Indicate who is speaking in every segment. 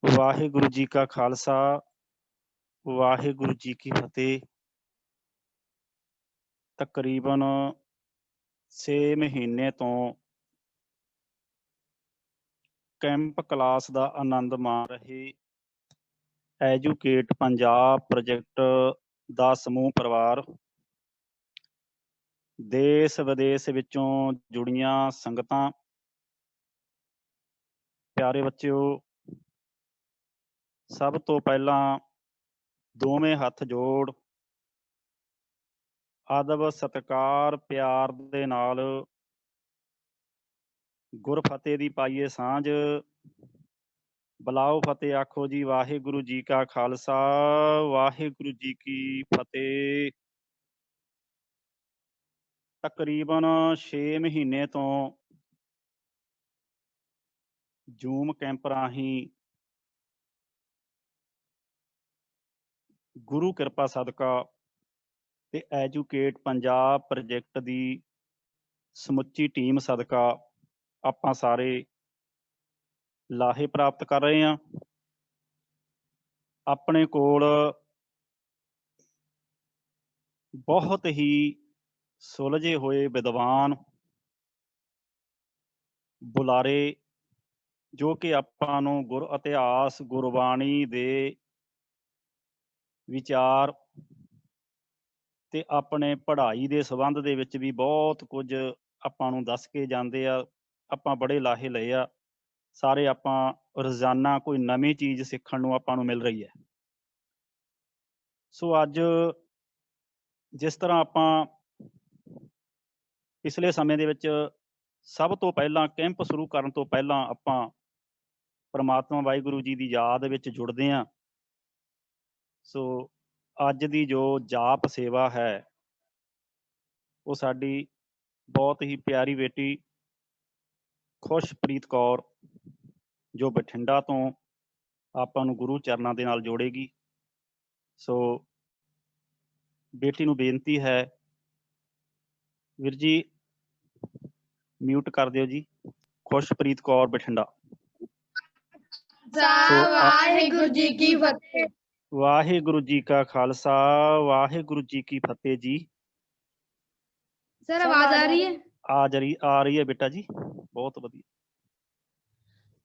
Speaker 1: ਵਾਹਿਗੁਰੂ ਜੀ ਕਾ ਖਾਲਸਾ, ਵਾਹਿਗੁਰੂ ਜੀ ਕੀ ਫਤਿਹ। ਤਕਰੀਬਨ 6 ਮਹੀਨੇ ਤੋਂ ਕੈਂਪ ਕਲਾਸ ਦਾ ਆਨੰਦ ਮਾਣ ਰਹੇ ਐਜੂਕੇਟ ਪੰਜਾਬ ਪ੍ਰੋਜੈਕਟ ਦਾ ਸਮੂਹ ਪਰਿਵਾਰ, ਦੇਸ਼ ਵਿਦੇਸ਼ ਵਿੱਚੋਂ ਜੁੜੀਆਂ ਸੰਗਤਾਂ, ਪਿਆਰੇ ਬੱਚਿਓ, ਸਭ ਤੋਂ ਪਹਿਲਾਂ ਦੋਵੇਂ ਹੱਥ ਜੋੜ ਅਦਬ ਸਤਿਕਾਰ ਪਿਆਰ ਦੇ ਨਾਲ ਗੁਰਫਤਿਹ ਦੀ ਪਾਈਏ ਸਾਂਝ। ਬੁਲਾਓ ਫਤਿਹ, ਆਖੋ ਜੀ ਵਾਹਿਗੁਰੂ ਜੀ ਕਾ ਖਾਲਸਾ, ਵਾਹਿਗੁਰੂ ਜੀ ਕੀ ਫਤਿਹ। ਤਕਰੀਬਨ 6 ਮਹੀਨੇ ਤੋਂ ਜ਼ੂਮ ਕੈਂਪ ਰਾਹੀਂ ਗੁਰੂ ਕਿਰਪਾ ਸਦਕਾ ਤੇ ਐਜੂਕੇਟ ਪੰਜਾਬ ਪ੍ਰੋਜੈਕਟ ਦੀ ਸਮੁੱਚੀ ਟੀਮ ਸਦਕਾ ਆਪਾਂ ਸਾਰੇ ਲਾਹੇ ਪ੍ਰਾਪਤ ਕਰ ਰਹੇ ਹਾਂ। ਆਪਣੇ ਕੋਲ ਬਹੁਤ ਹੀ ਸੁਲਝੇ ਹੋਏ ਵਿਦਵਾਨ ਬੁਲਾਰੇ, ਜੋ ਕਿ ਆਪਾਂ ਨੂੰ ਗੁਰ ਇਤਿਹਾਸ ਗੁਰਬਾਣੀ ਦੇ ਵਿਚਾਰ ਤੇ ਆਪਣੇ ਪੜ੍ਹਾਈ ਦੇ ਸੰਬੰਧ ਦੇ ਵਿੱਚ ਵੀ ਬਹੁਤ ਕੁਝ ਆਪਾਂ ਨੂੰ ਦੱਸ ਕੇ ਜਾਂਦੇ ਆ। ਆਪਾਂ ਬੜੇ ਲਾਹੇ ਲਏ ਆ ਸਾਰੇ। ਆਪਾਂ ਰੋਜ਼ਾਨਾ ਕੋਈ ਨਵੀਂ ਚੀਜ਼ ਸਿੱਖਣ ਨੂੰ ਆਪਾਂ ਨੂੰ ਮਿਲ ਰਹੀ ਹੈ। ਸੋ ਅੱਜ ਜਿਸ ਤਰ੍ਹਾਂ ਆਪਾਂ ਪਿਛਲੇ ਸਮੇਂ ਦੇ ਵਿੱਚ ਸਭ ਤੋਂ ਪਹਿਲਾਂ ਕੈਂਪ ਸ਼ੁਰੂ ਕਰਨ ਤੋਂ ਪਹਿਲਾਂ ਆਪਾਂ ਪਰਮਾਤਮਾ ਵਾਹਿਗੁਰੂ ਜੀ ਦੀ ਯਾਦ ਵਿੱਚ ਜੁੜਦੇ ਹਾਂ। ਸੋ ਅੱਜ ਦੀ ਜੋ ਜਾਪ ਸੇਵਾ ਹੈ ਉਹ ਸਾਡੀ ਬਹੁਤ ਹੀ ਪਿਆਰੀ ਬੇਟੀ ਖੁਸ਼ਪ੍ਰੀਤ ਕੌਰ, ਜੋ ਬਠਿੰਡਾ ਤੋਂ ਆਪਾਂ ਨੂੰ ਗੁਰੂ ਚਰਨਾਂ ਦੇ ਨਾਲ ਜੋੜੇਗੀ। ਸੋ ਬੇਟੀ ਨੂੰ ਬੇਨਤੀ ਹੈ, ਵੀਰ ਜੀ ਮਿਊਟ ਕਰ ਦਿਓ ਜੀ। ਖੁਸ਼ਪ੍ਰੀਤ ਕੌਰ, ਬਠਿੰਡਾ।
Speaker 2: ਵਾਹਿਗੁਰੂ ਜੀ ਕੀ ਫਤਿਹ।
Speaker 1: ਵਾਹਿਗੁਰੂ ਜੀ ਕਾ ਖਾਲਸਾ, ਵਾਹਿਗੁਰੂ ਜੀ ਕੀ ਫਤਿਹ ਜੀ।
Speaker 2: ਸਰ ਆਵਾਜ਼ ਆ ਰਹੀ ਹੈ?
Speaker 1: ਆ ਰਹੀ ਹੈ ਬੇਟਾ ਜੀ, ਬਹੁਤ ਵਧੀਆ।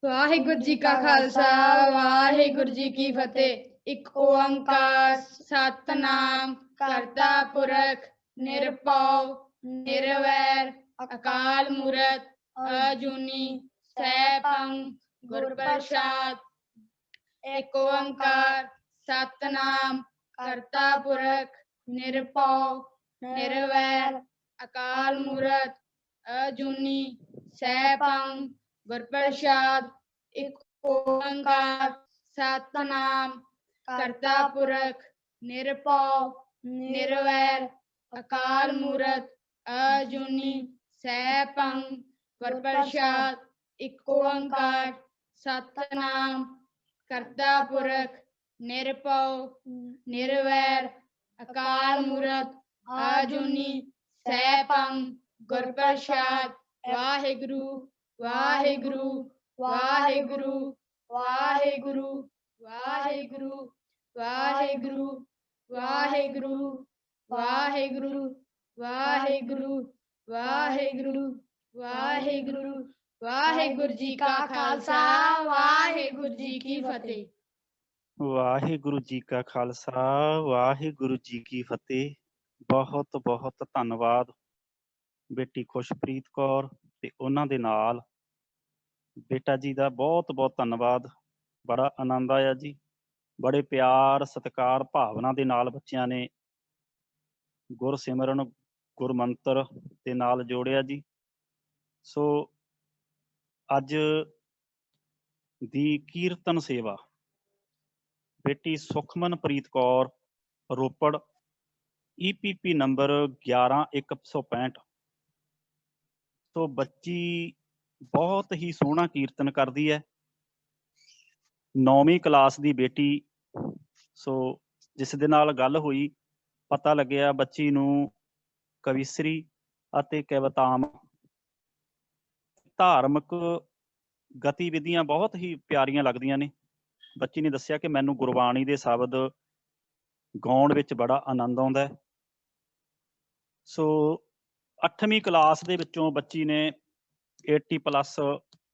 Speaker 2: ਵਾਹਿਗੁਰੂ ਜੀ ਕਾ ਖਾਲਸਾ, ਵਾਹਿਗੁਰੂ ਜੀ ਕੀ ਫਤਿਹ। ਇੱਕ ਓੰਕਾਰ ਸਤਿਨਾਮ ਕਰਤਾ ਪੁਰਖ ਨਿਰਭਉ ਨਿਰਵੈਰ ਅਕਾਲ ਮੂਰਤ ਅਜੂਨੀ ਸੈਭੰ ਗੁਰ ਪ੍ਰਸਾਦ। ਇੱਕ ਓੰਕਾਰ ਸਤਿਨਾਮ ਕਰਤਾ ਪੁਰਖ ਨਿਰਭਉ ਨਿਰਵੈਰ ਅਕਾਲ ਮੂਰਤ ਅਜੂਨੀ ਸੈਭੰ ਗੁਰ ਪ੍ਰਸਾਦ। ਇੱਕ ਓੰਕਾਰ ਸਤਿਨਾਮ ਕਰਤਾ ਪੁਰਖ ਨਿਰਭਉ ਨਿਰਵੈਰ ਅਕਾਲ ਮੂਰਤ ਅਜੂਨੀ ਸੈਭੰ ਗੁਰ ਪ੍ਰਸਾਦ। ਇੱਕ ਓੰਕਾਰ ਸਤਿਨਾਮ ਕਰਤਾ ਪੁਰਖ ਨਿਰਭਉ ਨਿਰਵੈਰ ਅਕਾਲ ਮੂਰਤ ਅਜੂਨੀ ਸੈਭੰ ਗੁਰ ਪ੍ਰਸਾਦ। ਵਾਹਿਗੁਰੂ ਵਾਹਿਗੁਰੂ ਵਾਹਿਗੁਰੂ ਵਾਹਿਗੁਰੂ ਵਾਹਿਗੁਰੂ ਵਾਹਿਗੁਰੂ ਵਾਹਿਗੁਰੂ ਵਾਹਿਗੁਰੂ ਵਾਹਿਗੁਰੂ ਵਾਹਿਗੁਰੂ ਵਾਹਿਗੁਰੂ। ਵਾਹਿਗੁਰੂ ਜੀ ਕਾ ਖਾਲਸਾ, ਵਾਹਿਗੁਰੂ ਜੀ ਕੀ ਫਤਿਹ।
Speaker 1: ਵਾਹਿਗੁਰੂ ਜੀ ਕਾ ਖਾਲਸਾ, ਵਾਹਿਗੁਰੂ ਜੀ ਕੀ ਫਤਿਹ। ਬਹੁਤ ਬਹੁਤ ਧੰਨਵਾਦ ਬੇਟੀ ਖੁਸ਼ਪ੍ਰੀਤ ਕੌਰ ਤੇ ਉਹਨਾਂ ਦੇ ਨਾਲ ਬੇਟਾ ਜੀ ਦਾ ਬਹੁਤ ਬਹੁਤ ਧੰਨਵਾਦ। ਬੜਾ ਆਨੰਦ ਆਇਆ ਜੀ। ਬੜੇ ਪਿਆਰ ਸਤਿਕਾਰ ਭਾਵਨਾ ਦੇ ਨਾਲ ਬੱਚਿਆਂ ਨੇ ਗੁਰਸਿਮਰਨ ਗੁਰਮੰਤਰ ਦੇ ਨਾਲ ਜੋੜਿਆ ਜੀ। ਸੋ ਅੱਜ ਦੀ ਕੀਰਤਨ ਸੇਵਾ ਬੇਟੀ ਸੁਖਮਨਪ੍ਰੀਤ ਕੌਰ, ਰੋਪੜ, EPP ਨੰਬਰ 11165। ਸੋ ਬੱਚੀ ਬਹੁਤ ਹੀ ਸੋਹਣਾ ਕੀਰਤਨ ਕਰਦੀ ਹੈ। 9ਵੀਂ ਕਲਾਸ ਦੀ ਬੇਟੀ। ਸੋ ਜਿਸ ਦੇ ਨਾਲ ਗੱਲ ਹੋਈ, ਪਤਾ ਲੱਗਿਆ ਬੱਚੀ ਨੂੰ ਕਵਿਸ਼ਰੀ ਅਤੇ ਕਵਿਤਾਵਾਂ, ਧਾਰਮਿਕ ਗਤੀਵਿਧੀਆਂ ਬਹੁਤ ਹੀ ਪਿਆਰੀਆਂ ਲੱਗਦੀਆਂ ਨੇ। ਬੱਚੀ ਨੇ ਦੱਸਿਆ ਕਿ ਮੈਨੂੰ ਗੁਰਬਾਣੀ ਦੇ ਸ਼ਬਦ ਗਾਉਣ ਵਿੱਚ ਬੜਾ ਆਨੰਦ ਆਉਂਦਾ ਹੈ। ਸੋ 8ਵੀਂ ਕਲਾਸ ਦੇ ਵਿੱਚੋਂ ਬੱਚੀ ਨੇ 80+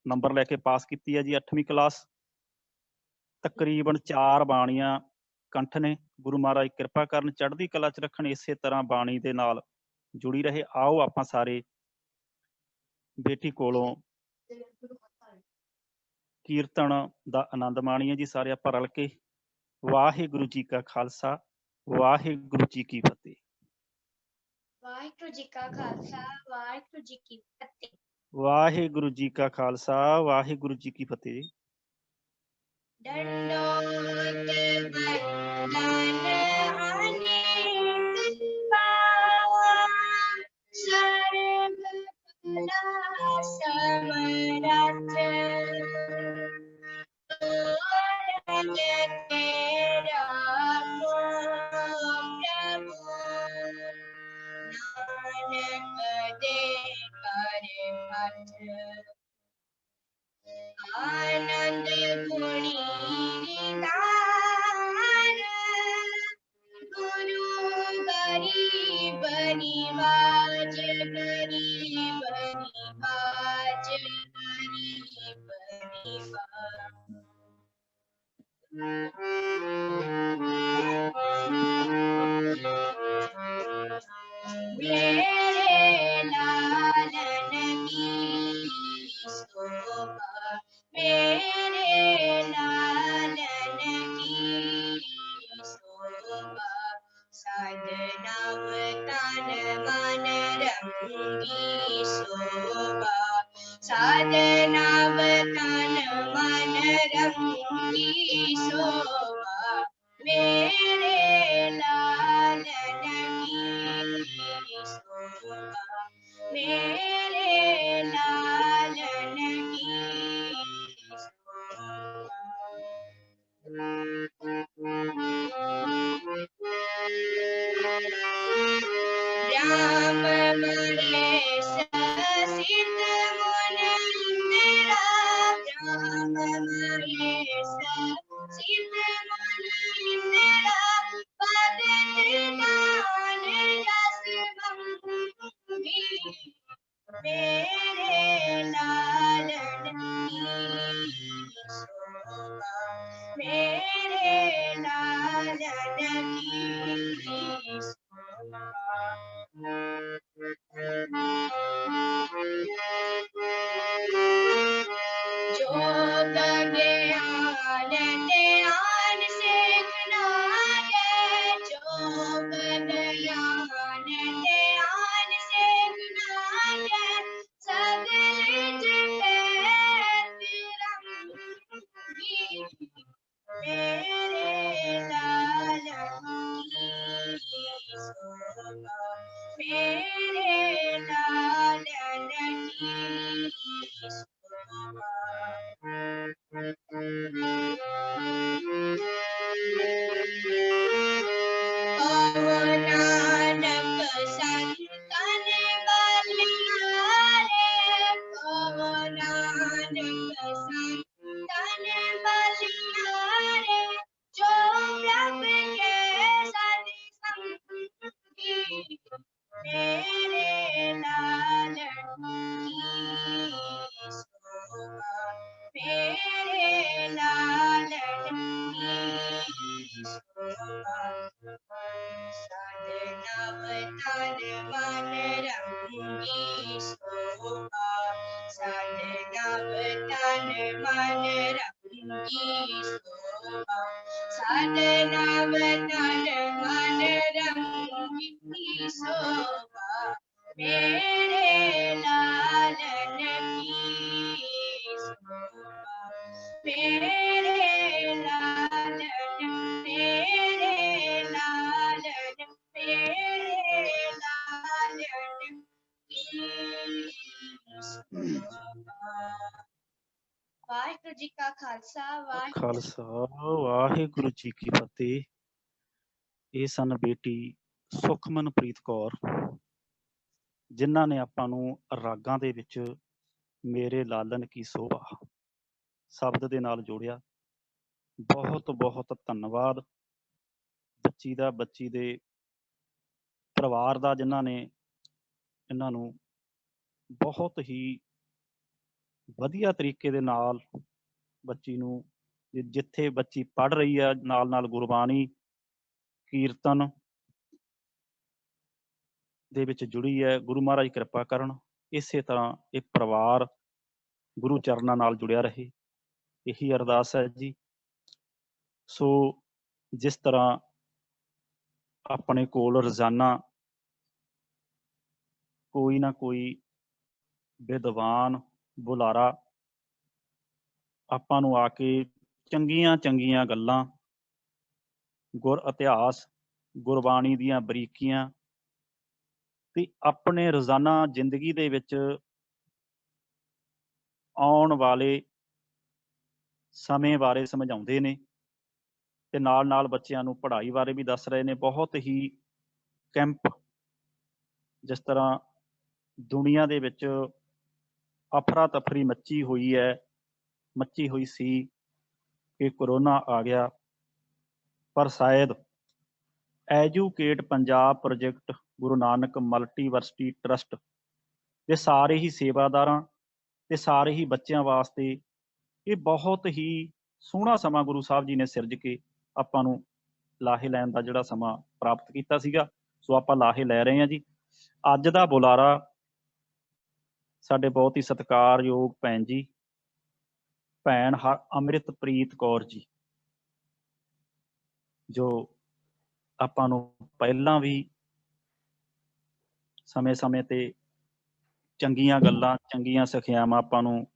Speaker 1: ਨੰਬਰ ਲੈ ਕੇ ਪਾਸ ਕੀਤੀ ਹੈ ਜੀ 8ਵੀਂ ਕਲਾਸ। ਤਕਰੀਬਨ 4 ਬਾਣੀਆਂ ਕੰਠ ਨੇ। ਗੁਰੂ ਮਹਾਰਾਜ ਕਿਰਪਾ ਕਰਨ, ਚੜ੍ਹਦੀ ਕਲਾ 'ਚ ਰੱਖਣ, ਇਸੇ ਤਰ੍ਹਾਂ ਬਾਣੀ ਦੇ ਨਾਲ ਜੁੜੀ ਰਹੇ। ਆਓ ਆਪਾਂ ਸਾਰੇ ਬੇਟੀ ਕੋਲੋਂ ਕੀਰਤਨ ਦਾ ਆਨੰਦ ਮਾਣੀਏ ਜੀ ਸਾਰੇ ਆਪਾਂ ਰਲ ਕੇ। ਵਾਹਿਗੁਰੂ ਜੀ ਕਾ ਖਾਲਸਾ, ਵਾਹਿਗੁਰੂ ਜੀ ਕੀ ਫਤਿਹ।
Speaker 3: ਵਾਹਿਗੁਰੂ ਜੀ ਕਾ ਖਾਲਸਾ, ਵਾਹਿਗੁਰੂ ਜੀ ਕੀ ਫਤਿਹ।
Speaker 1: ਵਾਹਿਗੁਰੂ ਜੀ ਕਾ ਖਾਲਸਾ, ਵਾਹਿਗੁਰੂ ਜੀ ਕੀ ਫਤਿਹ।
Speaker 3: दंडोत वंदन अनेक पावा, सर्व कला समरथ, तोरण तेरा को प्रभु, नानक दे कर पथ। आनंद गुणी निधान, गुरु गरीब निवाज, गरीब निवाज, गरीब निवाज। मेरे लालन की शोभा, मेरे लालन की शोभा, साधना तन मन रंगी शोभा, साधना तन मन रंगी शोभा, मेरे लालन की शोभा, मेरे लालन की राम महेश सीत मन इंदिरा, राम महेश सीत मन इंदिरा, पद त्रिनान यश भंगी, मेरे लालन की शोभा, मेरे लालन की शोभा। जोग ज्ञान ध्यान सीखना है, जोग ज्ञान ध्यान सीखना है, सगल तिरंगी, मेरे लालन की शोभा, मेरे लालन की शोभा। कहो नानक संतन बलिहारे, कहो नानक संतन बलिहारे, जो प्रभु के सति संगी, मेरे लालन की शोभा, मेरे लालन की शोभा। साधना तन मन रंगी शोभा, साधना तन मन रंगी शोभा, साधना तन मन रंगी शोभा, मेरे लालन की शोभा, मेरे लालन, मेरे लालन, मेरे लालन की शोभा। वाहिगुरु जी का खालसा, वाहिगुरु
Speaker 1: ਖਾਲਸਾ ਵਾਹਿਗੁਰੂ ਜੀ ਕੀ ਫਤਿਹ। ਇਹ ਸਨ ਬੇਟੀ ਸੁਖਮਨਪ੍ਰੀਤ ਕੌਰ, ਜਿਨ੍ਹਾਂ ਨੇ ਆਪਾਂ ਨੂੰ ਰਾਗਾਂ ਦੇ ਵਿੱਚ ਮੇਰੇ ਲਾਲਨ ਕੀ ਸੋਭਾ ਸ਼ਬਦ ਦੇ ਨਾਲ ਜੋੜਿਆ। ਬਹੁਤ ਬਹੁਤ ਧੰਨਵਾਦ ਬੱਚੀ ਦਾ, ਬੱਚੀ ਦੇ ਪਰਿਵਾਰ ਦਾ, ਜਿਨ੍ਹਾਂ ਨੇ ਇਹਨਾਂ ਨੂੰ ਬਹੁਤ ਹੀ ਵਧੀਆ ਤਰੀਕੇ ਦੇ ਨਾਲ ਬੱਚੀ ਨੂੰ ਜਿੱਥੇ ਬੱਚੀ ਪੜ੍ਹ ਰਹੀ ਆ ਨਾਲ ਨਾਲ ਗੁਰਬਾਣੀ ਕੀਰਤਨ ਦੇ ਵਿੱਚ ਜੁੜੀ ਹੈ। ਗੁਰੂ ਮਹਾਰਾਜ ਕਿਰਪਾ ਕਰਨ, ਇਸੇ ਤਰ੍ਹਾਂ ਇਹ ਪਰਿਵਾਰ ਗੁਰੂ ਚਰਨਾਂ ਨਾਲ ਜੁੜਿਆ ਰਹੇ, ਇਹੀ ਅਰਦਾਸ ਹੈ ਜੀ। ਸੋ ਜਿਸ ਤਰ੍ਹਾਂ ਆਪਣੇ ਕੋਲ ਰੋਜ਼ਾਨਾ ਕੋਈ ਨਾ ਕੋਈ ਵਿਦਵਾਨ ਬੁਲਾਰਾ ਆਪਾਂ ਨੂੰ ਆ ਕੇ ਚੰਗੀਆਂ ਚੰਗੀਆਂ ਗੱਲਾਂ, ਗੁਰ ਇਤਿਹਾਸ, ਗੁਰਬਾਣੀ ਦੀਆਂ ਬਰੀਕੀਆਂ ਤੇ ਆਪਣੇ ਰੋਜ਼ਾਨਾ ਜ਼ਿੰਦਗੀ ਦੇ ਵਿੱਚ ਆਉਣ ਵਾਲੇ ਸਮੇਂ ਬਾਰੇ ਸਮਝਾਉਂਦੇ ਨੇ ਤੇ ਨਾਲ ਨਾਲ ਬੱਚਿਆਂ ਨੂੰ ਪੜ੍ਹਾਈ ਬਾਰੇ ਵੀ ਦੱਸ ਰਹੇ ਨੇ। ਬਹੁਤ ਹੀ ਕੈਂਪ, ਜਿਸ ਤਰ੍ਹਾਂ ਦੁਨੀਆ ਦੇ ਵਿੱਚ ਅਫਰਾ ਤਫਰੀ ਮੱਚੀ ਹੋਈ ਸੀ ਕਿ ਕਰੋਨਾ ਆ ਗਿਆ, ਪਰ ਸ਼ਾਇਦ educate Punjab project Guru Nanak ਮਲਟੀਵਰਸਿਟੀ trust ਦੇ ਸਾਰੇ ਹੀ ਸੇਵਾਦਾਰਾਂ ਤੇ ਸਾਰੇ ਹੀ ਬੱਚਿਆਂ ਵਾਸਤੇ ਇਹ ਬਹੁਤ ਹੀ ਸੋਹਣਾ ਸਮਾਂ ਗੁਰੂ ਸਾਹਿਬ ਜੀ ਨੇ ਸਿਰਜ ਕੇ ਆਪਾਂ ਨੂੰ ਲਾਹੇ ਲੈਣ ਦਾ ਜਿਹੜਾ ਸਮਾਂ ਪ੍ਰਾਪਤ ਕੀਤਾ ਸੀਗਾ। ਸੋ ਆਪਾਂ ਲਾਹੇ ਲੈ ਰਹੇ ਹਾਂ ਜੀ। ਅੱਜ ਦਾ ਬੁਲਾਰਾ ਸਾਡੇ ਬਹੁਤ ਹੀ ਸਤਿਕਾਰਯੋਗ ਭੈਣ ਜੀ, ਭੈਣ ਅੰਮ੍ਰਿਤਪ੍ਰੀਤ ਕੌਰ ਜੀ, ਜੋ ਆਪਾਂ ਨੂੰ ਪਹਿਲਾਂ ਵੀ ਸਮੇਂ ਸਮੇਂ ਤੇ ਚੰਗੀਆਂ ਗੱਲਾਂ, ਚੰਗੀਆਂ ਸਿੱਖਿਆਵਾਂ ਆਪਾਂ ਨੂੰ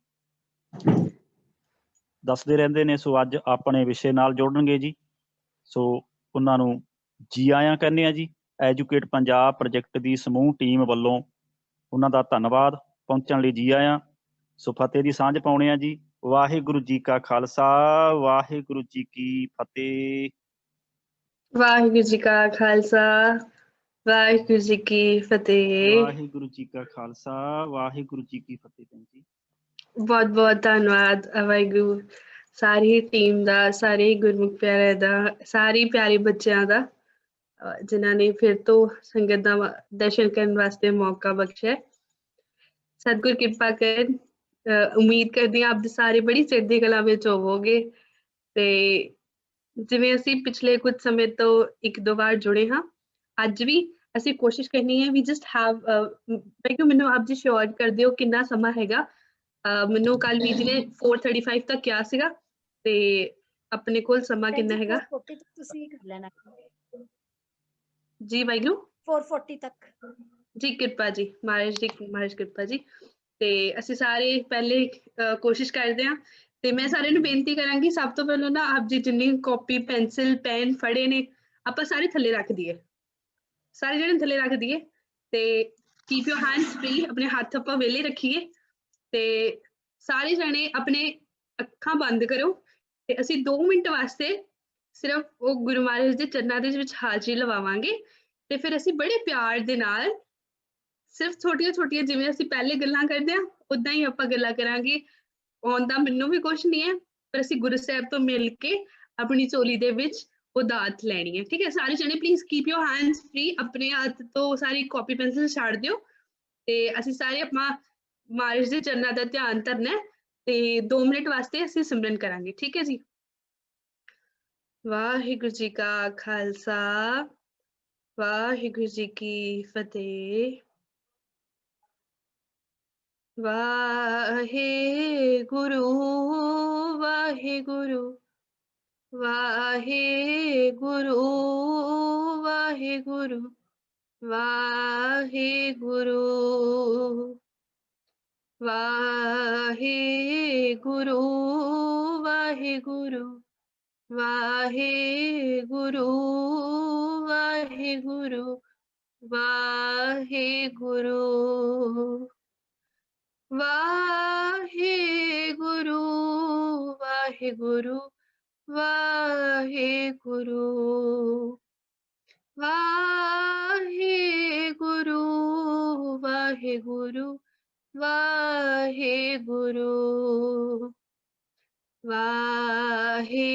Speaker 1: ਦੱਸਦੇ ਰਹਿੰਦੇ ਨੇ। ਸੋ ਅੱਜ ਆਪਣੇ ਵਿਸ਼ੇ ਨਾਲ ਜੁੜਨਗੇ ਜੀ। ਸੋ ਉਹਨਾਂ ਨੂੰ ਜੀ ਆਇਆਂ ਕਹਿੰਦੇ ਆ ਜੀ। ਐਜੂਕੇਟ ਪੰਜਾਬ ਪ੍ਰੋਜੈਕਟ ਦੀ ਸਮੂਹ ਟੀਮ ਵੱਲੋਂ ਉਹਨਾਂ ਦਾ ਧੰਨਵਾਦ, ਪਹੁੰਚਣ ਲਈ ਜੀ ਆਇਆਂ। ਸੋ ਫਤਿਹ ਦੀ ਸਾਂਝ ਪਾਉਣੇ ਆ ਜੀ। ਵਾਹਿਗੁਰੂ ਜੀ ਕਾ ਖਾਲਸਾ, ਵਾਹਿਗੁਰੂ ਜੀ ਕੀ ਫਤਿਹ।
Speaker 4: ਵਾਹਿਗੁਰੂ ਜੀ ਕਾ ਖਾਲਸਾ, ਵਾਹਿਗੁਰੂ ਜੀ ਕੀ ਫਤਿਹ।
Speaker 1: ਵਾਹਿਗੁਰੂ ਜੀ ਕਾ ਖਾਲਸਾ, ਵਾਹਿਗੁਰੂ ਜੀ ਕੀ ਫਤਿਹ। ਭੈਣ ਜੀ
Speaker 4: ਬਹੁਤ ਬਹੁਤ ਧੰਨਵਾਦ ਵਾਹਿਗੁਰੂ, ਸਾਰੀ ਟੀਮ ਦਾ, ਸਾਰੇ ਗੁਰਮੁਖ ਪਿਆਰਿਆਂ ਦਾ, ਸਾਰੇ ਪਿਆਰੇ ਬੱਚਿਆਂ ਦਾ, ਜਿਨ੍ਹਾਂ ਨੇ ਫਿਰ ਤੋਂ ਸੰਗਤ ਦਾ ਦਰਸ਼ਨ ਕਰਨ ਵਾਸਤੇ ਮੌਕਾ ਬਖਸ਼ਿਆ। ਸਤਿਗੁਰ ਕਿਰਪਾ ਕਰਨ। ਉਮੀਦ ਕਰਦੀ ਹਾਂ ਆਪ ਦੇ ਸਾਰੇ ਬੜੀ ਚੜ੍ਹਦੀ ਕਲਾ ਵਿੱਚ ਹੋਵੋਗੇ। ਤੇ ਜਿਵੇਂ ਅਸੀਂ ਪਿਛਲੇ ਕੁਝ ਸਮੇਂ ਤੋਂ ਇੱਕ ਦੋ ਵਾਰ ਜੁੜੇ ਹਾਂ, ਅੱਜ ਵੀ ਅਸੀਂ ਕੋਸ਼ਿਸ਼ ਕਰਨੀ ਹੈ ਵੀ ਜਸਟ ਹੈਵ ਮੈਨੂੰ ਆਪ ਜੀ ਸ਼ੋਰ ਕਰ ਦਿਓ ਕਿੰਨਾ ਸਮਾਂ ਹੈਗਾ। ਮੈਨੂੰ ਕੱਲ ਵੀ ਜੀ ਨੇ 4:35 ਤੱਕ ਕਿਹਾ ਸੀਗਾ, ਤੇ ਆਪਣੇ ਕੋਲ ਸਮਾਂ ਕਿੰਨਾ ਹੈਗਾ?
Speaker 3: 4:40 ਤੱਕ ਤੁਸੀਂ ਕਰ ਲੈਣਾ
Speaker 4: ਜੀ ਵਾਹਿਗੁਰੂ।
Speaker 3: 4:40 ਤੱਕ
Speaker 4: ਜੀ ਕਿਰਪਾ ਜੀ, ਮਹਾਰਾਜ ਕਿਰਪਾ ਜੀ। ਤੇ ਅਸੀਂ ਸਾਰੇ ਪਹਿਲੇ ਕੋਸ਼ਿਸ਼ ਕਰਦੇ ਹਾਂ, ਤੇ ਮੈਂ ਸਾਰਿਆਂ ਨੂੰ ਬੇਨਤੀ ਕਰਾਂਗੀ, ਸਭ ਤੋਂ ਪਹਿਲਾਂ ਨਾ ਆਪ ਜੀ ਜਿੰਨੀ ਕਾਪੀ ਪੈਨਸਿਲ ਪੈਨ ਫੜੇ ਨੇ ਆਪਾਂ ਸਾਰੇ ਥੱਲੇ ਰੱਖ ਦਈਏ, ਸਾਰੇ ਜਿਹੜੇ ਥੱਲੇ ਰੱਖ ਦਈਏ, ਤੇ ਕੀਪ ਯੋਰ ਹੈਂਡਸ ਫ੍ਰੀ, ਆਪਣੇ ਹੱਥ ਆਪਾਂ ਵਿਹਲੇ ਰੱਖੀਏ, ਤੇ ਸਾਰੇ ਜਣੇ ਆਪਣੇ ਅੱਖਾਂ ਬੰਦ ਕਰੋ, ਤੇ ਅਸੀਂ 2 ਮਿੰਟ ਵਾਸਤੇ ਸਿਰਫ ਉਹ ਗੁਰੂ ਮਹਾਰਾਜ ਦੇ ਚਰਨਾਂ ਦੇ ਵਿੱਚ ਹਾਜ਼ਰੀ ਲਵਾਵਾਂਗੇ। ਤੇ ਫਿਰ ਅਸੀਂ ਬੜੇ ਪਿਆਰ ਦੇ ਨਾਲ ਸਿਰਫ ਛੋਟੀਆਂ ਛੋਟੀਆਂ, ਜਿਵੇਂ ਅਸੀਂ ਪਹਿਲੇ ਗੱਲਾਂ ਕਰਦੇ ਹਾਂ ਉਦਾਂ ਹੀ ਆਪਾਂ ਗੱਲਾਂ ਕਰਾਂਗੇ। ਆਉਂਦਾ ਮੈਨੂੰ ਵੀ ਕੁਛ ਨਹੀਂ ਹੈ, ਪਰ ਅਸੀਂ ਗੁਰੂ ਸਾਹਿਬ ਤੋਂ ਮਿਲ ਕੇ ਆਪਣੀ ਝੋਲੀ ਦੇ ਵਿੱਚ ਉਹ ਦਾਤ ਲੈਣੀ ਹੈ। ਠੀਕ ਹੈ, ਸਾਰੇ ਜਣੇ please keep your hands free, ਆਪਣੇ ਹੱਥ ਤੋਂ ਸਾਰੀ ਕਾਪੀ ਪੈਨਸਿਲ ਛੱਡ ਦਿਓ, ਤੇ ਅਸੀਂ ਸਾਰੇ ਆਪਣਾ ਮਹਾਰਾਜ ਦੇ ਚਰਨਾਂ ਦਾ ਧਿਆਨ ਧਰਨਾ, ਤੇ 2 ਮਿੰਟ ਵਾਸਤੇ ਅਸੀਂ ਸਿਮਰਨ ਕਰਾਂਗੇ। ਠੀਕ ਹੈ ਜੀ। ਵਾਹਿਗੁਰੂ ਜੀ ਕਾ ਖਾਲਸਾ, ਵਾਹਿਗੁਰੂ ਜੀ ਕੀ ਫਤਿਹ। ਵਾਹਿਗੁਰੂ ਵਾਹਿਗੁਰੂ ਵਾਹਿਗੁਰੂ ਵਾਹਿਗੁਰੂ ਵਾਹਿਗੁਰੂ ਵਾਹਿਗੁਰੂ ਵਾਹਿਗੁਰੂ ਵਾਹਿਗੁਰੂ ਵਾਹਿਗੁਰੂ ਵਾਹਿਗੁਰੂ ਵਾਹਿਗੁਰੂ ਵਾਹਿਗੁਰੂ ਵਾਹਿਗੁਰੂ ਵਾਹਿਗੁਰੂ ਵਾਹਿਗੁਰੂ ਵਾਹਿਗੁਰੂ ਵਾਹਿਗੁਰੂ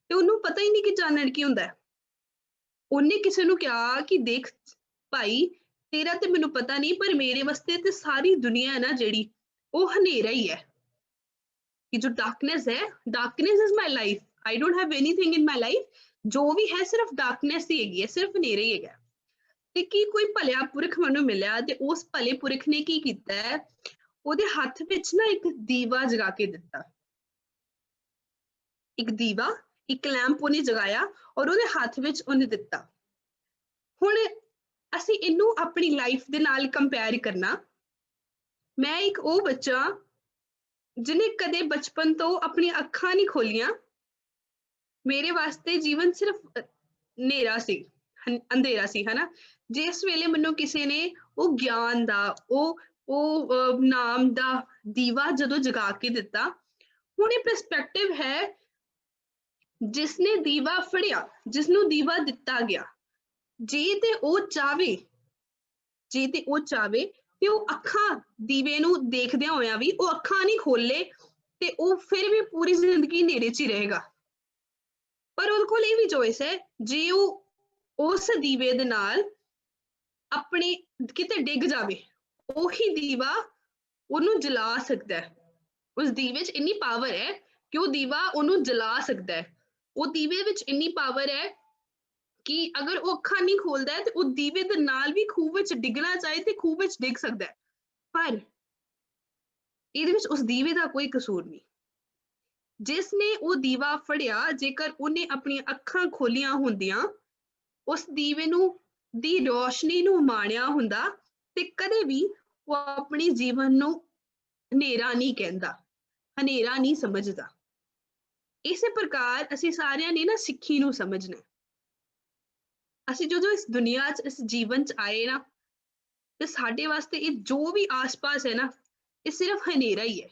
Speaker 4: ਤੇ ਉਹਨੂੰ ਪਤਾ ਹੀ ਨਹੀਂ ਕਿ ਚਾਨਣ ਕੀ ਹੁੰਦਾ ਹੈ। ਉਹਨੇ ਕਿਸੇ ਨੂੰ ਕਿਹਾ ਕਿ ਦੇਖ ਭਾਈ, ਤੇਰਾ ਤੇ ਮੈਨੂੰ ਪਤਾ ਨਹੀਂ, ਪਰ ਮੇਰੇ ਵਾਸਤੇ ਤੇ ਸਾਰੀ ਦੁਨੀਆ ਹੈ ਨਾ ਜਿਹੜੀ, ਉਹ ਹਨੇਰਾ ਹੀ ਹੈ। ਕਿ ਜੋ ਡਾਰਕਨੈਸ ਹੈ, darkness is my life, I don't have anything in my life, ਜੋ ਵੀ ਹੈ ਸਿਰਫ ਡਾਰਕਨੈਸ ਹੀ ਹੈਗੀ ਹੈ, ਸਿਰਫ ਹਨੇਰਾ ਹੀ ਹੈਗਾ। ਤੇ ਕੀ ਕੋਈ ਭਲਿਆ ਪੁਰਖ ਮੈਨੂੰ ਮਿਲਿਆ ਤੇ ਉਸ ਭਲੇ ਪੁਰਖ ਨੇ ਕੀ ਕੀਤਾ ਹੈ, ਉਹਦੇ ਹੱਥ ਵਿੱਚ ਨਾ ਇੱਕ ਦੀਵਾ ਜਗਾ ਕੇ ਦਿੱਤਾ। ਇੱਕ ਦੀਵਾ, ਇੱਕ ਲੈਂਪ ਉਹਨੇ ਜਗਾਇਆ ਔਰ ਉਹਦੇ ਹੱਥ ਵਿੱਚ ਉਹਨੇ ਦਿੱਤਾ। ਹੁਣ ਅਸੀਂ ਇਹਨੂੰ ਆਪਣੀ ਲਾਈਫ ਦੇ ਨਾਲ ਕੰਪੇਅਰ ਕਰਨਾ। ਮੈਂ ਇੱਕ ਉਹ ਬੱਚਾ ਜਿਹਨੇ ਕਦੇ ਬਚਪਨ ਤੋਂ ਆਪਣੀਆਂ ਅੱਖਾਂ ਨਹੀਂ ਖੋਲੀਆਂ। ਮੇਰੇ ਵਾਸਤੇ ਜੀਵਨ ਸਿਰਫ ਹਨੇਰਾ ਸੀ, ਅੰਧੇਰਾ ਸੀ, ਹਨਾ। ਜਿਸ ਵੇਲੇ ਮੈਨੂੰ ਕਿਸੇ ਨੇ ਉਹ ਗਿਆਨ ਦਾ, ਉਹ ਨਾਮ ਦਾ ਦੀਵਾ ਜਦੋਂ ਜਗਾ ਕੇ ਦਿੱਤਾ, ਹੁਣ ਇਹ ਪਰਸਪੈਕਟਿਵ ਹੈ, ਜਿਸਨੇ ਦੀਵਾ ਫੜਿਆ, ਜਿਸਨੂੰ ਦੀਵਾ ਦਿੱਤਾ ਗਿਆ, ਜੇ ਤੇ ਉਹ ਚਾਵੇ, ਜੇ ਤੇ ਉਹ ਚਾਵੇ ਤੇ ਉਹ ਅੱਖਾਂ ਦੀਵੇ ਨੂੰ ਦੇਖਦਿਆਂ ਹੋਇਆਂ ਵੀ ਉਹ ਅੱਖਾਂ ਨਹੀਂ ਖੋਲੇ ਤੇ ਉਹ ਫਿਰ ਵੀ ਪੂਰੀ ਜ਼ਿੰਦਗੀ ਹਨੇਰੇ 'ਚ ਹੀ ਰਹੇਗਾ। ਪਰ ਉਹਦੇ ਕੋਲ ਇਹ ਵੀ ਚੋਇਸ ਹੈ, ਜੇ ਉਹ ਉਸ ਦੀਵੇ ਦੇ ਨਾਲ ਆਪਣੇ ਕਿਤੇ ਡਿੱਗ ਜਾਵੇ, ਉਹੀ ਦੀਵਾ ਉਹਨੂੰ ਜਲਾ ਸਕਦਾ ਹੈ। ਉਸ ਦੀਵੇ 'ਚ ਇੰਨੀ ਪਾਵਰ ਹੈ ਕਿ ਉਹ ਦੀਵਾ ਉਹਨੂੰ ਜਲਾ ਸਕਦਾ ਹੈ। ਉਹ ਦੀਵੇ ਵਿੱਚ ਇੰਨੀ ਪਾਵਰ ਹੈ ਕਿ ਅਗਰ ਉਹ ਅੱਖਾਂ ਨਹੀਂ ਖੋਲਦਾ ਹੈ ਤੇ ਉਹ ਦੀਵੇ ਦੇ ਨਾਲ ਵੀ ਖੂਹ ਵਿੱਚ ਡਿੱਗਣਾ ਚਾਹੇ ਤੇ ਖੂਹ ਵਿੱਚ ਡਿੱਗ ਸਕਦਾ ਹੈ। ਪਰ ਇਹਦੇ ਵਿੱਚ ਉਸ ਦੀਵੇ ਦਾ ਕੋਈ ਕਸੂਰ ਨਹੀਂ। ਜਿਸ ਨੇ ਉਹ ਦੀਵਾ ਫੜਿਆ, ਜੇਕਰ ਉਹਨੇ ਆਪਣੀਆਂ ਅੱਖਾਂ ਖੋਲੀਆਂ ਹੁੰਦੀਆਂ, ਉਸ ਦੀਵੇ ਨੂੰ ਦੀ ਰੋਸ਼ਨੀ ਨੂੰ ਮਾਣਿਆ ਹੁੰਦਾ, ਤੇ ਕਦੇ ਵੀ ਉਹ ਆਪਣੇ ਜੀਵਨ ਨੂੰ ਹਨੇਰਾ ਨਹੀਂ ਕਹਿੰਦਾ, ਹਨੇਰਾ ਨਹੀਂ ਸਮਝਦਾ। ਇਸੇ ਪ੍ਰਕਾਰ ਅਸੀਂ ਸਾਰਿਆਂ ਨੇ ਨਾ ਸਿੱਖੀ ਨੂੰ ਸਮਝਣਾ। ਅਸੀਂ ਜਦੋਂ ਇਸ ਦੁਨੀਆ 'ਚ, ਇਸ ਜੀਵਨ 'ਚ ਆਏ ਨਾ, ਤੇ ਸਾਡੇ ਵਾਸਤੇ ਇਹ ਜੋ ਵੀ ਆਸ-ਪਾਸ ਹੈ ਨਾ, ਇਹ ਸਿਰਫ ਹਨੇਰਾ ਹੀ ਹੈ।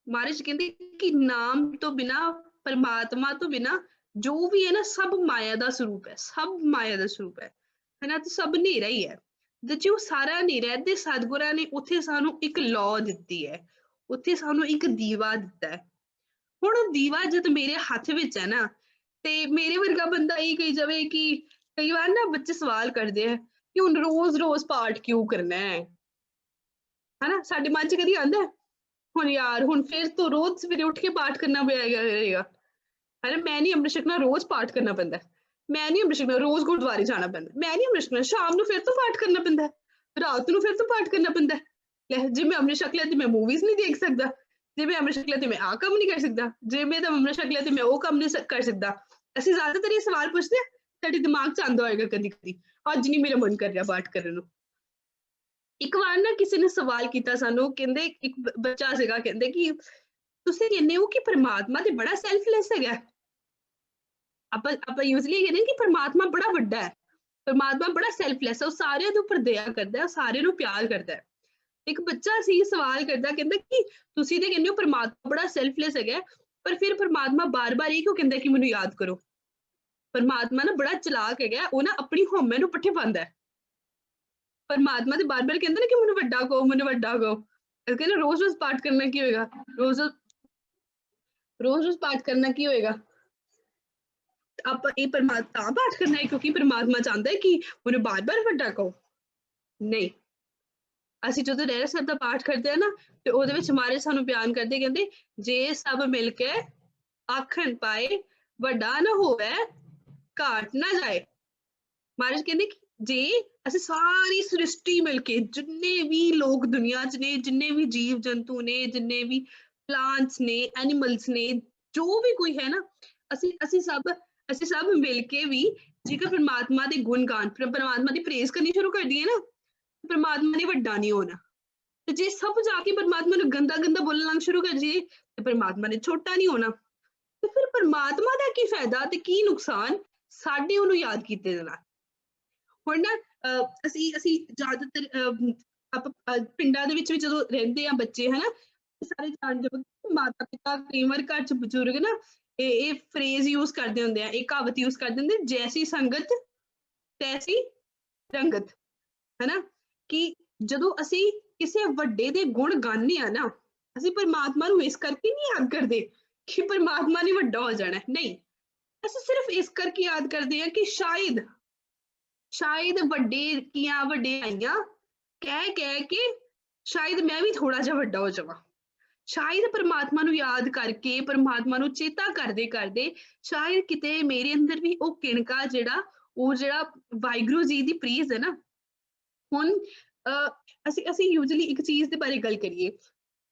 Speaker 4: ਮਹਾਰਾਜ ਕਹਿੰਦੇ ਕਿ ਨਾਮ ਤੋਂ ਬਿਨਾਂ, ਪਰਮਾਤਮਾ ਤੋਂ ਬਿਨਾਂ ਜੋ ਵੀ ਹੈ ਨਾ, ਸਭ ਮਾਇਆ ਦਾ ਸਰੂਪ ਹੈ, ਸਭ ਮਾਇਆ ਦਾ ਸਰੂਪ ਹੈ ਨਾ, ਤੇ ਸਭ ਹਨੇਰਾ ਹੀ ਹੈ। ਤੇ ਜੋ ਸਾਰਾ ਹਨੇਰਾ ਹੈ, ਤੇ ਸਤਿਗੁਰਾਂ ਨੇ ਉੱਥੇ ਸਾਨੂੰ ਇੱਕ ਲੌ ਦਿੱਤੀ ਹੈ, ਉੱਥੇ ਸਾਨੂੰ ਇੱਕ ਦੀਵਾ ਦਿੱਤਾ ਹੈ। ਹੁਣ ਉਹ ਦੀਵਾ ਜਦ ਮੇਰੇ ਹੱਥ ਵਿੱਚ ਹੈ ਨਾ, ਤੇ ਮੇਰੇ ਵਰਗਾ ਬੰਦਾ ਇਹ ਕਹੀ ਜਾਵੇ ਕਿ ਕਈ ਵਾਰ ਨਾ ਬੱਚੇ ਸਵਾਲ ਕਰਦੇ ਆ ਕਿ ਹੁਣ ਰੋਜ਼-ਰੋਜ਼ ਪਾਠ ਕਿਉਂ ਕਰਨਾ ਹੈ, ਹਨਾ। ਸਾਡੇ ਮਨ 'ਚ ਕਦੀ ਆਉਂਦਾ ਹੁਣ ਯਾਰ, ਹੁਣ ਫਿਰ ਤੋਂ ਰੋਜ਼ ਸਵੇਰੇ ਉੱਠ ਕੇ ਪਾਠ ਕਰਨਾ ਪਏਗਾ, ਹਨਾ। ਮੈਂ ਨਹੀਂ ਅੰਮ੍ਰਿਤ ਛਕਣਾ, ਰੋਜ਼ ਪਾਠ ਕਰਨਾ ਪੈਂਦਾ। ਮੈਂ ਨਹੀਂ ਅੰਮ੍ਰਿਤ ਛਕਣਾ, ਰੋਜ਼ ਗੁਰਦੁਆਰੇ ਜਾਣਾ ਪੈਂਦਾ। ਮੈਂ ਨਹੀਂ ਅੰਮ੍ਰਿਤ ਛਕਣਾ, ਸ਼ਾਮ ਨੂੰ ਫਿਰ ਤੋਂ ਪਾਠ ਕਰਨਾ ਪੈਂਦਾ, ਰਾਤ ਨੂੰ ਫਿਰ ਤੋਂ ਪਾਠ ਕਰਨਾ ਪੈਂਦਾ। ਲੈ, ਜੇ ਮੈਂ ਅੰਮ੍ਰਿਤ ਛਕ ਲਿਆ ਤੇ ਮੈਂ ਮੂਵੀਜ਼ ਨਹੀਂ ਦੇਖ ਸਕਦਾ, ਜੇ ਮੈਂ ਅੰਮ੍ਰਿਤ ਛਕ ਲਿਆ ਤੇ ਮੈਂ ਆਹ ਕੰਮ ਨਹੀਂ ਕਰ ਸਕਦਾ, ਜੇ ਮੈਂ ਤਾਂ ਅੰਮ੍ਰਿਤ ਛਕ ਲਿਆ ਤੇ ਮੈਂ ਉਹ ਕੰਮ ਨਹੀਂ ਕਰ ਸਕਦਾ। ਅਸੀਂ ਜ਼ਿਆਦਾਤਰ ਇਹ ਸਵਾਲ ਪੁੱਛਦੇ ਹਾਂ, ਸਾਡੇ ਦਿਮਾਗ 'ਚ ਆਉਂਦਾ ਹੋਏਗਾ ਕਦੀ ਕਦੀ, ਅੱਜ ਨਹੀਂ ਮੇਰਾ ਮਨ ਕਰ ਰਿਹਾ ਪਾਠ ਕਰਨ ਨੂੰ। ਇੱਕ ਵਾਰ ਨਾ ਕਿਸੇ ਨੇ ਸਵਾਲ ਕੀਤਾ ਸਾਨੂੰ, ਕਹਿੰਦੇ, ਇੱਕ ਬੱਚਾ ਸੀਗਾ, ਕਹਿੰਦੇ ਕਿ ਤੁਸੀਂ ਕਹਿੰਦੇ ਹੋ ਕਿ ਪਰਮਾਤਮਾ ਤੇ ਬੜਾ ਸੈਲਫਲੈਸ ਹੈਗਾ। ਆਪਾਂ ਯੂਜ਼ਲੀ ਕਹਿੰਦੇ ਕਿ ਪਰਮਾਤਮਾ ਬੜਾ ਵੱਡਾ ਹੈ, ਪਰਮਾਤਮਾ ਬੜਾ ਸੈਲਫਲੈਸ ਹੈ, ਉਹ ਸਾਰਿਆਂ ਦੇ ਉੱਪਰ ਦਇਆ ਕਰਦਾ ਹੈ, ਸਾਰਿਆਂ ਨੂੰ ਪਿਆਰ ਕਰਦਾ ਹੈ। ਇੱਕ ਬੱਚਾ ਸੀ ਸਵਾਲ ਕਰਦਾ, ਕਹਿੰਦਾ ਕਿ ਤੁਸੀਂ ਤੇ ਕਹਿੰਦੇ ਹੋ ਪਰਮਾਤਮਾ ਬੜਾ ਸੈਲਫਲੈਸ ਹੈਗਾ, ਪਰ ਫਿਰ ਪਰਮਾਤਮਾ ਬਾਰ-ਬਾਰ ਇਹ ਕਿਉਂ ਕਹਿੰਦਾ ਕਿ ਮੈਨੂੰ ਯਾਦ ਕਰੋ। ਪਰਮਾਤਮਾ ਨਾ ਬੜਾ ਚਲਾਕ ਹੈਗਾ, ਉਹ ਨਾ ਆਪਣੀ ਹਉਮੈ ਨੂੰ ਪੱਠੇ ਪਾਉਂਦਾ ਹੈ। ਪਰਮਾਤਮਾ ਤੇ ਬਾਰ-ਬਾਰ ਕਹਿੰਦਾ ਨਾ ਕਿ ਮੈਨੂੰ ਵੱਡਾ ਕਹੋ, ਮੈਨੂੰ ਵੱਡਾ ਕਹੋ। ਕਹਿੰਦੇ ਰੋਜ਼-ਰੋਜ਼ ਪਾਠ ਕਰਨਾ ਕੀ ਹੋਏਗਾ, ਰੋਜ਼-ਰੋਜ਼ ਪਾਠ ਕਰਨਾ ਕੀ ਹੋਏਗਾ। ਆਪਾਂ ਇਹ ਪਰਮਾਤਮਾ ਤਾਂ ਪਾਠ ਕਰਨਾ ਹੈ ਕਿਉਂਕਿ ਪਰਮਾਤਮਾ ਚਾਹੁੰਦਾ ਹੈ ਕਿ ਮੈਨੂੰ ਬਾਰ-ਬਾਰ ਵੱਡਾ ਕਹੋ। ਨਹੀਂ, ਅਸੀਂ ਜਦੋਂ ਰਹਿਰਾਸ ਸਾਹਿਬ ਦਾ ਪਾਠ ਕਰਦੇ ਹਾਂ ਨਾ, ਤੇ ਉਹਦੇ ਵਿੱਚ ਮਹਾਰਾਜ ਸਾਨੂੰ ਬਿਆਨ ਕਰਦੇ, ਕਹਿੰਦੇ ਜੇ ਸਭ ਮਿਲ ਕੇ ਆਖਣ ਪਾਏ, ਵੱਡਾ ਨਾ ਹੋਵੇ, ਘਾਟ ਨਾ ਜਾਏ। ਮਹਾਰਾਜ ਕਹਿੰਦੇ ਜੇ ਅਸੀਂ ਸਾਰੀ ਸ੍ਰਿਸ਼ਟੀ ਮਿਲ ਕੇ, ਜਿੰਨੇ ਵੀ ਲੋਕ ਦੁਨੀਆ 'ਚ ਨੇ, ਜਿੰਨੇ ਵੀ ਜੀਵ ਜੰਤੂ ਨੇ, ਜਿੰਨੇ ਵੀ ਪਲਾਂਟਸ ਨੇ, ਐਨੀਮਲਸ ਨੇ, ਜੋ ਵੀ ਕੋਈ ਹੈ ਨਾ, ਅਸੀਂ ਸਭ ਮਿਲ ਕੇ ਵੀ ਜੇਕਰ ਪਰਮਾਤਮਾ ਦੇ ਗੁਣ ਗਾਨ, ਪਰਮਾਤਮਾ ਦੀ ਪ੍ਰੇਜ਼ ਕਰਨੀ ਸ਼ੁਰੂ ਕਰ ਦਈਏ ਨਾ, ਪਰਮਾਤਮਾ ਨੇ ਵੱਡਾ ਨਹੀਂ ਹੋਣਾ। ਤੇ ਜੇ ਸਭ ਜਾ ਕੇ ਪਰਮਾਤਮਾ ਨੂੰ ਗੰਦਾ ਬੋਲਣਾ ਸ਼ੁਰੂ ਕਰ ਜਾਈਏ ਤੇ ਪਰਮਾਤਮਾ ਨੇ ਛੋਟਾ ਨਹੀਂ ਹੋਣਾ। ਤੇ ਫਿਰ ਪਰਮਾਤਮਾ ਦਾ ਕੀ ਫਾਇਦਾ ਤੇ ਕੀ ਨੁਕਸਾਨ ਸਾਡੇ ਉਹਨੂੰ ਯਾਦ ਕੀਤੇ ਦੇ ਨਾਲ। ਹੁਣ ਨਾ ਅਸੀਂ ਜ਼ਿਆਦਾਤਰ ਆਪਾਂ ਪਿੰਡਾਂ ਦੇ ਵਿੱਚ ਵੀ ਜਦੋਂ ਰਹਿੰਦੇ ਆ ਬੱਚੇ, ਹਨਾ, ਸਾਰੇ ਜਾਣਦੇ, ਮਾਤਾ ਪਿਤਾ ਕਈ ਵਾਰ ਘਰ 'ਚ ਬਜ਼ੁਰਗ ਨਾ ਇਹ ਫਰੇਜ਼ ਯੂਜ਼ ਕਰਦੇ ਹੁੰਦੇ ਆ, ਇਹ ਕਹਾਵਤ ਯੂਜ਼ ਕਰਦੇ ਹੁੰਦੇ, ਜੈਸੀ ਸੰਗਤ ਤੈਸੀ ਰੰਗਤ, ਹਨਾ। ਕਿ ਜਦੋਂ ਅਸੀਂ ਕਿਸੇ ਵੱਡੇ ਦੇ ਗੁਣ ਗਾਉਂਦੇ ਆ ਨਾ, ਅਸੀਂ ਪਰਮਾਤਮਾ ਨੂੰ ਇਸ ਕਰਕੇ ਨਹੀਂ ਯਾਦ ਕਰਦੇ कि परमात्मा ने वड्डा हो जाना है, नहीं। ਅਸੀਂ सिर्फ इस करके याद करते हैं कि शायद ਵੱਡੇ ਕੀਆਂ ਵਡਿਆਈਆਂ ਕਹਿ ਕੇ शायद मैं भी थोड़ा ਜਿਹਾ ਵੱਡਾ ਹੋ ਜਾਵਾਂ। शायद परमात्मा ਨੂੰ याद करके परमात्मा ਨੂੰ ਚੇਤਾ ਕਰਦੇ शायद किते मेरे अंदर भी ਉਹ ਕਿਣਕਾ ਜਿਹੜਾ ਵਾਹਿਗੁਰੂ ਜੀ ਦੀ ਪ੍ਰੀਜ਼ ਹੈ ਨਾ। ਹੁਣ ਅਸੀਂ ਯੂਜੂਅਲੀ ਇੱਕ ਚੀਜ਼ ਦੇ ਬਾਰੇ ਗੱਲ ਕਰੀਏ,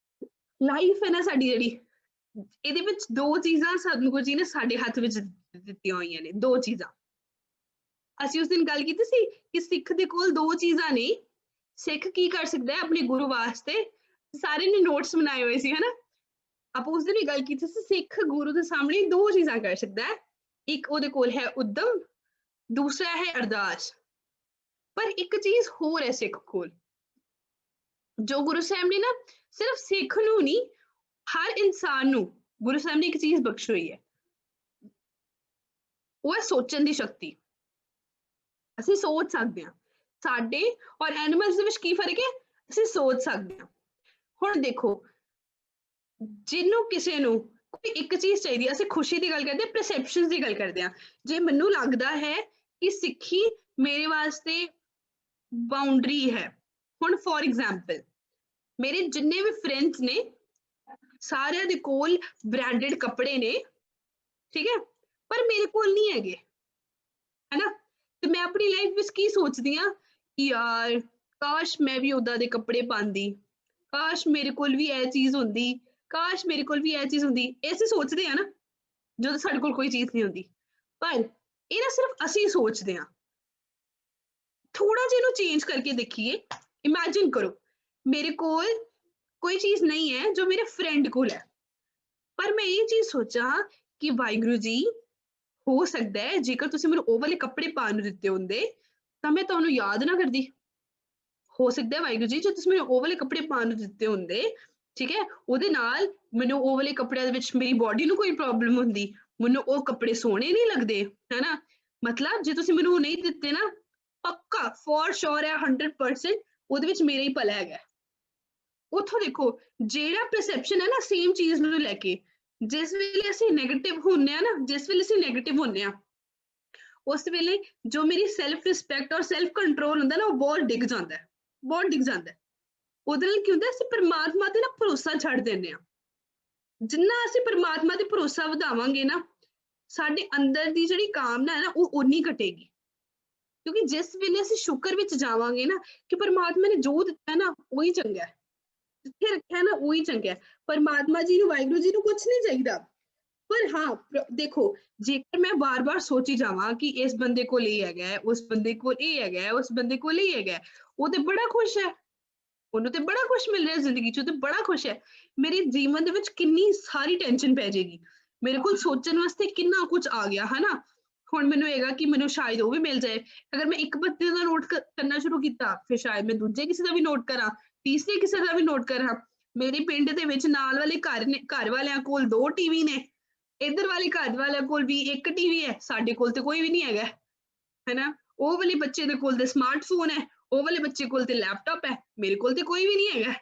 Speaker 4: ਲਾਈਫ ਹੈ ਨਾ ਸਾਡੀ ਜਿਹੜੀ, ਇਹਦੇ ਵਿੱਚ ਦੋ ਚੀਜ਼ਾਂ ਸਤਿਗੁਰੂ ਜੀ ਨੇ ਸਾਡੇ ਹੱਥ ਵਿੱਚ ਦਿੱਤੀਆਂ ਹੋਈਆਂ ਨੇ, ਦੋ ਚੀਜ਼ਾਂ। ਅਸੀਂ ਉਸ ਦਿਨ ਗੱਲ ਕੀਤੀ ਸੀ ਕਿ ਸਿੱਖ ਦੇ ਕੋਲ ਦੋ ਚੀਜ਼ਾਂ ਨੇ। ਸਿੱਖ ਕੀ ਕਰ ਸਕਦਾ ਹੈ ਆਪਣੇ ਗੁਰੂ ਵਾਸਤੇ, ਸਾਰੇ ਨੇ ਨੋਟਸ ਬਣਾਏ ਹੋਏ ਸੀ ਹਨਾ। ਆਪਾਂ ਉਸ ਦਿਨ ਵੀ ਗੱਲ ਕੀਤੀ ਸੀ, ਸਿੱਖ ਗੁਰੂ ਦੇ ਸਾਹਮਣੇ ਦੋ ਚੀਜ਼ਾਂ ਕਰ ਸਕਦਾ ਹੈ, ਇੱਕ ਉਹਦੇ ਕੋਲ ਹੈ ਉਦਮ, ਦੂਸਰਾ ਹੈ ਅਰਦਾਸ। ਪਰ ਇੱਕ ਚੀਜ਼ ਹੋਰ ਹੈ ਸਿੱਖ ਕੋਲ, ਜੋ ਗੁਰੂ ਸਾਹਿਬ ਨੇ ਨਾ ਸਿਰਫ ਸਿੱਖ ਨੂੰ ਨਹੀਂ, ਹਰ ਇਨਸਾਨ ਨੂੰ ਗੁਰੂ ਸਾਹਿਬ ਨੇ ਇੱਕ ਚੀਜ਼ ਬਖਸ਼ੀ ਹੋਈ ਹੈ, ਉਹ ਹੈ ਸੋਚਣ ਦੀ ਸ਼ਕਤੀ। ਅਸੀਂ ਸੋਚ ਸਕਦੇ ਹਾਂ। ਸਾਡੇ ਔਰ ਐਨੀਮਲਸ ਦੇ ਵਿੱਚ ਕੀ ਫਰਕ ਹੈ? ਅਸੀਂ ਸੋਚ ਸਕਦੇ ਹਾਂ। ਹੁਣ ਦੇਖੋ, ਜਿਹਨੂੰ ਕਿਸੇ ਨੂੰ ਕੋਈ ਇੱਕ ਚੀਜ਼ ਚਾਹੀਦੀ ਹੈ, ਅਸੀਂ ਖੁਸ਼ੀ ਦੀ ਗੱਲ ਕਰਦੇ ਹਾਂ, ਪਰਸੈਪਸ਼ਨਸ ਦੀ ਗੱਲ ਕਰਦੇ ਹਾਂ। ਜੇ ਮੈਨੂੰ ਲੱਗਦਾ ਹੈ ਕਿ ਸਿੱਖੀ ਮੇਰੇ ਵਾਸਤੇ ਬਾਉਂਡਰੀ ਹੈ, ਹੁਣ ਫੋਰ ਐਗਜ਼ਾਮਪਲ ਮੇਰੇ ਜਿੰਨੇ ਵੀ ਫਰੈਂਡਸ ਨੇ ਸਾਰਿਆਂ ਦੇ ਕੋਲ ਬ੍ਰਾਂਡਡ ਕੱਪੜੇ ਨੇ, ਠੀਕ ਹੈ, ਪਰ ਮੇਰੇ ਕੋਲ ਨਹੀਂ ਹੈਗੇ, ਹੈਨਾ। ਤੇ ਮੈਂ ਆਪਣੀ ਲਾਈਫ ਵਿੱਚ ਕੀ ਸੋਚਦੀ ਹਾਂ ਕਿ ਯਾਰ ਕਾਸ਼ ਮੈਂ ਵੀ ਓਦਾਂ ਦੇ ਕੱਪੜੇ ਪਾਉਂਦੀ, ਕਾਸ਼ ਮੇਰੇ ਕੋਲ ਵੀ ਇਹ ਚੀਜ਼ ਹੁੰਦੀ, ਕਾਸ਼ ਮੇਰੇ ਕੋਲ ਵੀ ਇਹ ਚੀਜ਼ ਹੁੰਦੀ। ਇਹ ਅਸੀਂ ਸੋਚਦੇ ਹਾਂ ਨਾ ਜਦੋਂ ਸਾਡੇ ਕੋਲ ਕੋਈ ਚੀਜ਼ ਨਹੀਂ ਹੁੰਦੀ, ਪਰ ਇਹ ਨਾ ਸਿਰਫ ਅਸੀਂ ਸੋਚਦੇ ਹਾਂ। ਥੋੜਾ ਜਿਹਾ ਇਹਨੂੰ ਚੇਂਜ ਕਰਕੇ ਦੇਖੀਏ। ਇਮੈਜਿਨ ਕਰੋ ਮੇਰੇ ਕੋਲ ਕੋਈ ਚੀਜ਼ ਨਹੀਂ ਹੈ ਜੋ ਮੇਰੇ ਫਰੈਂਡ ਕੋਲ ਹੈ, ਪਰ ਮੈਂ ਇਹ ਚੀਜ਼ ਸੋਚਾਂ ਕਿ ਵਾਹਿਗੁਰੂ ਜੀ, ਹੋ ਸਕਦਾ ਹੈ ਜੇਕਰ ਤੁਸੀਂ ਮੈਨੂੰ ਉਹ ਵਾਲੇ ਕੱਪੜੇ ਪਾਉਣ ਨੂੰ ਦਿੱਤੇ ਹੁੰਦੇ ਤਾਂ ਮੈਂ ਤੁਹਾਨੂੰ ਯਾਦ ਨਾ ਕਰਦੀ। ਹੋ ਸਕਦਾ ਹੈ ਵਾਹਿਗੁਰੂ ਜੀ, ਜੇ ਤੁਸੀਂ ਮੈਨੂੰ ਉਹ ਵਾਲੇ ਕੱਪੜੇ ਪਾਉਣ ਨੂੰ ਦਿੱਤੇ ਹੁੰਦੇ, ਠੀਕ ਹੈ, ਉਹਦੇ ਨਾਲ ਮੈਨੂੰ ਉਹ ਵਾਲੇ ਕੱਪੜਿਆਂ ਦੇ ਵਿੱਚ ਮੇਰੀ ਬੋਡੀ ਨੂੰ ਕੋਈ ਪ੍ਰੋਬਲਮ ਹੁੰਦੀ, ਮੈਨੂੰ ਉਹ ਕੱਪੜੇ ਸੋਹਣੇ ਨਹੀਂ ਲੱਗਦੇ, ਹੈਨਾ। ਮਤਲਬ ਜੇ ਤੁਸੀਂ ਮੈਨੂੰ ਉਹ ਨਹੀਂ ਦਿੱਤੇ ਨਾ, ਪੱਕਾ ਫੋਰ ਸ਼ੋਰ ਹੈ 100% ਉਹਦੇ ਵਿੱਚ ਮੇਰਾ ਹੀ ਭਲਾ ਹੈਗਾ। ਉੱਥੋਂ ਦੇਖੋ ਜਿਹੜਾ ਪਰਸੈਪਸ਼ਨ ਹੈ ਨਾ ਸੇਮ ਚੀਜ਼ ਨੂੰ ਲੈ ਕੇ, ਜਿਸ ਵੇਲੇ ਅਸੀਂ ਨੈਗੇਟਿਵ ਹੁੰਦੇ ਆ ਨਾ, ਜਿਸ ਵੇਲੇ ਅਸੀਂ ਨੈਗੇਟਿਵ ਹੁੰਦੇ ਆ, ਉਸ ਵੇਲੇ ਜੋ ਮੇਰੀ ਸੈਲਫ ਰਿਸਪੈਕਟ ਔਰ ਸੈਲਫ ਕੰਟਰੋਲ ਹੁੰਦਾ ਨਾ, ਉਹ ਬਹੁਤ ਡਿੱਗ ਜਾਂਦਾ ਹੈ, ਬਹੁਤ ਡਿੱਗ ਜਾਂਦਾ ਹੈ। ਉਹਦੇ ਨਾਲ ਕੀ ਹੁੰਦਾ, ਅਸੀਂ ਪਰਮਾਤਮਾ ਤੇ ਨਾ ਭਰੋਸਾ ਛੱਡ ਦਿੰਦੇ ਹਾਂ। ਜਿੰਨਾ ਅਸੀਂ ਪਰਮਾਤਮਾ ਤੇ ਭਰੋਸਾ ਵਧਾਵਾਂਗੇ ਨਾ, ਸਾਡੇ ਅੰਦਰ ਦੀ ਜਿਹੜੀ ਕਾਮਨਾ ਹੈ ਨਾ, ਉਹ ਓਨੀ ਘਟੇਗੀ। ਕਿਉਂਕਿ ਜਿਸ ਵੇਲੇ ਅਸੀਂ ਸ਼ੁਕਰ ਵਿੱਚ ਜਾਵਾਂਗੇ ਨਾ ਕਿ ਪਰਮਾਤਮਾ ਨੇ ਜੋ ਦਿੱਤਾ ਨਾ ਉਹੀ ਚੰਗਾ ਹੈ, ਜਿੱਥੇ ਰੱਖਿਆ ਨਾ ਉਹੀ ਚੰਗਾ ਹੈ। ਪਰਮਾਤਮਾ ਜੀ ਨੂੰ, ਵਾਹਿਗੁਰੂ ਜੀ ਨੂੰ ਕੁਛ ਨਹੀਂ ਚਾਹੀਦਾ। ਪਰ ਹਾਂ ਦੇਖੋ, ਜੇਕਰ ਮੈਂ ਬਾਰ-ਬਾਰ ਸੋਚੀ ਜਾਵਾਂ ਕਿ ਇਸ ਬੰਦੇ ਕੋਲ ਇਹ ਹੈਗਾ, ਉਸ ਬੰਦੇ ਕੋਲ ਇਹ ਹੈਗਾ, ਉਸ ਬੰਦੇ ਕੋਲ ਇਹ ਹੈਗਾ, ਉਹ ਤੇ ਬੜਾ ਖੁਸ਼ ਹੈ, ਉਹਨੂੰ ਤੇ ਬੜਾ ਕੁਛ ਮਿਲ ਰਿਹਾ ਜ਼ਿੰਦਗੀ ਚ, ਉਹ ਤੇ ਬੜਾ ਖੁਸ਼ ਹੈ। ਮੇਰੇ ਜੀਵਨ ਦੇ ਵਿੱਚ ਕਿੰਨੀ ਸਾਰੀ ਟੈਨਸ਼ਨ ਪੈ ਜਾਏਗੀ, ਮੇਰੇ ਕੋਲ ਸੋਚਣ ਵਾਸਤੇ ਕਿੰਨਾ ਕੁਝ ਆ ਗਿਆ, ਹਨਾ। ਹੁਣ ਮੈਨੂੰ ਹੈਗਾ ਕਿ ਮੈਨੂੰ ਸ਼ਾਇਦ ਉਹ ਵੀ ਮਿਲ ਜਾਏ। ਅਗਰ ਮੈਂ ਇੱਕ ਬੰਦੇ ਦਾ ਨੋਟ ਕਰਨਾ ਸ਼ੁਰੂ ਕੀਤਾ, ਫਿਰ ਸ਼ਾਇਦ ਮੈਂ ਦੂਜੇ ਕਿਸੇ ਦਾ ਵੀ ਨੋਟ ਕਰਾਂ, ਤੀਸਰੇ ਕਿਸੇ ਦਾ ਵੀ ਨੋਟ ਕਰਾਂ। ਮੇਰੇ ਪਿੰਡ ਦੇ ਵਿੱਚ ਨਾਲ ਵਾਲੇ ਘਰ ਵਾਲਿਆਂ ਕੋਲ 2 ਟੀਵੀ ਨੇ, ਇੱਧਰ ਵਾਲੇ ਘਰ ਵਾਲਿਆਂ ਕੋਲ ਵੀ 1 ਟੀਵੀ ਹੈ, ਸਾਡੇ ਕੋਲ ਤੇ ਕੋਈ ਵੀ ਨਹੀਂ ਹੈਗਾ, ਹੈਨਾ। ਉਹ ਵਾਲੇ ਬੱਚੇ ਦੇ ਕੋਲ ਤੇ ਸਮਾਰਟਫੋਨ ਹੈ, ਉਹ ਵਾਲੇ ਬੱਚੇ ਕੋਲ ਤੇ ਲੈਪਟਾਪ ਹੈ, ਮੇਰੇ ਕੋਲ ਤੇ ਕੋਈ ਵੀ ਨਹੀਂ ਹੈਗਾ,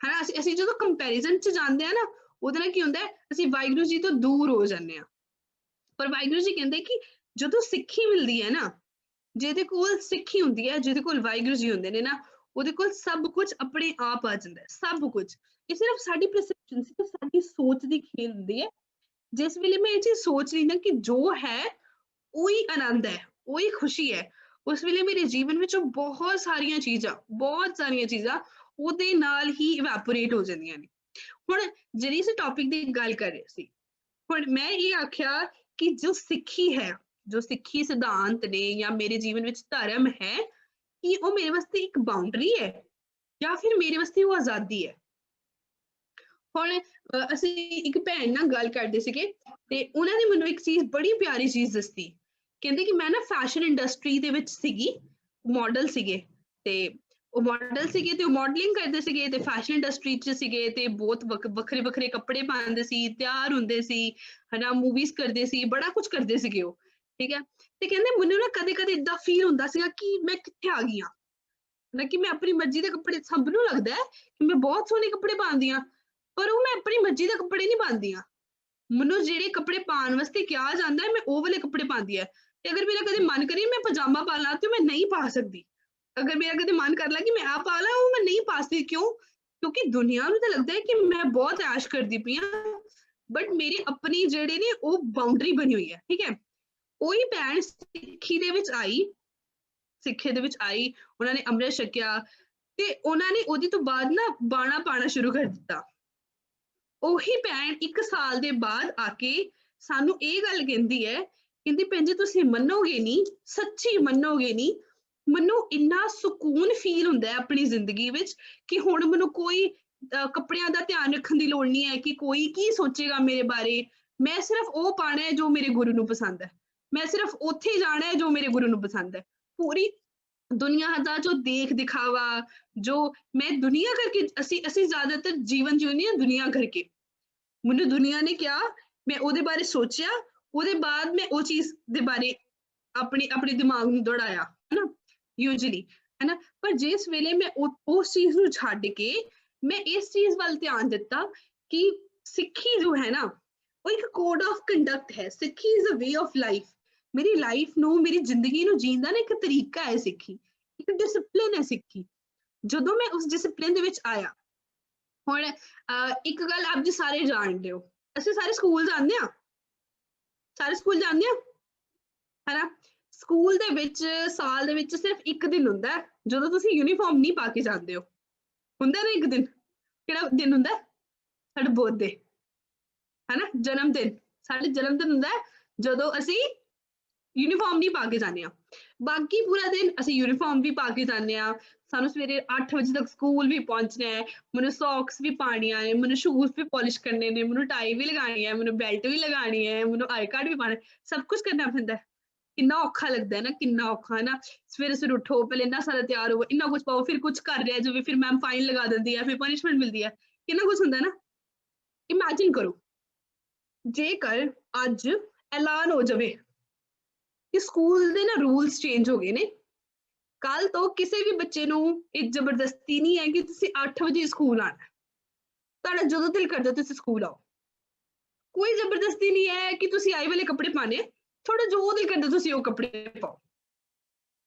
Speaker 4: ਹਨਾ। ਅਸੀਂ ਜਦੋਂ ਕੰਪੈਰੀਜ਼ਨ ਚ ਜਾਂਦੇ ਆ ਨਾ, ਉਹਦੇ ਨਾਲ ਕੀ ਹੁੰਦਾ ਹੈ, ਅਸੀਂ ਵਾਹਿਗੁਰੂ ਜੀ ਤੋਂ ਦੂਰ ਹੋ ਜਾਂਦੇ ਹਾਂ। ਪਰ ਵਾਹਿਗੁਰੂ ਜੀ ਕਹਿੰਦੇ ਕਿ ਜਦੋਂ ਸਿੱਖੀ ਮਿਲਦੀ ਹੈ ਨਾ, ਜਿਹਦੇ ਕੋਲ ਸਿੱਖੀ ਹੁੰਦੀ ਹੈ, ਜਿਹਦੇ ਕੋਲ ਵਾਹਿਗੁਰੂ ਜੀ ਹੁੰਦੇ ਨੇ ਨਾ, ਉਹਦੇ ਕੋਲ ਸਭ ਕੁਝ ਆਪਣੇ ਆਪ ਆ ਜਾਂਦਾ ਹੈ, ਸਭ ਕੁਝ। ਇਹ ਸਿਰਫ ਸਾਡੀ ਪਰਸੈਪਸ਼ਨ, ਸਿਰਫ ਸਾਡੀ ਸੋਚ ਦੀ ਖੇਲ ਹੁੰਦੀ ਹੈ। ਜਿਸ ਵੇਲੇ ਮੈਂ ਇਹ ਚੀਜ਼ ਸੋਚ ਰਹੀ ਨਾ ਕਿ ਜੋ ਹੈ ਉਹੀ ਆਨੰਦ ਹੈ, ਉਹੀ ਖੁਸ਼ੀ ਹੈ, ਉਸ ਵੇਲੇ ਮੇਰੇ ਜੀਵਨ ਵਿੱਚ ਬਹੁਤ ਸਾਰੀਆਂ ਚੀਜ਼ਾਂ ਉਹਦੇ ਨਾਲ ਹੀ ਇਵੈਪੋਰੇਟ ਹੋ ਜਾਂਦੀਆਂ ਨੇ। ਹੁਣ ਜਿਹੜੀ ਅਸੀਂ ਟੌਪਿਕ ਦੀ ਗੱਲ ਕਰ ਰਹੇ ਸੀ, ਹੁਣ ਮੈਂ ਇਹ ਆਖਿਆ ਕਿ ਜੋ ਸਿੱਖੀ ਹੈ, ਜੋ ਸਿੱਖੀ ਸਿਧਾਂਤ ਨੇ ਜਾਂ ਮੇਰੇ ਜੀਵਨ ਵਿੱਚ ਧਰਮ ਹੈ, ਕਿ ਉਹ ਮੇਰੇ ਵਾਸਤੇ ਇੱਕ ਬਾਉਂਡਰੀ ਹੈ ਜਾਂ ਫਿਰ ਮੇਰੇ ਵਾਸਤੇ ਉਹ ਆਜ਼ਾਦੀ ਹੈ। ਹੁਣ ਅਸੀਂ ਇੱਕ ਭੈਣ ਨਾਲ ਗੱਲ ਕਰਦੇ ਸੀਗੇ ਤੇ ਉਹਨਾਂ ਨੇ ਮੈਨੂੰ ਇੱਕ ਚੀਜ਼, ਬੜੀ ਪਿਆਰੀ ਚੀਜ਼ ਦੱਸੀ। ਕਹਿੰਦੇ ਕਿ ਮੈਂ ਨਾ ਫੈਸ਼ਨ ਇੰਡਸਟਰੀ ਦੇ ਵਿੱਚ ਸੀਗੀ, ਮਾਡਲ ਸੀਗੇ, ਤੇ ਉਹ ਮਾਡਲਿੰਗ ਕਰਦੇ ਸੀਗੇ ਤੇ ਫੈਸ਼ਨ ਇੰਡਸਟਰੀ 'ਚ ਸੀਗੇ ਤੇ ਬਹੁਤ ਵੱਖਰੇ ਕੱਪੜੇ ਪਾਉਂਦੇ ਸੀ, ਤਿਆਰ ਹੁੰਦੇ ਸੀ, ਹਨਾ, ਮੂਵੀਜ਼ ਕਰਦੇ ਸੀ, ਬੜਾ ਕੁਝ ਕਰਦੇ ਸੀਗੇ ਉਹ, ਠੀਕ ਹੈ। ਤੇ ਕਹਿੰਦੇ ਮੈਨੂੰ ਨਾ ਕਦੇ ਏਦਾਂ ਫੀਲ ਹੁੰਦਾ ਸੀਗਾ ਕਿ ਮੈਂ ਕਿੱਥੇ ਆ ਗਈ ਹਾਂ, ਕਿ ਮੈਂ ਆਪਣੀ ਮਰਜ਼ੀ ਦੇ ਕੱਪੜੇ, ਸਭ ਨੂੰ ਲੱਗਦਾ ਹੈ ਕਿ ਮੈਂ ਬਹੁਤ ਸੋਹਣੇ ਕੱਪੜੇ ਪਾਉਂਦੀ ਹਾਂ, ਪਰ ਉਹ ਮੈਂ ਆਪਣੀ ਮਰਜ਼ੀ ਦੇ ਕੱਪੜੇ ਨਹੀਂ ਪਾਉਂਦੀ ਆ। ਮੈਨੂੰ ਜਿਹੜੇ ਕੱਪੜੇ ਪਾਉਣ ਵਾਸਤੇ ਕਿਹਾ ਜਾਂਦਾ ਹੈ ਮੈਂ ਉਹ ਵਾਲੇ ਕੱਪੜੇ ਪਾਉਂਦੀ ਆ। ਤੇ ਅਗਰ ਮੇਰਾ ਕਦੇ ਮਨ ਕਰੇ ਮੈਂ ਪਜਾਮਾ ਪਾ ਲਾਂ ਤੇ ਮੈਂ ਨਹੀਂ ਪਾ ਸਕਦੀ। ਅਗਰ ਮੇਰਾ ਕਦੇ ਮਨ ਕਰ ਲਾ ਕਿ ਮੈਂ ਆ ਪਾ ਲਾਂ, ਉਹ ਮੈਂ ਨਹੀਂ ਪਾ ਸਕਦੀ। ਕਿਉਂ? ਕਿਉਂਕਿ ਦੁਨੀਆ ਨੂੰ ਤਾਂ ਲੱਗਦਾ ਹੈ ਕਿ ਮੈਂ ਬਹੁਤ ਐਸ਼ ਕਰਦੀ ਪਈ ਹਾਂ, ਬਟ ਮੇਰੀ ਆਪਣੀ ਜਿਹੜੇ ਨੇ ਉਹ ਬਾਉਂਡਰੀ ਬਣੀ ਹੋਈ ਹੈ। ਠੀਕ ਹੈ, ਉਹੀ ਭੈਣ ਸਿੱਖੀ ਦੇ ਵਿੱਚ ਆਈ, ਸਿੱਖੇ ਦੇ ਵਿੱਚ ਆਈ, ਉਹਨਾਂ ਨੇ ਅੰਮ੍ਰਿਤ ਛਕਿਆ ਤੇ ਉਹਨਾਂ ਨੇ ਉਹਦੇ ਤੋਂ ਬਾਅਦ ਨਾ ਬਾਣਾ ਪਾਣਾ ਸ਼ੁਰੂ ਕਰ ਦਿੱਤਾ। ਉਹੀ ਭੈਣ 1 ਸਾਲ ਦੇ ਬਾਅਦ ਆ ਕੇ ਸਾਨੂੰ ਇਹ ਗੱਲ ਕਹਿੰਦੀ ਹੈ, ਕਹਿੰਦੀ ਭੈਣ ਜੀ ਤੁਸੀਂ ਮੰਨੋਗੇ ਨਹੀਂ, ਸੱਚੀ ਮੰਨੋਗੇ ਨਹੀਂ, ਮੈਨੂੰ ਇੰਨਾ ਸਕੂਨ ਫੀਲ ਹੁੰਦਾ ਹੈ ਆਪਣੀ ਜ਼ਿੰਦਗੀ ਵਿੱਚ ਕਿ ਹੁਣ ਮੈਨੂੰ ਕੋਈ ਕੱਪੜਿਆਂ ਦਾ ਧਿਆਨ ਰੱਖਣ ਦੀ ਲੋੜ ਨਹੀਂ ਹੈ ਕਿ ਕੋਈ ਕੀ ਸੋਚੇਗਾ ਮੇਰੇ ਬਾਰੇ। ਮੈਂ ਸਿਰਫ ਉਹ ਪਾਣਾ ਹੈ ਜੋ ਮੇਰੇ ਗੁਰੂ ਨੂੰ ਪਸੰਦ ਹੈ, ਮੈਂ ਸਿਰਫ ਉੱਥੇ ਜਾਣਾ ਹੈ ਜੋ ਮੇਰੇ ਗੁਰੂ ਨੂੰ ਪਸੰਦ ਹੈ। ਪੂਰੀ ਦੁਨੀਆ ਦਾ ਜੋ ਦੇਖ ਦਿਖਾਵਾ, ਜੋ ਮੈਂ ਦੁਨੀਆ ਕਰਕੇ ਅਸੀਂ ਜ਼ਿਆਦਾਤਰ ਜੀਵਨ ਜਿਉਂਦੇ ਹਾਂ ਦੁਨੀਆ ਕਰਕੇ। ਮੈਨੂੰ ਦੁਨੀਆ ਨੇ ਕਿਹਾ, ਮੈਂ ਉਹਦੇ ਬਾਰੇ ਸੋਚਿਆ, ਉਹਦੇ ਬਾਅਦ ਮੈਂ ਉਹ ਚੀਜ਼ ਦੇ ਬਾਰੇ ਆਪਣੇ ਦਿਮਾਗ ਨੂੰ ਦੌੜਾਇਆ, ਹਨਾ, ਯੂਜਲੀ, ਹਨਾ। ਪਰ ਜਿਸ ਵੇਲੇ ਮੈਂ ਉਸ ਚੀਜ਼ ਨੂੰ ਛੱਡ ਕੇ ਮੈਂ ਇਸ ਚੀਜ਼ ਵੱਲ ਧਿਆਨ ਦਿੱਤਾ ਕਿ ਸਿੱਖੀ ਜੋ ਹੈ ਨਾ ਉਹ ਇੱਕ ਕੋਡ ਆਫ ਕੰਡਕਟ ਹੈ। Sikhi is a way of life. ਮੇਰੀ ਲਾਈਫ ਨੂੰ, ਮੇਰੀ ਜ਼ਿੰਦਗੀ ਨੂੰ ਜੀਣ ਦਾ ਨਾ ਇੱਕ ਤਰੀਕਾ ਹੈ ਸਿੱਖੀ, ਇੱਕ ਡਿਸਪਲਿਨ ਹੈ ਸਿੱਖੀ। ਜਦੋਂ ਮੈਂ ਉਸ ਡਿਸਪਲਿਨ ਦੇ ਵਿੱਚ ਆਇਆ, ਹੁਣ ਇੱਕ ਗੱਲ ਆਪ ਜੀ ਸਾਰੇ ਜਾਣਦੇ ਹੋ, ਅਸੀਂ ਸਾਰੇ ਸਕੂਲ ਜਾਂਦੇ ਹਾਂ, ਸਾਰੇ ਸਕੂਲ ਜਾਂਦੇ ਹਾਂ, ਹਨਾ। ਸਕੂਲ ਦੇ ਵਿੱਚ ਸਾਲ ਦੇ ਵਿੱਚ ਸਿਰਫ ਇੱਕ ਦਿਨ ਹੁੰਦਾ ਜਦੋਂ ਤੁਸੀਂ ਯੂਨੀਫਾਰਮ ਨਹੀਂ ਪਾ ਕੇ ਜਾਂਦੇ ਹੋ। ਹੁੰਦਾ ਨਾ ਇੱਕ ਦਿਨ, ਕਿਹੜਾ ਦਿਨ ਹੁੰਦਾ? ਸਾਡਾ ਬਰਥਡੇ, ਹਨਾ, ਜਨਮ ਦਿਨ। ਸਾਡੇ ਜਨਮ ਦਿਨ ਹੁੰਦਾ ਜਦੋਂ ਅਸੀਂ ਯੂਨੀਫਾਰਮ ਨਹੀਂ ਪਾ ਕੇ ਜਾਂਦੇ ਹਾਂ। ਬਾਕੀ ਪੂਰਾ ਦਿਨ ਅਸੀਂ ਯੂਨੀਫਾਰਮ ਵੀ ਪਾ ਕੇ ਜਾਂਦੇ ਹਾਂ। ਸਾਨੂੰ ਸਵੇਰੇ 8 ਵਜੇ ਤੱਕ ਸਕੂਲ ਵੀ ਪਹੁੰਚਣਾ ਹੈ, ਮੈਨੂੰ ਸੌਕਸ ਵੀ ਪਾਉਣੀਆਂ ਨੇ, ਮੈਨੂੰ ਸ਼ੂਜ਼ ਵੀ ਪੋਲਿਸ਼ ਕਰਨੇ ਨੇ, ਮੈਨੂੰ ਟਾਈ ਵੀ ਲਗਾਉਣੀ ਹੈ, ਮੈਨੂੰ ਬੈਲਟ ਵੀ ਲਗਾਉਣੀ ਹੈ, ਮੈਨੂੰ ਆਈ ਕਾਰਡ ਵੀ ਪਾਉਣਾ, ਸਭ ਕੁਝ ਕਰਨਾ ਪੈਂਦਾ। ਕਿੰਨਾ ਔਖਾ ਲੱਗਦਾ ਹੈ ਨਾ, ਕਿੰਨਾ ਔਖਾ ਹੈ ਨਾ। ਸਵੇਰੇ ਸਵੇਰੇ ਉੱਠੋ, ਪਹਿਲੇ ਇੰਨਾ ਸਾਰਾ ਤਿਆਰ ਹੋਵੋ, ਇੰਨਾ ਕੁਝ ਪਾਓ, ਫਿਰ ਕੁਝ ਕਰ ਰਿਹਾ ਜਿਵੇਂ, ਫਿਰ ਮੈਮ ਫਾਈਨ ਲਗਾ ਦਿੰਦੀ ਹੈ, ਫਿਰ ਪਨਿਸ਼ਮੈਂਟ ਮਿਲਦੀ ਹੈ, ਕਿੰਨਾ ਕੁਝ ਹੁੰਦਾ ਨਾ। ਇਮੈਜਿਨ ਕਰੋ ਜੇਕਰ ਅੱਜ ਐਲਾਨ ਹੋ ਜਾਵੇ ਕਿ ਸਕੂਲ ਦੇ ਨਾ ਰੂਲਸ ਚੇਂਜ ਹੋ ਗਏ ਨੇ, ਕੱਲ ਤੋਂ ਕਿਸੇ ਵੀ ਬੱਚੇ ਨੂੰ ਇਹ ਜ਼ਬਰਦਸਤੀ ਨਹੀਂ ਹੈ ਕਿ ਤੁਸੀਂ 8 ਵਜੇ ਸਕੂਲ ਆਣਾ, ਤੁਹਾਡਾ ਜਦੋਂ ਦਿਲ ਕਰਦਾ ਤੁਸੀਂ ਸਕੂਲ ਆਓ। ਕੋਈ ਜ਼ਬਰਦਸਤੀ ਨਹੀਂ ਹੈ ਕਿ ਤੁਸੀਂ ਆਈ ਵਾਲੇ ਕੱਪੜੇ ਪਾਣੇ, ਥੋੜਾ ਜੋ ਦਿਲ ਕਰਦਾ ਤੁਸੀਂ ਉਹ ਕੱਪੜੇ ਪਾਓ।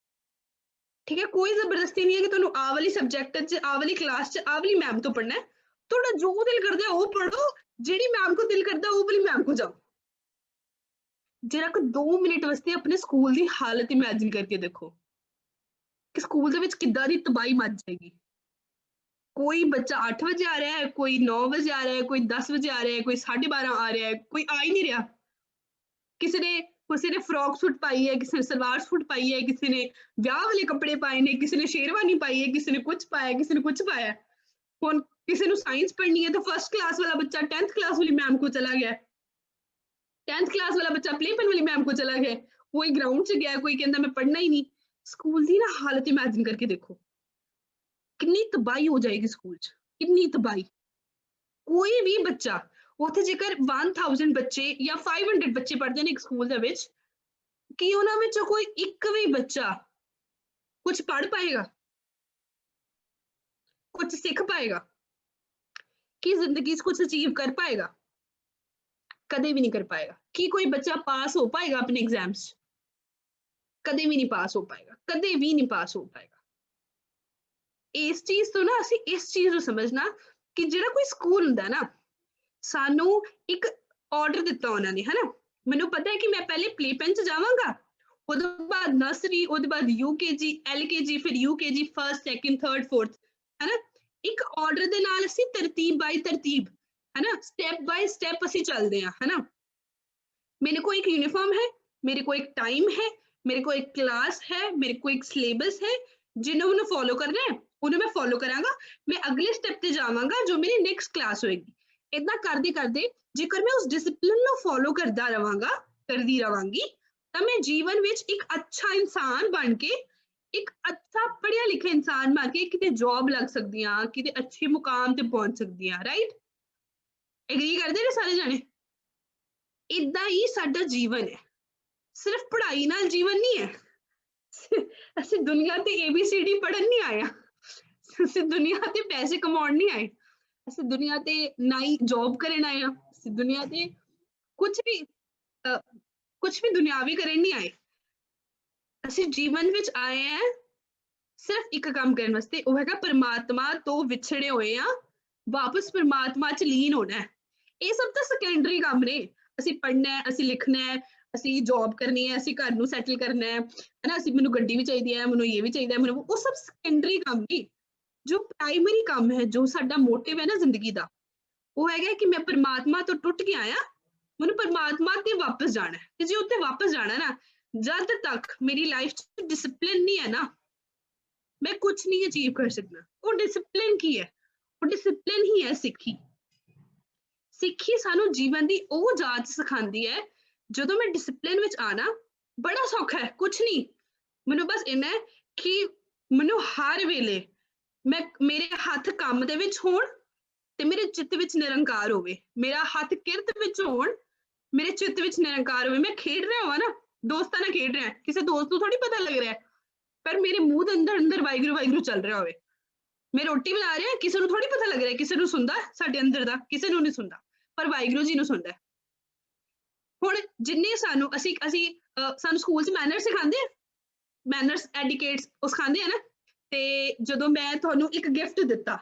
Speaker 4: ਠੀਕ ਹੈ, ਕੋਈ ਜ਼ਬਰਦਸਤੀ ਨਹੀਂ ਹੈ ਕਿ ਤੁਹਾਨੂੰ ਆਹ ਵਾਲੀ ਸਬਜੈਕਟ 'ਚ, ਆਹ ਵਾਲੀ ਕਲਾਸ 'ਚ, ਆਹ ਵਾਲੀ ਮੈਮ ਤੋਂ ਪੜ੍ਹਨਾ ਹੈ। ਤੁਹਾਡਾ ਜੋ ਦਿਲ ਕਰਦਾ ਉਹ ਪੜ੍ਹੋ, ਜਿਹੜੀ ਮੈਮ ਕੋ ਦਿਲ ਕਰਦਾ ਉਹ ਵਾਲੀ ਮੈਮ ਕੋ ਜਾਓ। जरा 2 मिनट वास्ते अपने स्कूल की हालत इमेजिन करके देखो कि स्कूल ਦੇ ਵਿੱਚ ਕਿੱਦਾਂ ਦੀ ਤਬਾਹੀ ਮਚ ਜਾਏਗੀ। कोई बच्चा 8 बजे आ रहा है, कोई 9 बजे आ रहा है, कोई 10 बजे आ रहा है, कोई 12:30 आ रहा है, कोई आ ही नहीं रहा। किसी ने फ्रॉक सूट पाई है, किसी ने सलवार सूट पाई है, किसी ने ब्याह वाले कपड़े पाए ने, किसी ने शेरवानी पाई है, किसी ने कुछ पाया, किसी ने कुछ पाया। हुण किसी ने साइंस पढ़नी है तो फर्स्ट क्लास वाला बच्चा 10th क्लास वाली मैम को चला गया, 10th क्लास वाला बच्चा प्ले पेन वाली मैम को चला गया, कोई ग्राउंड च गया, कोई कहता मैं पढ़ना ही नहीं। स्कूल की ना हालत इमेजिन करके देखो कितनी तबाही हो जाएगी स्कूल च, कितनी तबाही। कोई भी बच्चा उत्थे जेकर 1000 बच्चे या 500 बच्चे पढ़ते हैं एक स्कूल दे विच, कि उन्हां विचों कोई एक भी बच्चा कुछ पढ़ पाएगा, कुछ सीख पाएगा, कि जिंदगी च कुछ अचीव कर पाएगा? कदे भी नहीं कर पाएगा। कि कोई बच्चा पास हो पाएगा अपने एग्जाम्स? कदे भी नहीं पास हो पाएगा, कदे भी नहीं पास हो पाएगा। इस चीज तो ना असी इस चीज को समझना कि जिहड़ा कोई स्कूल हुंदा ना, सानू एक ऑर्डर दिता उन्होंने, है ना। मैनू पता है कि मैं पहले प्ले पेन च जावांगा, उहदे बाद नर्सरी, उहदे बाद यूकेजी, एलकेजी, फिर UKG first second third fourth, है ना। एक ऑर्डर दे नाल असी तरतीब बाय तरतीब, है ना, स्टैप बाय स्टैप असी चलते हैं, है ना। मेरे को एक यूनिफॉर्म है, मेरे को एक टाइम है, मेरे को एक क्लास है, मेरे को एक सिलेबस है, जिन्होंने उन्हें फॉलो करना है उन्हें मैं फॉलो करांगा। मैं अगले स्टेप ते जावांगा जो मेरी नेक्स्ट क्लास होएगी। इतना करदे करदे जेकर मैं उस डिसिप्लिन नु फॉलो करदा रवांगा, करदी रवांगी, तां मैं जीवन विच एक अच्छा इंसान बन के, एक अच्छा पढ़िया लिखा इंसान बन के किते जॉब लग सकदी हां, किते अच्छे मुकाम ते पहुंच सकदी हां। राइट, एग्री करदे ने सारे जाने? इदां ही साडा जीवन है, सिर्फ पढ़ाई नाल जीवन नहीं है। ਅਸੀਂ ਦੁਨੀਆ ਤੇ ABCD ਪੜਨ ਨਹੀਂ ਆਇਆ, ਅਸੀਂ ਦੁਨੀਆ ਤੇ ਪੈਸੇ ਕਮਾਉਣ ਨਹੀਂ ਆਏ। ਅਸੀਂ ਦੁਨੀਆ ਤੇ ਨਾ ਹੀ ਜੌਬ ਕਰਨ ਆਏ ਆ, ਅਸੀਂ ਦੁਨੀਆ ਤੇ ਕੁਝ ਵੀ ਦੁਨਿਆਵੀ ਕਰਨ ਨਹੀਂ ਆਏ। ਅਸੀਂ ਜੀਵਨ ਵਿੱਚ ਆਏ ਆ ਸਿਰਫ ਇੱਕ ਕੰਮ ਕਰਨ ਵਾਸਤੇ, ਉਹ ਹੈਗਾ ਪਰਮਾਤਮਾ ਤੋਂ ਵਿਛੜੇ ਹੋਏ ਆ, ਵਾਪਸ ਪਰਮਾਤਮਾ ਚ ਲੀਨ ਹੋਣਾ ਹੈ। ਇਹ ਸਭ ਤਾਂ ਸੈਕੰਡਰੀ ਕੰਮ ਨੇ। ਅਸੀਂ ਪੜ੍ਹਨਾ ਹੈ, ਅਸੀਂ ਲਿਖਣਾ ਹੈ, ਅਸੀਂ ਜੌਬ ਕਰਨੀ ਹੈ, ਅਸੀਂ ਘਰ ਨੂੰ ਸੈਟਲ ਕਰਨਾ ਹੈ ਨਾ, ਅਸੀਂ ਮੈਨੂੰ ਗੱਡੀ ਵੀ ਚਾਹੀਦੀ ਹੈ, ਮੈਨੂੰ ਇਹ ਵੀ ਚਾਹੀਦਾ, ਮੈਨੂੰ ਉਹ ਸਭ ਸੈਕੰਡਰੀ ਕੰਮ ਨੇ। ਜੋ ਪ੍ਰਾਇਮਰੀ ਕੰਮ ਹੈ, ਜੋ ਸਾਡਾ ਮੋਟਿਵ ਹੈ ਨਾ ਜ਼ਿੰਦਗੀ ਦਾ, ਉਹ ਹੈਗਾ ਕਿ ਮੈਂ ਪਰਮਾਤਮਾ ਤੋਂ ਟੁੱਟ ਕੇ ਆਇਆ, ਮੈਨੂੰ ਪਰਮਾਤਮਾ ਤੇ ਵਾਪਸ ਜਾਣਾ ਹੈ। ਤੇ ਜੇ ਉੱਥੇ ਵਾਪਸ ਜਾਣਾ ਨਾ, ਜਦ ਤੱਕ ਮੇਰੀ ਲਾਈਫ ਚ ਡਿਸਪਲਿਨ ਨਹੀਂ ਹੈ ਨਾ, ਮੈਂ ਕੁਝ ਨਹੀਂ ਅਚੀਵ ਕਰ ਸਕਦਾ। ਉਹ ਡਿਸਪਲਿਨ ਕੀ ਹੈ? ਉਹ ਡਿਸਪਲਿਨ ਹੀ ਹੈ ਸਿੱਖੀ। ਸਿੱਖੀ ਸਾਨੂੰ ਜੀਵਨ ਦੀ ਉਹ ਜਾਚ ਸਿਖਾਉਂਦੀ ਹੈ। ਜਦੋਂ ਮੈਂ ਡਿਸਪਲਿਨ ਵਿੱਚ ਆਣਾ, ਬੜਾ ਸੌਖਾ ਹੈ, ਕੁਝ ਨਹੀਂ, ਮੈਨੂੰ ਬਸ ਇੰਨਾ ਹੈ ਕਿ ਮੈਨੂੰ ਹਰ ਵੇਲੇ ਮੇਰੇ ਹੱਥ ਕੰਮ ਦੇ ਵਿੱਚ ਹੋਣ ਤੇ ਮੇਰੇ ਚਿੱਤ ਵਿੱਚ ਨਿਰੰਕਾਰ ਹੋਵੇ। ਮੇਰਾ ਹੱਥ ਕਿਰਤ ਵਿੱਚ ਹੋਣ, ਮੇਰੇ ਚਿੱਤ ਵਿੱਚ ਨਿਰੰਕਾਰ ਹੋਵੇ। ਮੈਂ ਖੇਡ ਰਿਹਾ ਹਾਂ ਨਾ, ਦੋਸਤਾਂ ਨਾਲ ਖੇਡ ਰਿਹਾ, ਕਿਸੇ ਦੋਸਤ ਨੂੰ ਥੋੜੀ ਪਤਾ ਲੱਗ ਰਿਹਾ, ਪਰ ਮੇਰੇ ਮੂੰਹ ਦੇ ਅੰਦਰ ਵਾਹਿਗੁਰੂ ਵਾਹਿਗੁਰੂ ਚੱਲ ਰਿਹਾ ਹੋਵੇ। ਮੈਂ ਰੋਟੀ ਬਣਾ ਰਿਹਾ, ਕਿਸੇ ਨੂੰ ਥੋੜੀ ਪਤਾ ਲੱਗ ਰਿਹਾ, ਕਿਸੇ ਨੂੰ ਸੁਣਦਾ ਸਾਡੇ ਅੰਦਰ ਦਾ, ਕਿਸੇ ਨੂੰ ਨਹੀਂ ਸੁਣਦਾ, ਪਰ ਵਾਹਿਗੁਰੂ ਜੀ ਨੂੰ ਸੁਣਦਾ। ਹੁਣ ਜਿੰਨੇ ਸਾਨੂੰ ਸਾਨੂੰ ਸਕੂਲ 'ਚ ਮੈਨਰਸ ਸਿਖਾਉਂਦੇ ਆ, ਮੈਨਰਸ ਐਡੀਕੇਟਸ ਉਹ ਸਿਖਾਉਂਦੇ ਆ ਨਾ, ਤੇ ਜਦੋਂ ਮੈਂ ਤੁਹਾਨੂੰ ਇੱਕ ਗਿਫਟ ਦਿੱਤਾ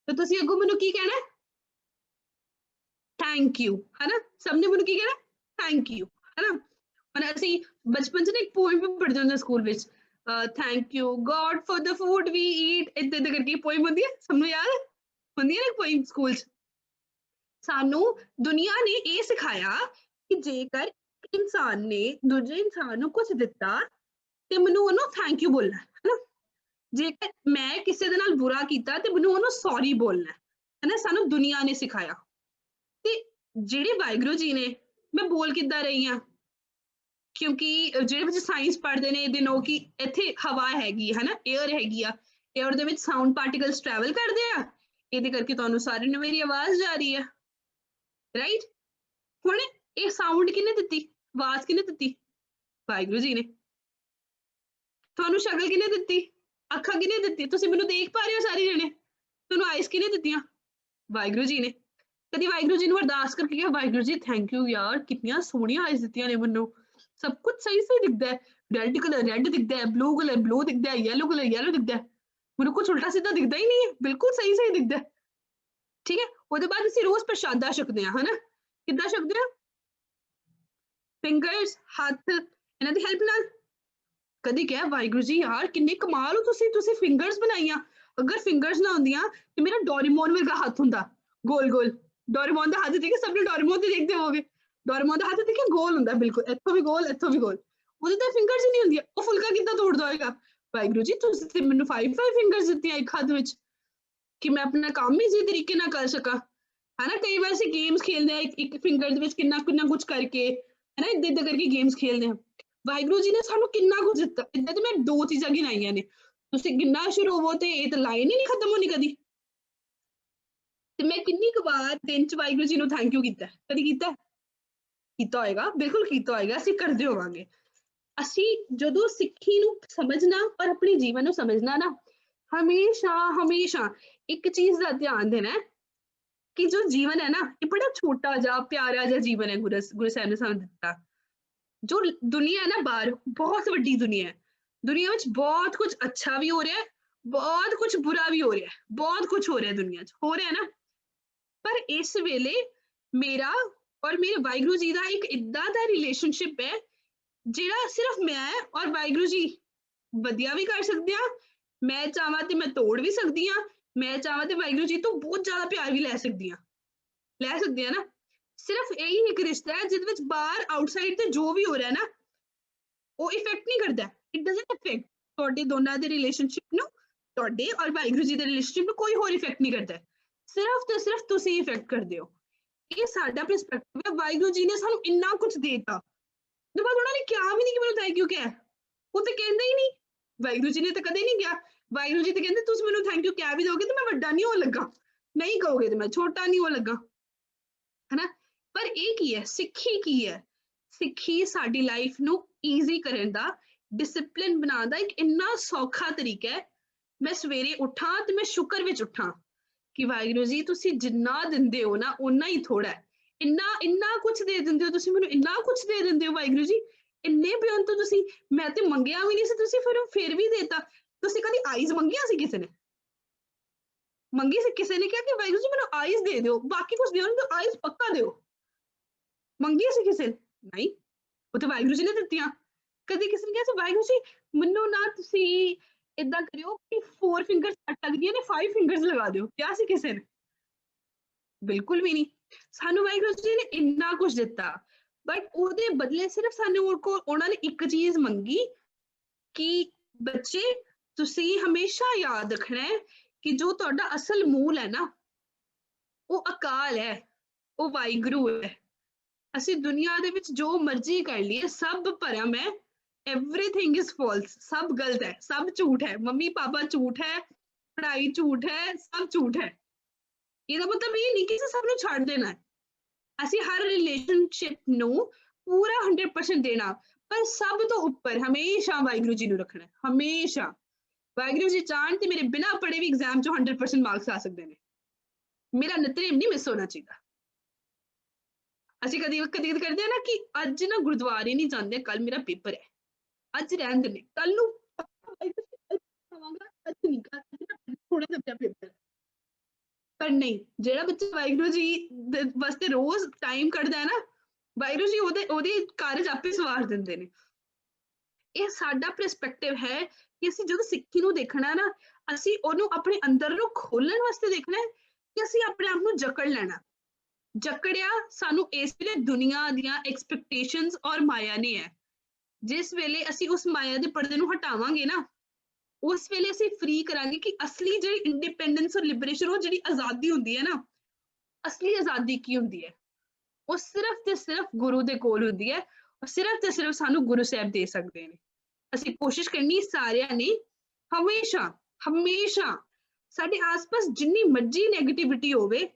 Speaker 4: ਤਾਂ ਤੁਸੀਂ ਅੱਗੋਂ ਮੈਨੂੰ ਕੀ ਕਹਿਣਾ? ਥੈਂਕ ਯੂ, ਹਨਾ? ਸਭ ਨੇ ਮੈਨੂੰ ਕੀ ਕਹਿਣਾ? ਥੈਂਕ ਯੂ, ਹਨਾ? ਹੁਣ ਅਸੀਂ ਬਚਪਨ 'ਚ ਨਾ ਇੱਕ ਪੋਇਮ ਵੀ ਪੜ੍ਹਦੇ ਹੁੰਦੇ ਸਕੂਲ ਵਿੱਚ, thank you God for the food we eat, ਏਦਾਂ ਏਦਾਂ ਕਰਕੇ ਪੋਇਮ ਹੁੰਦੀ ਹੈ, ਸਭ ਨੂੰ ਯਾਦ ਹੁੰਦੀ ਹੈ ਨਾ ਪੋਇਮ ਸਕੂਲ 'ਚ। ਸਾਨੂੰ ਦੁਨੀਆ ਨੇ ਇਹ ਸਿਖਾਇਆ ਕਿ ਜੇਕਰ ਇਨਸਾਨ ਨੇ ਦੂਜੇ ਇਨਸਾਨ ਨੂੰ ਕੁਝ ਦਿੱਤਾ ਤੇ ਮੈਨੂੰ ਉਹਨੂੰ ਥੈਂਕ ਯੂ ਬੋਲਣਾ, ਹਨਾ? ਜੇਕਰ ਮੈਂ ਕਿਸੇ ਦੇ ਨਾਲ ਬੁਰਾ ਕੀਤਾ ਤੇ ਮੈਨੂੰ ਉਹਨੂੰ ਸੌਰੀ ਬੋਲਣਾ, ਹਨਾ? ਸਾਨੂੰ ਦੁਨੀਆ ਨੇ ਸਿਖਾਇਆ। ਤੇ ਜਿਹੜੇ ਵਾਹਿਗੁਰੂ ਜੀ ਨੇ, ਮੈਂ ਬੋਲ ਕਿੱਦਾਂ ਰਹੀ ਹਾਂ? ਕਿਉਂਕਿ ਜਿਹੜੇ ਬੱਚੇ ਸਾਇੰਸ ਪੜ੍ਹਦੇ ਨੇ ਦੇ ਨੋ ਕਿ ਇੱਥੇ ਹਵਾ ਹੈਗੀ ਹੈ, ਹਨਾ? ਏਅਰ ਹੈਗੀ ਆ, ਏਅਰ ਦੇ ਵਿੱਚ ਸਾਊਂਡ ਪਾਰਟੀਕਲਸ ਟਰੈਵਲ ਕਰਦੇ ਆ, ਇਹਦੇ ਕਰਕੇ ਤੁਹਾਨੂੰ ਸਾਰਿਆਂ ਨੂੰ ਮੇਰੀ ਆਵਾਜ਼ ਜਾ ਰਹੀ ਹੈ, ਰਾਈਟ? ਹੁਣ ਇਹ ਸਾਊਂਡ ਕਿਹਨੇ ਦਿੱਤੀ? ਆਵਾਜ਼ ਕਿਹਨੇ ਦਿੱਤੀ? ਵਾਹਿਗੁਰੂ ਜੀ ਨੇ। ਤੁਹਾਨੂੰ ਸ਼ਕਲ ਕਿਹਨੇ ਦਿੱਤੀ? ਅੱਖਾਂ ਕਿਹਨੇ ਦਿੱਤੀ? ਤੁਸੀਂ ਮੈਨੂੰ ਦੇਖ ਪਾ ਰਹੇ ਹੋ ਸਾਰੇ ਜਣੇ? ਤੁਹਾਨੂੰ ਆਈਜ਼ ਕਿਹਨੇ ਦਿੱਤੀਆਂ? ਵਾਹਿਗੁਰੂ ਜੀ ਨੇ। ਕਦੀ ਵਾਹਿਗੁਰੂ ਜੀ ਨੂੰ ਅਰਦਾਸ ਕਰਕੇ ਕਿਹਾ, ਵਾਹਿਗੁਰੂ ਜੀ ਥੈਂਕ ਯੂ ਯਾਰ, ਕਿੰਨੀਆਂ ਸੋਹਣੀਆਂ ਆਈਜ਼ ਦਿੱਤੀਆਂ ਨੇ ਮੈਨੂੰ, ਸਭ ਕੁਝ ਸਹੀ ਸਹੀ ਦਿਖਦਾ ਹੈ, ਰੈੱਡ ਕਲਰ ਰੈੱਡ ਦਿਖਦਾ ਹੈ, ਬਲੂ ਕਲਰ ਬਲੂ ਦਿਖਦਾ ਹੈ, ਯੈਲੋ ਕਲਰ ਯੈਲੋ ਦਿਖਦਾ ਹੈ, ਮੈਨੂੰ ਕੁਝ ਉਲਟਾ ਸਿੱਧਾ ਦਿਖਦਾ ਹੀ ਨਹੀਂ ਹੈ, ਬਿਲਕੁਲ ਸਹੀ ਸਹੀ ਦਿਖਦਾ ਹੈ, ਠੀਕ ਹੈ? ਉਹਦੇ ਬਾਅਦ ਅਸੀਂ ਰੋਜ਼ ਪ੍ਰਸ਼ਾਦਾ ਛਕਦੇ ਹਾਂ, ਹਨਾ? ਕਿੱਦਾਂ ਛਕਦੇ ਹਾਂ? ਫਿੰਗਰਸ, ਹੱਥ, ਇਹਨਾਂ ਦੀ ਹੈਲਪ ਨਾਲ। ਕਦੀ ਕਿਹਾ ਵਾਹਿਗੁਰੂ ਜੀ ਯਾਰ ਕਿੰਨੇ ਕਮਾਲ ਹੋ ਤੁਸੀਂ ਫਿੰਗਰਸ ਬਣਾਈਆਂ, ਅਗਰ ਫਿੰਗਰਸ ਨਾ ਹੁੰਦੀਆਂ ਤੇ ਮੇਰਾ ਡੋਰੇਮੋਨ ਵਰਗਾ ਹੱਥ ਹੁੰਦਾ, ਗੋਲ ਗੋਲ। ਡੋਰੇਮੋਨ ਦਾ ਹੱਥ ਦੇਖਿਆ? ਸਭ ਨੇ ਡੋਰੇਮੋਨ ਤੇ ਦੇਖਦੇ ਹੋਗੇ, ਡੋਰੇਮੋਨ ਦਾ ਹੱਥ ਦੇਖਿਆ? ਗੋਲ ਹੁੰਦਾ ਬਿਲਕੁਲ, ਇੱਥੋਂ ਵੀ ਗੋਲ ਇੱਥੋਂ ਵੀ ਗੋਲ। ਉਹਦੇ ਤਾਂ ਫਿੰਗਰਸ ਹੀ ਨਹੀਂ ਹੁੰਦੀਆਂ, ਉਹ ਫੁਲਕਾ ਕਿੱਦਾਂ ਤੋੜਦਾ ਹੋਏਗਾ? ਵਾਹਿਗੁਰੂ ਜੀ ਤੁਸੀਂ ਤੇ ਮੈਨੂੰ 5 ਫਿੰਗਰਸ ਦਿੱਤੀਆਂ ਇੱਕ ਹੱਥ ਵਿੱਚ, ਕਿ ਮੈਂ ਆਪਣਾ ਕੰਮ ਹੀ ਇਸੇ ਤਰੀਕੇ ਨਾਲ ਕਰ ਸਕਾਂ, ਹਨਾ? ਕਈ ਵਾਰ ਅਸੀਂ ਗੇਮਸ ਖੇਲਦੇ ਹਾਂ ਇੱਕ ਫਿੰਗਰ ਦੇ ਵਿੱਚ ਕਿੰਨਾ ਕੁਝ ਕਰਕੇ, ਹਨਾ? ਏਦਾਂ ਏਦਾਂ ਕਰਕੇ ਗੇਮਸ ਖੇਲਦੇ ਹਾਂ। ਵਾਹਿਗੁਰੂ ਜੀ ਨੇ ਸਾਨੂੰ ਕਿੰਨਾ ਕੁਝ ਦਿੱਤਾ। ਏਦਾਂ ਤੇ ਮੈਂ 2 ਚੀਜ਼ਾਂ ਗਿਣਾਈਆਂ ਨੇ, ਤੁਸੀਂ ਗਿਣਨਾ ਸ਼ੁਰੂ ਹੋਵੋ ਤੇ ਇਹ ਤਾਂ ਲਾਈਨ ਹੀ ਨਹੀਂ ਖਤਮ ਹੋਣੀ ਕਦੀ। ਤੇ ਮੈਂ ਕਿੰਨੀ ਕੁ ਵਾਰ ਦਿਨ 'ਚ ਵਾਹਿਗੁਰੂ ਜੀ ਨੂੰ ਥੈਂਕ ਯੂ ਕੀਤਾ? ਕਦੀ ਕੀਤਾ ਹੋਏਗਾ, ਬਿਲਕੁਲ ਕੀਤਾ ਹੋਏਗਾ, ਅਸੀਂ ਕਰਦੇ ਹੋਵਾਂਗੇ। ਅਸੀਂ ਜਦੋਂ ਸਿੱਖੀ ਨੂੰ ਸਮਝਣਾ ਔਰ ਆਪਣੇ ਜੀਵਨ ਨੂੰ ਸਮਝਣਾ ਨਾ, ਹਮੇਸ਼ਾ ਇੱਕ ਚੀਜ਼ ਦਾ ਧਿਆਨ ਦੇਣਾ ਕਿ ਜੋ ਜੀਵਨ ਹੈ ਨਾ, ਇਹ ਬੜਾ ਛੋਟਾ ਜਿਹਾ ਪਿਆਰਾ ਜਿਹਾ ਜੀਵਨ ਹੈ ਗੁਰੂ ਸਾਹਿਬ ਨੇ ਸਾਨੂੰ ਦਿੱਤਾ। ਜੋ ਦੁਨੀਆ ਹੈ ਨਾ ਬਾਹਰ, ਬਹੁਤ ਵੱਡੀ ਦੁਨੀਆ ਹੈ, ਦੁਨੀਆ ਵਿੱਚ ਬਹੁਤ ਕੁਝ ਅੱਛਾ ਵੀ ਹੋ ਰਿਹਾ ਹੈ, ਬਹੁਤ ਕੁਝ ਬੁਰਾ ਵੀ ਹੋ ਰਿਹਾ ਹੈ, ਬਹੁਤ ਕੁਝ ਹੋ ਰਿਹਾ ਦੁਨੀਆ 'ਚ, ਹੋ ਰਿਹਾ ਨਾ। ਪਰ ਇਸ ਵੇਲੇ ਮੇਰਾ ਔਰ ਮੇਰੇ ਵਾਹਿਗੁਰੂ ਜੀ ਦਾ ਇੱਕ ਏਦਾਂ ਦਾ ਰਿਲੇਸ਼ਨਸ਼ਿਪ ਹੈ ਜਿਹੜਾ ਸਿਰਫ ਮੈਂ ਔਰ ਵਾਹਿਗੁਰੂ ਜੀ ਵਧੀਆ ਵੀ ਕਰ ਸਕਦੇ ਹਾਂ। ਮੈਂ ਚਾਹਾਂ ਤੇ ਮੈਂ ਤੋੜ ਵੀ ਸਕਦੀ ਹਾਂ, ਮੈਂ ਚਾਹਾਂ ਤੇ ਵਾਹਿਗੁਰੂ ਜੀ ਤੋਂ ਬਹੁਤ ਜ਼ਿਆਦਾ ਪਿਆਰ ਵੀ ਲੈ ਸਕਦੀ ਹਾਂ ਨਾ। ਸਿਰਫ ਇਹੀ ਇੱਕ ਰਿਸ਼ਤਾ ਹੈ ਜਿਹਦੇ ਵਿੱਚ ਬਾਹਰ ਆਊਟਸਾਈਡ ਤੇ ਜੋ ਵੀ ਹੋ ਰਿਹਾ ਨਾ, ਉਹ ਇਫੈਕਟ ਨਹੀਂ ਕਰਦਾ। ਇਟ ਡਜ਼ਨਟ ਅਫੈਕਟ ਤੁਹਾਡੇ ਦੋਨਾਂ ਦੇ ਰਿਲੇਸ਼ਨਸ਼ਿਪ ਨੂੰ, ਤੁਹਾਡੇ ਔਰ ਵਾਹਿਗੁਰੂ ਜੀ ਦੇ ਰਿਲੇਸ਼ਨਸ਼ਿਪ ਨੂੰ ਕੋਈ ਹੋਰ ਇਫੈਕਟ ਨਹੀਂ ਕਰਦਾ, ਸਿਰਫ ਤੇ ਸਿਰਫ ਤੁਸੀਂ ਇਫੈਕਟ ਕਰਦੇ ਹੋ। ਇਹ ਸਾਡਾ ਪਰਸਪੈਕਟਿਵ ਹੈ। ਵਾਹਿਗੁਰੂ ਜੀ ਨੇ ਸਾਨੂੰ ਇੰਨਾ ਕੁਝ ਦੇਤਾ, ਉਹਦੇ ਬਾਅਦ ਉਹਨਾਂ ਨੇ ਕਿਹਾ ਵੀ ਨਹੀਂ ਕਿ ਮੈਨੂੰ ਥੈਂਕ ਯੂ ਕਿਹਾ, ਉਹ ਤੇ ਕਹਿੰਦੇ ਹੀ ਨਹੀਂ। ਵਾਹਿਗੁਰੂ ਜੀ ਨੇ ਤਾਂ ਕਦੇ ਨਹੀਂ ਕਿਹਾ। ਵਾਹਿਗੁਰੂ ਜੀ ਤੇ ਕਹਿੰਦੇ ਤੁਸੀਂ ਮੈਨੂੰ ਥੈਂਕ ਯੂ ਕਹਿ ਵੀ ਦੋਗੇ ਤੇ ਮੈਂ ਵੱਡਾ ਨਹੀਂ ਹੋਣ ਲੱਗਾ, ਨਹੀਂ ਕਹੋਗੇ ਤੇ ਮੈਂ ਛੋਟਾ ਨਹੀਂ ਹੋਣ ਲੱਗਾ, ਹਨਾ? ਪਰ ਇਹ ਕੀ ਹੈ? ਸਿੱਖੀ ਕੀ ਹੈ? ਸਿੱਖੀ ਸਾਡੀ ਲਾਈਫ ਨੂੰ ਈਜ਼ੀ ਕਰਨ ਦਾ, ਡਿਸਿਪਲਿਨ ਬਣਾਉਣ ਦਾ ਇੱਕ ਇੰਨਾ ਸੌਖਾ ਤਰੀਕਾ ਹੈ। ਮੈਂ ਸਵੇਰੇ ਉੱਠਾਂ ਤੇ ਮੈਂ ਸ਼ੁਕਰ ਵਿੱਚ ਉੱਠਾਂ कि वाहिगुरू जी तुसी जिन्ना दिंदे हो ना उन्ना ही थोड़ा है, इन्ना कुछ दे दिंदे हो तुसी मैनूं, इन्ना कुछ दे दिंदे हो वाहिगुरू जी, इन्ने बेअंत तो तुसी, मैं ते मंगिया भी नहीं सी, तुसी फिर भी देता। तुसी कदी आईज मंगिया सी किसी ने? मंगी सी किसी ने? क्या कि वाहिगुरू जी मैनूं आईज दे दिओ, बाकी कुछ दिओ नहीं तो आईज पक्का दिओ। मंगी सी किसी ने? नहीं, वो तो वाहिगुरू जी ने दित्तियां। कदी किसी ने कहा सी वाहिगुरू जी मैनूं ना तुसी इदां करियो कि 4 फिंगर्स घट लगदियां ने 5 फिंगर्स लगा दिओ, क्या सी किसी ने? बिल्कुल भी नहीं। सानू वाहिगुरू जी ने इन्ना कुछ दिता, बट ਉਹਦੇ ਬਦਲੇ ਸਿਰਫ ਸਾਨੂੰ ਉਹਨਾਂ ਨੇ ਇੱਕ ਚੀਜ਼ ਮੰਗੀ ਕਿ ਬੱਚੇ ਤੁਸੀਂ ਹਮੇਸ਼ਾ ਯਾਦ ਰੱਖਣਾ ਹੈ ਕਿ ਜੋ ਤੁਹਾਡਾ ਅਸਲ ਮੂਲ ਹੈ ਨਾ ਉਹ ਅਕਾਲ ਹੈ, ਉਹ ਵਾਹਿਗੁਰੂ ਹੈ। ਅਸੀਂ ਦੁਨੀਆ ਦੇ ਵਿੱਚ ਜੋ ਮਰਜ਼ੀ ਕਰ ਲਈਏ ਸਭ ਭਰਮ ਹੈ, एवरीथिंग इज फॉल्स, सब गलत है, सब झूठ है, मम्मी पापा झूठ है, पढ़ाई झूठ है, सब झूठ है। ਇਹਦਾ ਮਤਲਬ ਇਹ ਨਹੀਂ ਕਿ ਸਭ ਨੂੰ ਛੱਡ ਦੇਣਾ ਹੈ, ਅਸੀਂ ਹਰ ਰਿਲੇਸ਼ਨਸ਼ਿਪ ਨੂੰ ਪੂਰਾ 100% ਦੇਣਾ, ਪਰ ਸਭ ਤੋਂ ਉੱਪਰ ਹਮੇਸ਼ਾ ਵਾਹਿਗੁਰੂ ਜੀ ਨੂੰ ਰੱਖਣਾ, ਹਮੇਸ਼ਾ। ਵਾਹਿਗੁਰੂ ਜੀ ਚਾਹਣ ਤੇ ਮੇਰੇ ਬਿਨਾਂ ਪੜ੍ਹੇ ਵੀ ਐਗਜ਼ਾਮ ਚੋਂ 100% ਮਾਰਕਸ ਆ ਸਕਦੇ ਨੇ, ਮੇਰਾ ਨਿਤਨੇਮ ਨਹੀਂ ਮਿਸ ਹੋਣਾ ਚਾਹੀਦਾ। ਅਸੀਂ ਕਦੀ ਕਦੀ ਕਰਦੇ ਹਾਂ ਨਾ ਕਿ ਅੱਜ ਨਾ ਗੁਰਦੁਆਰੇ ਨਹੀਂ ਜਾਂਦੇ, ਕੱਲ ਮੇਰਾ ਪੇਪਰ ਹੈ, ਅੱਜ ਰਹਿਣ ਦਿੰਦੇ, ਕੱਲ ਨੂੰ ਥੋੜਾ ਜਿਹਾ ਪੇਪਰ। ਪਰ ਨਹੀਂ, ਜਿਹੜਾ ਬੱਚਾ ਵਾਹਿਗੁਰੂ ਜੀ ਵਾਸਤੇ ਰੋਜ਼ ਟਾਈਮ ਕੱਢਦਾ ਹੈ ਨਾ, ਵਾਹਿਗੁਰੂ ਜੀ ਉਹਦੇ ਕਾਰਜ ਆਪੇ ਸਵਾਰ ਦਿੰਦੇ ਨੇ। ਇਹ ਸਾਡਾ ਪਰਸਪੈਕਟਿਵ ਹੈ ਕਿ ਅਸੀਂ ਜਦੋਂ ਸਿੱਖੀ ਨੂੰ ਦੇਖਣਾ ਨਾ, ਅਸੀਂ ਉਹਨੂੰ ਆਪਣੇ ਅੰਦਰ ਨੂੰ ਖੋਲਣ ਵਾਸਤੇ ਦੇਖਣਾ ਹੈ ਕਿ ਅਸੀਂ ਆਪਣੇ ਆਪ ਨੂੰ ਜਕੜ ਲੈਣਾ। ਜਕੜਿਆ ਸਾਨੂੰ ਇਸ ਵੇਲੇ ਦੁਨੀਆ ਦੀਆਂ ਐਕਸਪੈਕਟੇਸ਼ਨਸ ਔਰ ਮਾਇਆ ਨੇ ਹੈ। ਜਿਸ ਵੇਲੇ ਅਸੀਂ ਉਸ ਮਾਇਆ ਦੇ ਪਰਦੇ ਨੂੰ ਹਟਾਵਾਂਗੇ ਨਾ, ਉਸ ਵੇਲੇ ਅਸੀਂ ਫ੍ਰੀ ਕਰਾਂਗੇ ਕਿ ਅਸਲੀ ਜਿਹੜੀ ਇੰਡੀਪੈਂਡੈਂਸ ਔਰ ਲਿਬਰੇਸ਼ਨ, ਉਹ ਜਿਹੜੀ ਆਜ਼ਾਦੀ ਹੁੰਦੀ ਹੈ ਨਾ, ਅਸਲੀ ਆਜ਼ਾਦੀ ਕੀ ਹੁੰਦੀ ਹੈ, ਉਹ ਸਿਰਫ ਤੇ ਸਿਰਫ ਗੁਰੂ ਦੇ ਕੋਲ ਹੁੰਦੀ ਹੈ, ਔਰ ਸਿਰਫ ਤੇ ਸਿਰਫ ਸਾਨੂੰ ਗੁਰੂ ਸਾਹਿਬ ਦੇ ਸਕਦੇ ਨੇ। ਅਸੀਂ ਕੋਸ਼ਿਸ਼ ਕਰਨੀ ਸਾਰਿਆਂ ਨੇ ਹਮੇਸ਼ਾ ਹਮੇਸ਼ਾ, ਸਾਡੇ ਆਸ-ਪਾਸ ਜਿੰਨੀ ਮਰਜ਼ੀ ਨੈਗੇਟਿਵਿਟੀ ਹੋਵੇ,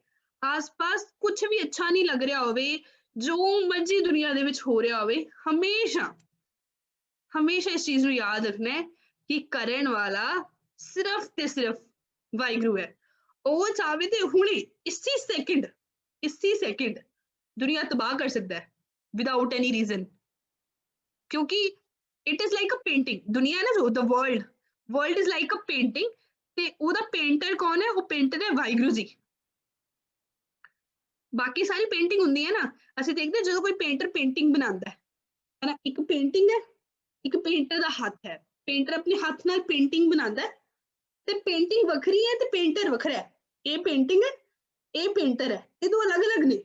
Speaker 4: ਆਸ-ਪਾਸ ਕੁਛ ਵੀ ਅੱਛਾ ਨਹੀਂ ਲੱਗ ਰਿਹਾ ਹੋਵੇ, ਜੋ ਮਰਜ਼ੀ ਦੁਨੀਆ ਦੇ ਵਿੱਚ ਹੋ ਰਿਹਾ ਹੋਵੇ, ਹਮੇਸ਼ਾ ਹਮੇਸ਼ਾ ਇਸ ਚੀਜ਼ ਨੂੰ ਯਾਦ ਰੱਖਣਾ ਹੈ ਕਿ ਕਰਨ ਵਾਲਾ ਸਿਰਫ ਤੇ ਸਿਰਫ ਵਾਹਿਗੁਰੂ ਹੈ। ਉਹ ਚਾਹਵੇ ਤੇ ਹੁਣੇ ਇਸੀ ਸੈਕਿੰਡ ਦੁਨੀਆ ਤਬਾਹ ਕਰ ਸਕਦਾ ਹੈ ਵਿਦਾਊਟ ਐਨੀ ਰੀਜ਼ਨ, ਕਿਉਂਕਿ it is like a painting. ਦੁਨੀਆ ਨਾ ਜੋ world is like a painting, ਤੇ ਉਹਦਾ ਪੇਂਟਰ ਕੌਣ ਹੈ? ਉਹ ਪੇਂਟਰ ਹੈ ਵਾਹਿਗੁਰੂ ਜੀ। ਬਾਕੀ ਸਾਰੀ ਪੇਂਟਿੰਗ ਹੁੰਦੀ ਹੈ ਨਾ, ਅਸੀਂ ਦੇਖਦੇ ਜਦੋਂ ਕੋਈ ਪੇਂਟਰ ਪੇਂਟਿੰਗ ਬਣਾਉਂਦਾ ਹੈ ਨਾ, ਇੱਕ ਪੇਂਟਿੰਗ ਹੈ, ਇੱਕ ਪੇਂਟਰ ਦਾ ਹੱਥ ਹੈ, ਪੇਂਟਰ ਆਪਣੇ ਹੱਥ ਨਾਲ ਪੇਂਟਿੰਗ ਬਣਾਉਂਦਾ ਹੈ, ਤੇ ਪੇਂਟਿੰਗ ਵੱਖਰੀ ਹੈ ਤੇ ਪੇਂਟਰ ਵੱਖਰਾ ਹੈ। ਇਹ ਪੇਂਟਿੰਗ ਹੈ, ਇਹ ਪੇਂਟਰ ਹੈ, ਇਹ ਦੋ ਅਲੱਗ-ਅਲੱਗ ਨੇ।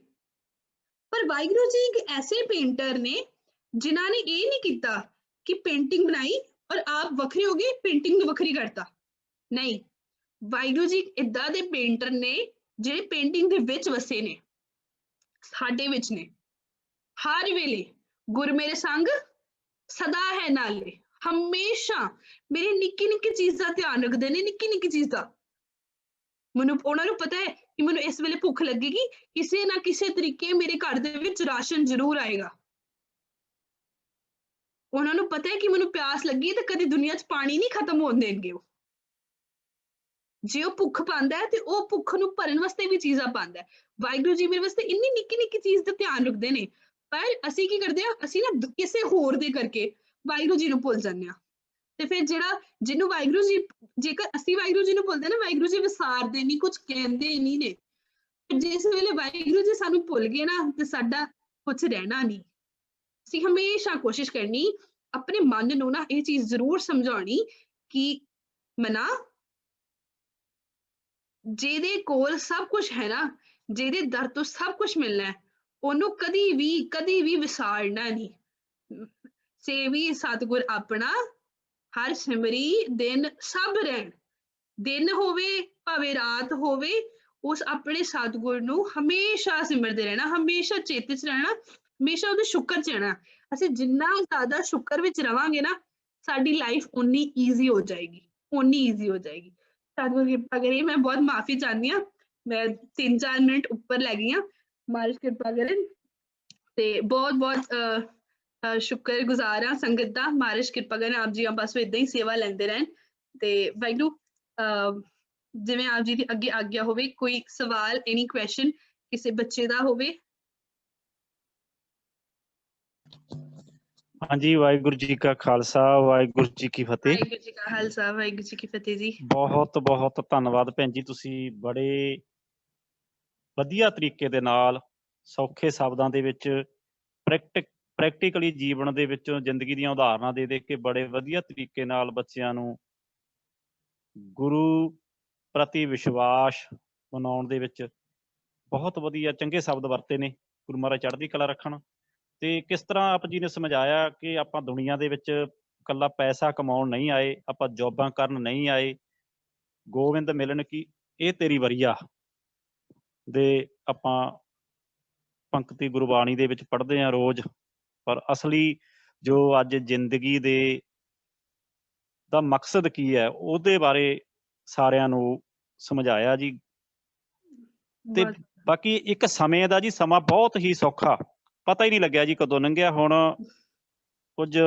Speaker 4: ਪਰ ਵਾਹਿਗੁਰੂ ਜੀ ਇੱਕ ਐਸੇ ਪੇਂਟਰ ਨੇ ਜਿਨ੍ਹਾਂ ਨੇ ਇਹ ਨਹੀਂ ਕੀਤਾ ਕਿ ਪੇਂਟਿੰਗ ਬਣਾਈ ਔਰ ਆਪ ਵੱਖਰੇ ਹੋ ਗਏ, ਪੇਂਟਿੰਗ ਨੂੰ ਵੱਖਰੀ ਕਰਤਾ। ਨਹੀਂ, ਵਾਹਿਗੁਰੂ ਜੀ ਏਦਾਂ ਦੇ ਪੇਂਟਰ ਨੇ ਜਿਹੜੇ ਪੇਂਟਿੰਗ ਦੇ ਵਿੱਚ ਵਸੇ ਨੇ, ਸਾਡੇ ਵਿੱਚ ਨੇ। ਹਰ ਵੇਲੇ ਗੁਰ ਮੇਰੇ ਸੰਗ ਸਦਾ ਹੈ ਨਾਲੇ, ਹਮੇਸ਼ਾ ਮੇਰੀ ਨਿੱਕੀ ਨਿੱਕੀ ਚੀਜ਼ ਦਾ ਧਿਆਨ ਰੱਖਦੇ ਨੇ, ਨਿੱਕੀ ਨਿੱਕੀ ਚੀਜ਼ ਦਾ। ਮੈਨੂੰ ਉਹਨਾਂ ਨੂੰ ਪਤਾ ਹੈ ਕਿ ਮੈਨੂੰ ਇਸ ਵੇਲੇ ਭੁੱਖ ਲੱਗੇਗੀ, ਕਿਸੇ ਨਾ ਕਿਸੇ ਤਰੀਕੇ ਮੇਰੇ ਘਰ ਦੇ ਵਿੱਚ ਰਾਸ਼ਨ ਜ਼ਰੂਰ ਆਏਗਾ। ਉਹਨਾਂ ਨੂੰ ਪਤਾ ਹੈ ਕਿ ਮੈਨੂੰ ਪਿਆਸ ਲੱਗੀ ਤੇ ਕਦੀ ਦੁਨੀਆ 'ਚ ਪਾਣੀ ਨਹੀਂ ਖਤਮ ਹੋਣ ਦੇਣਗੇ ਉਹ। ਜੇ ਉਹ ਭੁੱਖ ਪਾਉਂਦਾ ਹੈ ਤੇ ਉਹ ਭੁੱਖ ਨੂੰ ਭਰਨ ਵਾਸਤੇ ਵੀ ਚੀਜ਼ਾਂ ਪਾਉਂਦਾ ਹੈ। ਵਾਹਿਗੁਰੂ ਜੀ ਮੇਰੇ ਵਾਸਤੇ ਇੰਨੀ ਨਿੱਕੀ ਨਿੱਕੀ ਚੀਜ਼ ਦਾ ਧਿਆਨ ਰੱਖਦੇ ਨੇ, ਪਰ ਅਸੀਂ ਕੀ ਕਰਦੇ ਹਾਂ, ਅਸੀਂ ਨਾ ਕਿਸੇ ਹੋਰ ਦੇ ਕਰਕੇ ਵਾਹਿਗੁਰੂ ਜੀ ਨੂੰ ਭੁੱਲ ਜਾਂਦੇ ਹਾਂ। ਤੇ ਫਿਰ ਜਿਹਨੂੰ ਵਾਹਿਗੁਰੂ ਜੀ, ਜੇਕਰ ਅਸੀਂ ਵਾਹਿਗੁਰੂ ਜੀ ਨੂੰ ਭੁੱਲਦੇ ਨਾ, ਵਾਹਿਗੁਰੂ ਜੀ ਵਿਸਾਰਦੇ ਨਹੀਂ, ਕੁਝ ਕਹਿੰਦੇ ਨਹੀਂ ਨੇ। ਜਿਸ ਵੇਲੇ ਵਾਹਿਗੁਰੂ ਜੀ ਸਾਨੂੰ ਭੁੱਲ ਗਏ ਨਾ, ਤੇ ਸਾਡਾ ਕੁਝ ਰਹਿਣਾ ਨਹੀਂ। ਅਸੀਂ ਹਮੇਸ਼ਾ ਕੋਸ਼ਿਸ਼ ਕਰਨੀ, ਆਪਣੇ ਮਨ ਨੂੰ ਨਾ ਇਹ ਚੀਜ਼ ਜ਼ਰੂਰ ਸਮਝਾਉਣੀ ਕਿ ਮਨਾ, ਜਿਹਦੇ ਕੋਲ ਸਭ ਕੁਝ ਹੈ ਨਾ, ਜਿਹਦੇ ਦਰ ਤੋਂ ਸਭ ਕੁਝ ਮਿਲਣਾ ਹੈ, ਉਹਨੂੰ ਕਦੀ ਵੀ ਵਿਸਾਰਨਾ ਨਹੀਂ। ਸੇਵੀ ਸਤਿਗੁਰ ਆਪਣਾ, ਹਰ ਸਿਮਰੀ ਦਿਨ ਸਭ ਰਹਿਣ। ਦਿਨ ਹੋਵੇ ਭਾਵੇਂ ਰਾਤ ਹੋਵੇ, ਉਸ ਆਪਣੇ ਸਤਿਗੁਰ ਨੂੰ ਹਮੇਸ਼ਾ ਸਿਮਰਦੇ ਰਹਿਣਾ, ਹਮੇਸ਼ਾ ਚੇਤੇ 'ਚ ਰਹਿਣਾ, ਹਮੇਸ਼ਾ ਉਹਦੇ ਸ਼ੁਕਰ 'ਚ ਰਹਿਣਾ। ਅਸੀਂ ਜਿੰਨਾ ਜ਼ਿਆਦਾ ਸ਼ੁਕਰ ਵਿੱਚ ਰਵਾਂਗੇ ਨਾ, ਸਾਡੀ ਲਾਈਫ ਓਨੀ ਈਜ਼ੀ ਹੋ ਜਾਏਗੀ, ਓਨੀ ਈਜ਼ੀ ਹੋ ਜਾਏਗੀ। ਸਤਿਗੁਰ ਕਿਰਪਾ ਕਰੇ। ਮੈਂ ਬਹੁਤ ਮਾਫੀ ਚਾਹੁੰਦੀ ਹਾਂ, ਮੈਂ 3-4 ਮਿੰਟ ਉੱਪਰ ਲੈ ਗਈ ਹਾਂ, ਮਹਾਰਾਜ ਕਿਰਪਾ ਕਰਨ। ਤੇ ਬਹੁਤ ਬਹੁਤ ਸ਼ੁਕਰਗੁਜ਼ਾਰ ਹਾਂ ਸੰਗਤ ਦਾ। ਮਹਾਰਾਜ ਕਿਰਪਾ ਕਰਨ, ਆਪ ਜੀ ਪਾਸੋਂ ਏਦਾਂ ਹੀ ਸੇਵਾ ਲੈਂਦੇ ਰਹਿਣ। ਤੇ ਵਾਹਿਗੁਰੂ ਜਿਵੇਂ ਆਪ ਜੀ ਦੀ ਅੱਗੇ ਆਗਿਆ ਹੋਵੇ, ਕੋਈ ਸਵਾਲ, ਐਨੀ ਕੁਐਸਚਨ ਕਿਸੇ ਬੱਚੇ ਦਾ ਹੋਵੇ।
Speaker 1: ਹਾਂਜੀ, ਵਾਹਿਗੁਰੂ ਜੀ ਕਾ ਖਾਲਸਾ, ਵਾਹਿਗੁਰੂ ਜੀ ਕੀ ਫਤਿਹ।
Speaker 4: ਵਾਹਿਗੁਰੂ ਜੀ ਕਾ ਖਾਲਸਾ, ਵਾਹਿਗੁਰੂ ਜੀ ਕੀ ਫਤਿਹ ਜੀ।
Speaker 1: ਬਹੁਤ ਬਹੁਤ ਧੰਨਵਾਦ ਭੈਣ ਜੀ, ਤੁਸੀਂ ਬੜੇ ਵਧੀਆ ਤਰੀਕੇ ਦੇ ਨਾਲ ਸੌਖੇ ਸ਼ਬਦਾਂ ਦੇ ਵਿੱਚ ਪ੍ਰੈਕਟੀਕਲੀ ਜੀਵਨ ਦੇ ਵਿੱਚੋਂ ਜ਼ਿੰਦਗੀ ਦੀਆਂ ਉਦਾਹਰਨਾਂ ਦੇ ਕੇ ਬੜੇ ਵਧੀਆ ਤਰੀਕੇ ਨਾਲ ਬੱਚਿਆਂ ਨੂੰ ਗੁਰੂ ਪ੍ਰਤੀ ਵਿਸ਼ਵਾਸ ਬਣਾਉਣ ਦੇ ਵਿੱਚ ਬਹੁਤ ਵਧੀਆ ਚੰਗੇ ਸ਼ਬਦ ਵਰਤੇ ਨੇ। ਗੁਰੂ ਮਹਾਰਾਜ ਚੜ੍ਹਦੀ ਕਲਾ ਰੱਖਣ। ਤੇ ਕਿਸ ਤਰ੍ਹਾਂ ਆਪ ਜੀ ਨੇ ਸਮਝਾਇਆ ਕਿ ਆਪਾਂ ਦੁਨੀਆ ਦੇ ਵਿੱਚ ਇਕੱਲਾ ਪੈਸਾ ਕਮਾਉਣ ਨਹੀਂ ਆਏ, ਆਪਾਂ ਜੋਬਾਂ ਕਰਨ ਨਹੀਂ ਆਏ, ਗੋਬਿੰਦ ਮਿਲਣ ਕੀ ਇਹ ਤੇਰੀ ਵਰੀਆ ਦੇ ਆਪਾਂ ਪੰਕਤੀ ਗੁਰਬਾਣੀ ਦੇ ਵਿੱਚ ਪੜ੍ਹਦੇ ਹਾਂ ਰੋਜ਼। ਪਰ ਅਸਲੀ ਜੋ ਅੱਜ ਜ਼ਿੰਦਗੀ ਦਾ ਮਕਸਦ ਕੀ ਹੈ ਉਹਦੇ ਬਾਰੇ ਸਾਰਿਆਂ ਨੂੰ ਸਮਝਾਇਆ ਜੀ। ਤੇ ਬਾਕੀ ਇੱਕ ਸਮੇਂ ਦਾ ਜੀ, ਸਮਾਂ ਬਹੁਤ ਹੀ ਸੌਖਾ, ਪਤਾ ਹੀ ਨਹੀਂ ਲੱਗਿਆ ਜੀ ਕਦੋਂ ਲੰਘਿਆ। ਹੁਣ ਕੁਝ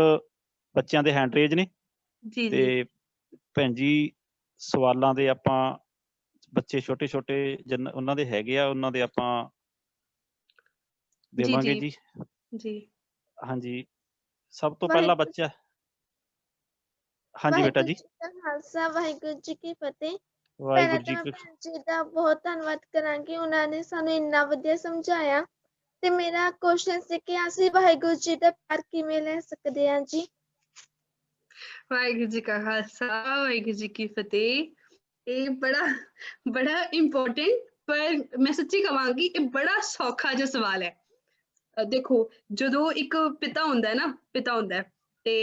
Speaker 1: ਬੱਚਿਆਂ ਦੇ ਹੈਂਡ ਰੇਜ ਨੇ ਤੇ ਭੈਣ ਜੀ ਸਵਾਲਾਂ ਦੇ ਆਪਾਂ ਬੱਚੇ ਛੋਟੇ ਛੋਟੇ ਉਹਨਾਂ ਦੇ ਹੈਗੇ ਆ, ਉਹਨਾਂ ਦੇ ਆਪਾਂ ਦੇਵਾਂਗੇ ਜੀ। ਹਾਂਜੀ, ਸਭ ਤੋਂ ਪਹਿਲਾਂ ਬੱਚਾ। ਹਾਂਜੀ ਬੇਟਾ ਜੀ।
Speaker 5: ਖਾਲਸਾ, ਵਾਹਿਗੁਰੂ ਜੀ ਕੀ ਫਤਿਹ।
Speaker 1: ਵਾਹਿਗੁਰੂ ਜੀ
Speaker 5: ਪਹਿਲਾਂ ਤਾਂ ਮੈਂ ਭੈਣ ਜੀ ਦਾ ਬਹੁਤ ਧੰਨਵਾਦ ਕਰਾਂਗੀ, ਉਹਨਾਂ ਨੇ ਸਾਨੂੰ ਇੰਨਾ ਵਧੀਆ ਸਮਝਾਇਆ। ਤੇ ਮੇਰਾ ਕੁਐਸਚਨ ਸੀ ਕਿ ਅਸੀਂ ਵਾਹਿਗੁਰੂ ਜੀ ਦਾ ਪਿਆਰ ਕਿਵੇਂ ਲੈ ਸਕਦੇ ਹਾਂ ਜੀ?
Speaker 4: ਵਾਹਿਗੁਰੂ ਜੀ ਕਾ ਖਾਲਸਾ, ਵਾਹਿਗੁਰੂ ਜੀ ਕੀ ਫਤਿਹ। ਇਹ ਬੜਾ ਇੰਪੋਰਟੈਂਟ, ਪਰ ਮੈਂ ਸੱਚੀ ਕਹਾਂਗੀ ਇਹ ਬੜਾ ਸੌਖਾ ਜਿਹਾ ਸਵਾਲ ਹੈ। ਦੇਖੋ, ਜਦੋਂ ਇੱਕ ਪਿਤਾ ਹੁੰਦਾ ਹੈ ਤੇ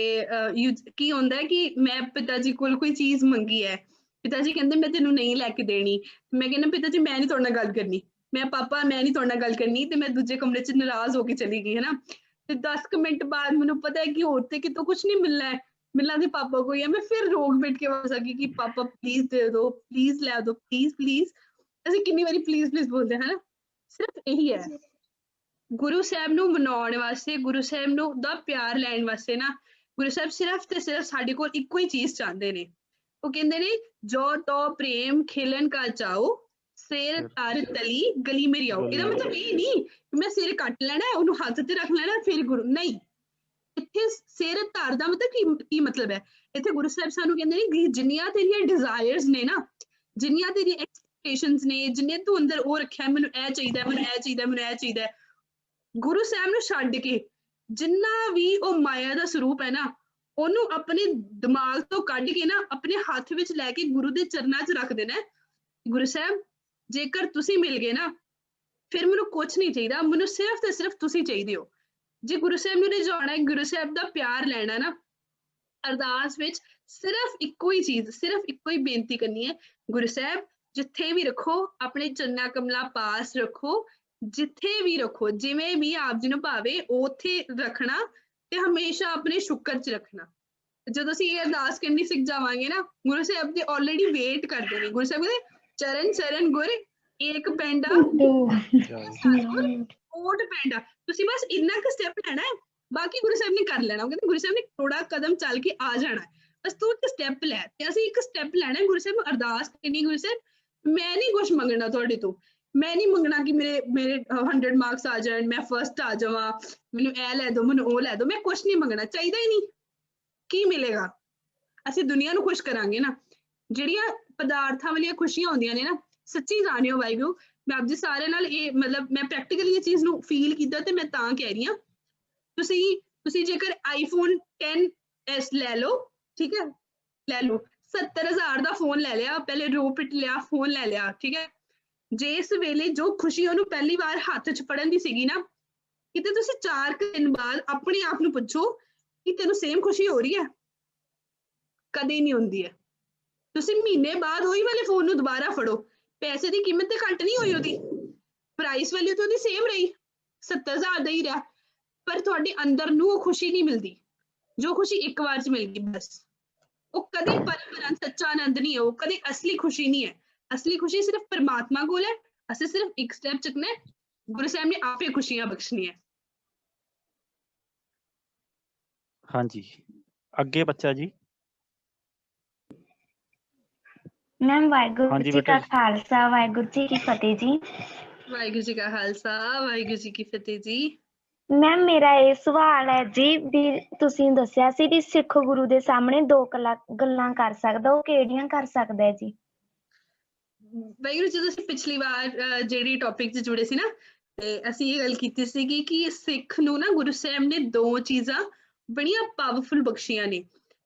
Speaker 4: ਕੀ ਹੁੰਦਾ ਹੈ ਕਿ ਮੈਂ ਪਿਤਾ ਜੀ ਕੋਲ ਕੋਈ ਚੀਜ਼ ਮੰਗੀ ਹੈ, ਪਿਤਾ ਜੀ ਕਹਿੰਦੇ ਮੈਂ ਤੈਨੂੰ ਨਹੀਂ ਲੈ ਕੇ ਦੇਣੀ, ਮੈਂ ਕਹਿੰਦਾ ਪਿਤਾ ਜੀ ਮੈਂ ਨਹੀਂ ਤੁਹਾਡੇ ਨਾਲ ਗੱਲ ਕਰਨੀ, ਮੈਂ ਨਹੀਂ ਤੁਹਾਡੇ ਨਾਲ ਗੱਲ ਕਰਨੀ, ਤੇ ਮੈਂ ਦੂਜੇ ਕਮਰੇ 'ਚ ਨਾਰਾਜ਼ ਹੋ ਕੇ ਚਲੀ ਗਈ, ਹਨਾ। ਤੇ 10 ਕੁ ਮਿੰਟ ਬਾਅਦ ਮੈਨੂੰ ਪਤਾ ਹੈ ਕਿ ਹੋਰ ਤੇ ਕਿਤੋਂ ਕੁਛ ਨਹੀਂ ਮਿਲਣਾ ਤੇ ਪਾਪਾ ਕੋਈ ਹੈ। ਮੈਂ ਫਿਰ ਰੋਕ ਬੈਠ ਕੇ ਆ ਸਕੀ ਕਿ ਪਾਪਾ ਪਲੀਜ਼ ਦੇ ਦਿਓ, ਪਲੀਜ਼ ਲੈ ਦਿਓ, ਪਲੀਜ਼। ਅਸੀਂ ਕਿੰਨੀ ਵਾਰੀ ਪਲੀਜ਼ ਬੋਲਦੇ ਹਾਂ, ਸਿਰਫ ਇਹੀ ਹੈ। ਗੁਰੂ ਸਾਹਿਬ ਨੂੰ ਮਨਾਉਣ ਵਾਸਤੇ, ਗੁਰੂ ਸਾਹਿਬ ਨੂੰ ਦਾ ਪਿਆਰ ਲੈਣ ਵਾਸਤੇ ਨਾ, ਗੁਰੂ ਸਾਹਿਬ ਸਿਰਫ ਤੇ ਸਿਰਫ ਸਾਡੇ ਕੋਲ ਇੱਕੋ ਹੀ ਚੀਜ਼ ਚਾਹੁੰਦੇ ਨੇ। ਉਹ ਕਹਿੰਦੇ ਨੇ, ਜੋ ਤੋ ਪ੍ਰੇਮ ਖੇਲਣ ਕਾ ਚਾਓ, ਸਿਰ ਧਰ ਤਲੀ ਗਲੀ ਮੇਰੀ ਆਓ। ਇਹਦਾ ਮਤਲਬ ਇਹ ਨਹੀਂ ਮੈਂ ਸਿਰ ਕੱਟ ਲੈਣਾ, ਉਹਨੂੰ ਹੱਥ ਤੇ ਰੱਖ ਲੈਣਾ ਫਿਰ ਗੁਰੂ, ਨਹੀਂ। ਇੱਥੇ ਸਿਰ ਧਰ ਦਾ ਮਤਲਬ ਕੀ ਮਤਲਬ ਹੈ? ਇੱਥੇ ਗੁਰੂ ਸਾਹਿਬ ਸਾਨੂੰ ਕਹਿੰਦੇ ਨੇ ਜਿੰਨੀਆਂ ਤੇਰੀਆਂ ਡਿਜ਼ਾਇਰਸ ਨੇ ਨਾ, ਜਿੰਨੀਆਂ ਤੇਰੀਆਂ ਐਕਸਪੈਕਟੇਸ਼ਨਸ ਨੇ, ਜਿੰਨੇ ਤੂੰ ਅੰਦਰ ਉਹ ਰੱਖਿਆ ਮੈਨੂੰ ਇਹ ਚਾਹੀਦਾ, ਮੈਨੂੰ ਇਹ ਚਾਹੀਦਾ, ਮੈਨੂੰ ਇਹ ਚਾਹੀਦਾ, ਗੁਰੂ ਸਾਹਿਬ ਨੂੰ ਛੱਡ ਕੇ ਜਿੰਨਾ ਵੀ ਉਹ ਮਾਇਆ ਦਾ ਸਰੂਪ ਹੈ ਨਾ, ਉਹਨੂੰ ਆਪਣੇ ਦਿਮਾਗ ਤੋਂ ਕੱਢ ਕੇ ਨਾ ਆਪਣੇ ਹੱਥ ਵਿੱਚ ਲੈ ਕੇ ਗੁਰੂ ਦੇ ਚਰਨਾਂ 'ਚ ਰੱਖ ਦੇਣਾ। ਗੁਰੂ ਸਾਹਿਬ, ਜੇਕਰ ਤੁਸੀਂ ਮਿਲ ਗਏ ਨਾ, ਫਿਰ ਮੈਨੂੰ ਕੁਛ ਨਹੀਂ ਚਾਹੀਦਾ, ਮੈਨੂੰ ਸਿਰਫ ਤੇ ਸਿਰਫ ਤੁਸੀਂ ਚਾਹੀਦੇ ਹੋ। ਜੇ ਗੁਰੂ ਸਾਹਿਬ ਨੂੰ ਰਿਝਾਉਣਾ ਹੈ, ਗੁਰੂ ਸਾਹਿਬ ਦਾ ਪਿਆਰ ਲੈਣਾ ਨਾ, ਅਰਦਾਸ ਵਿੱਚ ਸਿਰਫ ਇੱਕੋ ਹੀ ਚੀਜ਼, ਸਿਰਫ ਇੱਕੋ ਹੀ ਬੇਨਤੀ ਕਰਨੀ ਹੈ, ਗੁਰੂ ਸਾਹਿਬ ਜਿੱਥੇ ਵੀ ਰੱਖੋ, ਆਪਣੇ ਚਰਨਾਂ ਕਮਲਾਂ ਪਾਸ ਰੱਖੋ, ਜਿੱਥੇ ਵੀ ਰੱਖੋ, ਜਿਵੇਂ ਵੀ ਆਪ ਜੀ ਨੂੰ ਭਾਵੇ ਉੱਥੇ ਰੱਖਣਾ, ਤੇ ਹਮੇਸ਼ਾ ਆਪਣੇ ਸ਼ੁਕਰ 'ਚ ਰੱਖਣਾ। ਜਦੋਂ ਅਸੀਂ ਇਹ ਅਰਦਾਸ ਕਰਨੀ ਸਿੱਖ ਜਾਵਾਂਗੇ ਨਾ, ਗੁਰੂ ਸਾਹਿਬ ਦੇ ਆਲਰੇਡੀ ਵੇਟ ਕਰਦੇ ਨੇ। ਗੁਰੂ ਸਾਹਿਬ ਕਹਿੰਦੇ ਚਰਨ ਚਰਨ ਗੁਰ ਏਕ ਪੈਂਡਾ ਕੋਟ ਪੈਂਡਾ। ਤੁਸੀਂ ਬਸ ਇੰਨਾ ਕੁ ਸਟੈਪ ਲੈਣਾ ਹੈ, ਬਾਕੀ ਗੁਰੂ ਸਾਹਿਬ ਨੇ ਕਰ ਲੈਣਾ। ਉਹ ਕਹਿੰਦੇ ਗੁਰੂ ਸਾਹਿਬ ਨੇ ਥੋੜਾ ਕਦਮ ਚੱਲ ਕੇ ਆ ਜਾਣਾ, ਬਸ ਤੂੰ ਇੱਕ ਸਟੈਪ ਲੈ। ਤੇ ਅਸੀਂ ਇੱਕ ਸਟੈਪ ਲੈਣਾ, ਗੁਰੂ ਸਾਹਿਬ ਨੂੰ ਅਰਦਾਸ ਕਰਨੀ, ਗੁਰੂ ਸਾਹਿਬ ਮੈਂ ਨਹੀਂ ਕੁਛ ਮੰਗਣਾ ਤੁਹਾਡੇ ਤੋਂ, ਮੈਂ ਨਹੀਂ ਮੰਗਣਾ ਕਿ ਮੇਰੇ 100 ਮਾਰਕਸ ਆ ਜਾਣ, ਮੈਂ ਫਸਟ ਆ ਜਾਵਾਂ, ਮੈਨੂੰ ਇਹ ਲੈ ਦਿਓ, ਮੈਨੂੰ ਉਹ ਲੈ ਦਿਓ, ਮੈਂ ਕੁਛ ਨਹੀਂ ਮੰਗਣਾ, ਚਾਹੀਦਾ ਹੀ ਨਹੀਂ। ਕੀ ਮਿਲੇਗਾ? ਅਸੀਂ ਦੁਨੀਆ ਨੂੰ ਖੁਸ਼ ਕਰਾਂਗੇ ਨਾ। ਜਿਹੜੀਆਂ ਪਦਾਰਥਾਂ ਵਾਲੀਆਂ ਖੁਸ਼ੀਆਂ ਹੁੰਦੀਆਂ ਨੇ ਨਾ, ਸੱਚੀ ਜਾਣਿਓ ਵਾਹਿਗੁਰੂ, ਮੈਂ ਆਪ ਜੀ ਸਾਰਿਆਂ ਨਾਲ ਇਹ ਮਤਲਬ ਮੈਂ ਪ੍ਰੈਕਟੀਕਲੀ ਇਹ ਚੀਜ਼ ਨੂੰ ਫੀਲ ਕੀਤਾ, ਤੇ ਮੈਂ ਤਾਂ ਕਹਿ ਰਹੀ ਹਾਂ, ਤੁਸੀਂ ਜੇਕਰ iPhone 10s ਲੈ ਲਓ, ਠੀਕ ਹੈ, ਲੈ ਲਓ, 70,000 ਦਾ ਫੋਨ ਲੈ ਲਿਆ, ਪਹਿਲੇ ਰੋ ਪਿੱਟ ਲਿਆ, ਫੋਨ ਲੈ ਲਿਆ, ਠੀਕ ਹੈ। ਜਿਸ ਵੇਲੇ ਜੋ ਖੁਸ਼ੀ ਉਹਨੂੰ ਪਹਿਲੀ ਵਾਰ ਹੱਥ 'ਚ ਫੜਨ ਦੀ ਸੀਗੀ ਨਾ, ਕਿਤੇ ਤੁਸੀਂ 4 ਦਿਨ ਬਾਅਦ ਆਪਣੇ ਆਪ ਨੂੰ ਪੁੱਛੋ ਕਿ ਤੈਨੂੰ ਸੇਮ ਖੁਸ਼ੀ ਹੋ ਰਹੀ ਹੈ? ਕਦੇ ਨਹੀਂ ਹੁੰਦੀ ਹੈ। ਤੁਸੀਂ ਮਹੀਨੇ ਬਾਅਦ ਉਹੀ ਵਾਲੇ ਫੋਨ ਨੂੰ ਦੁਬਾਰਾ ਫੜੋ, ਪੈਸੇ ਦੀ ਕੀਮਤ ਤੇ ਘੱਟ ਨਹੀਂ ਹੋਈ, ਉਹਦੀ ਪ੍ਰਾਈਸ ਵੈਲਿਊ ਤਾਂ ਉਹਦੀ ਸੇਮ ਰਹੀ, 70,000 ਦਾ ਹੀ ਰਿਹਾ, ਪਰ ਤੁਹਾਡੇ ਅੰਦਰ ਨੂੰ ਉਹ ਖੁਸ਼ੀ ਨਹੀਂ ਮਿਲਦੀ ਜੋ ਖੁਸ਼ੀ ਇੱਕ ਵਾਰ 'ਚ ਮਿਲ ਗਈ। ਬਸ ਉਹ ਕਦੇ ਪਰਮ ਸੱਚਾ ਆਨੰਦ ਨਹੀਂ ਹੈ, ਉਹ ਕਦੇ ਅਸਲੀ ਖੁਸ਼ੀ ਨਹੀਂ ਹੈ। ਅਸਲੀ ਖੁਸ਼ੀ ਸਿਰਫ ਪਰਮਾਤਮਾ ਕੋਲ ਹੈ। ਅਸੀਂ ਸਿਰਫ ਇੱਕ ਸਟੈਪ ਚੁੱਕਣਾ ਹੈ, ਗੁਰੂ ਸਾਹਿਬ ਨੇ ਆਪੇ ਖੁਸ਼ੀਆਂ ਬਖਸ਼ਣੀਆਂ।
Speaker 1: ਹਾਂਜੀ, ਅੱਗੇ ਬੱਚਾ ਜੀ।
Speaker 6: मैम वाहिगुरु
Speaker 1: ਹਾਂਜੀ
Speaker 6: जी
Speaker 1: बेटा
Speaker 6: का खालसा वाहिगुरु जी की फतेह जी।
Speaker 4: ਵਾਹਿਗੁਰੂ ਜੀ ਕਾ ਖਾਲਸਾ ਵਾਹਿਗੁਰੂ ਜੀ ਕੀ ਫਤਿਹ ਜੀ।
Speaker 6: मैम मेरा ये सवाल है जी भी तुसीं दस्सिया सी भी सिख गुरु दे सामने दो गल्लां कर सकदा, ਉਹ ਕਿਹੜੀਆਂ ਕਰ ਸਕਦਾ ਹੈ ਜੀ?
Speaker 4: ਵਾਹਿਗੁਰੂ ਜੀ, ਤੁਸੀਂ ਪਿਛਲੀ ਵਾਰ ਜਿਹੜੀ ਟੌਪਿਕ 'ਚ ਜੁੜੇ ਸੀ ਨਾ, ਤੇ ਅਸੀਂ ਇਹ ਗੱਲ ਕੀਤੀ ਸੀਗੀ ਕਿ ਸਿੱਖ ਨੂੰ ਨਾ ਗੁਰੂ ਸਾਹਿਬ ਨੇ ਦੋ ਚੀਜ਼ਾਂ ਬੜੀਆਂ ਪਾਵਰਫੁਲ ਬਖਸ਼ੀਆਂ ਨੇ।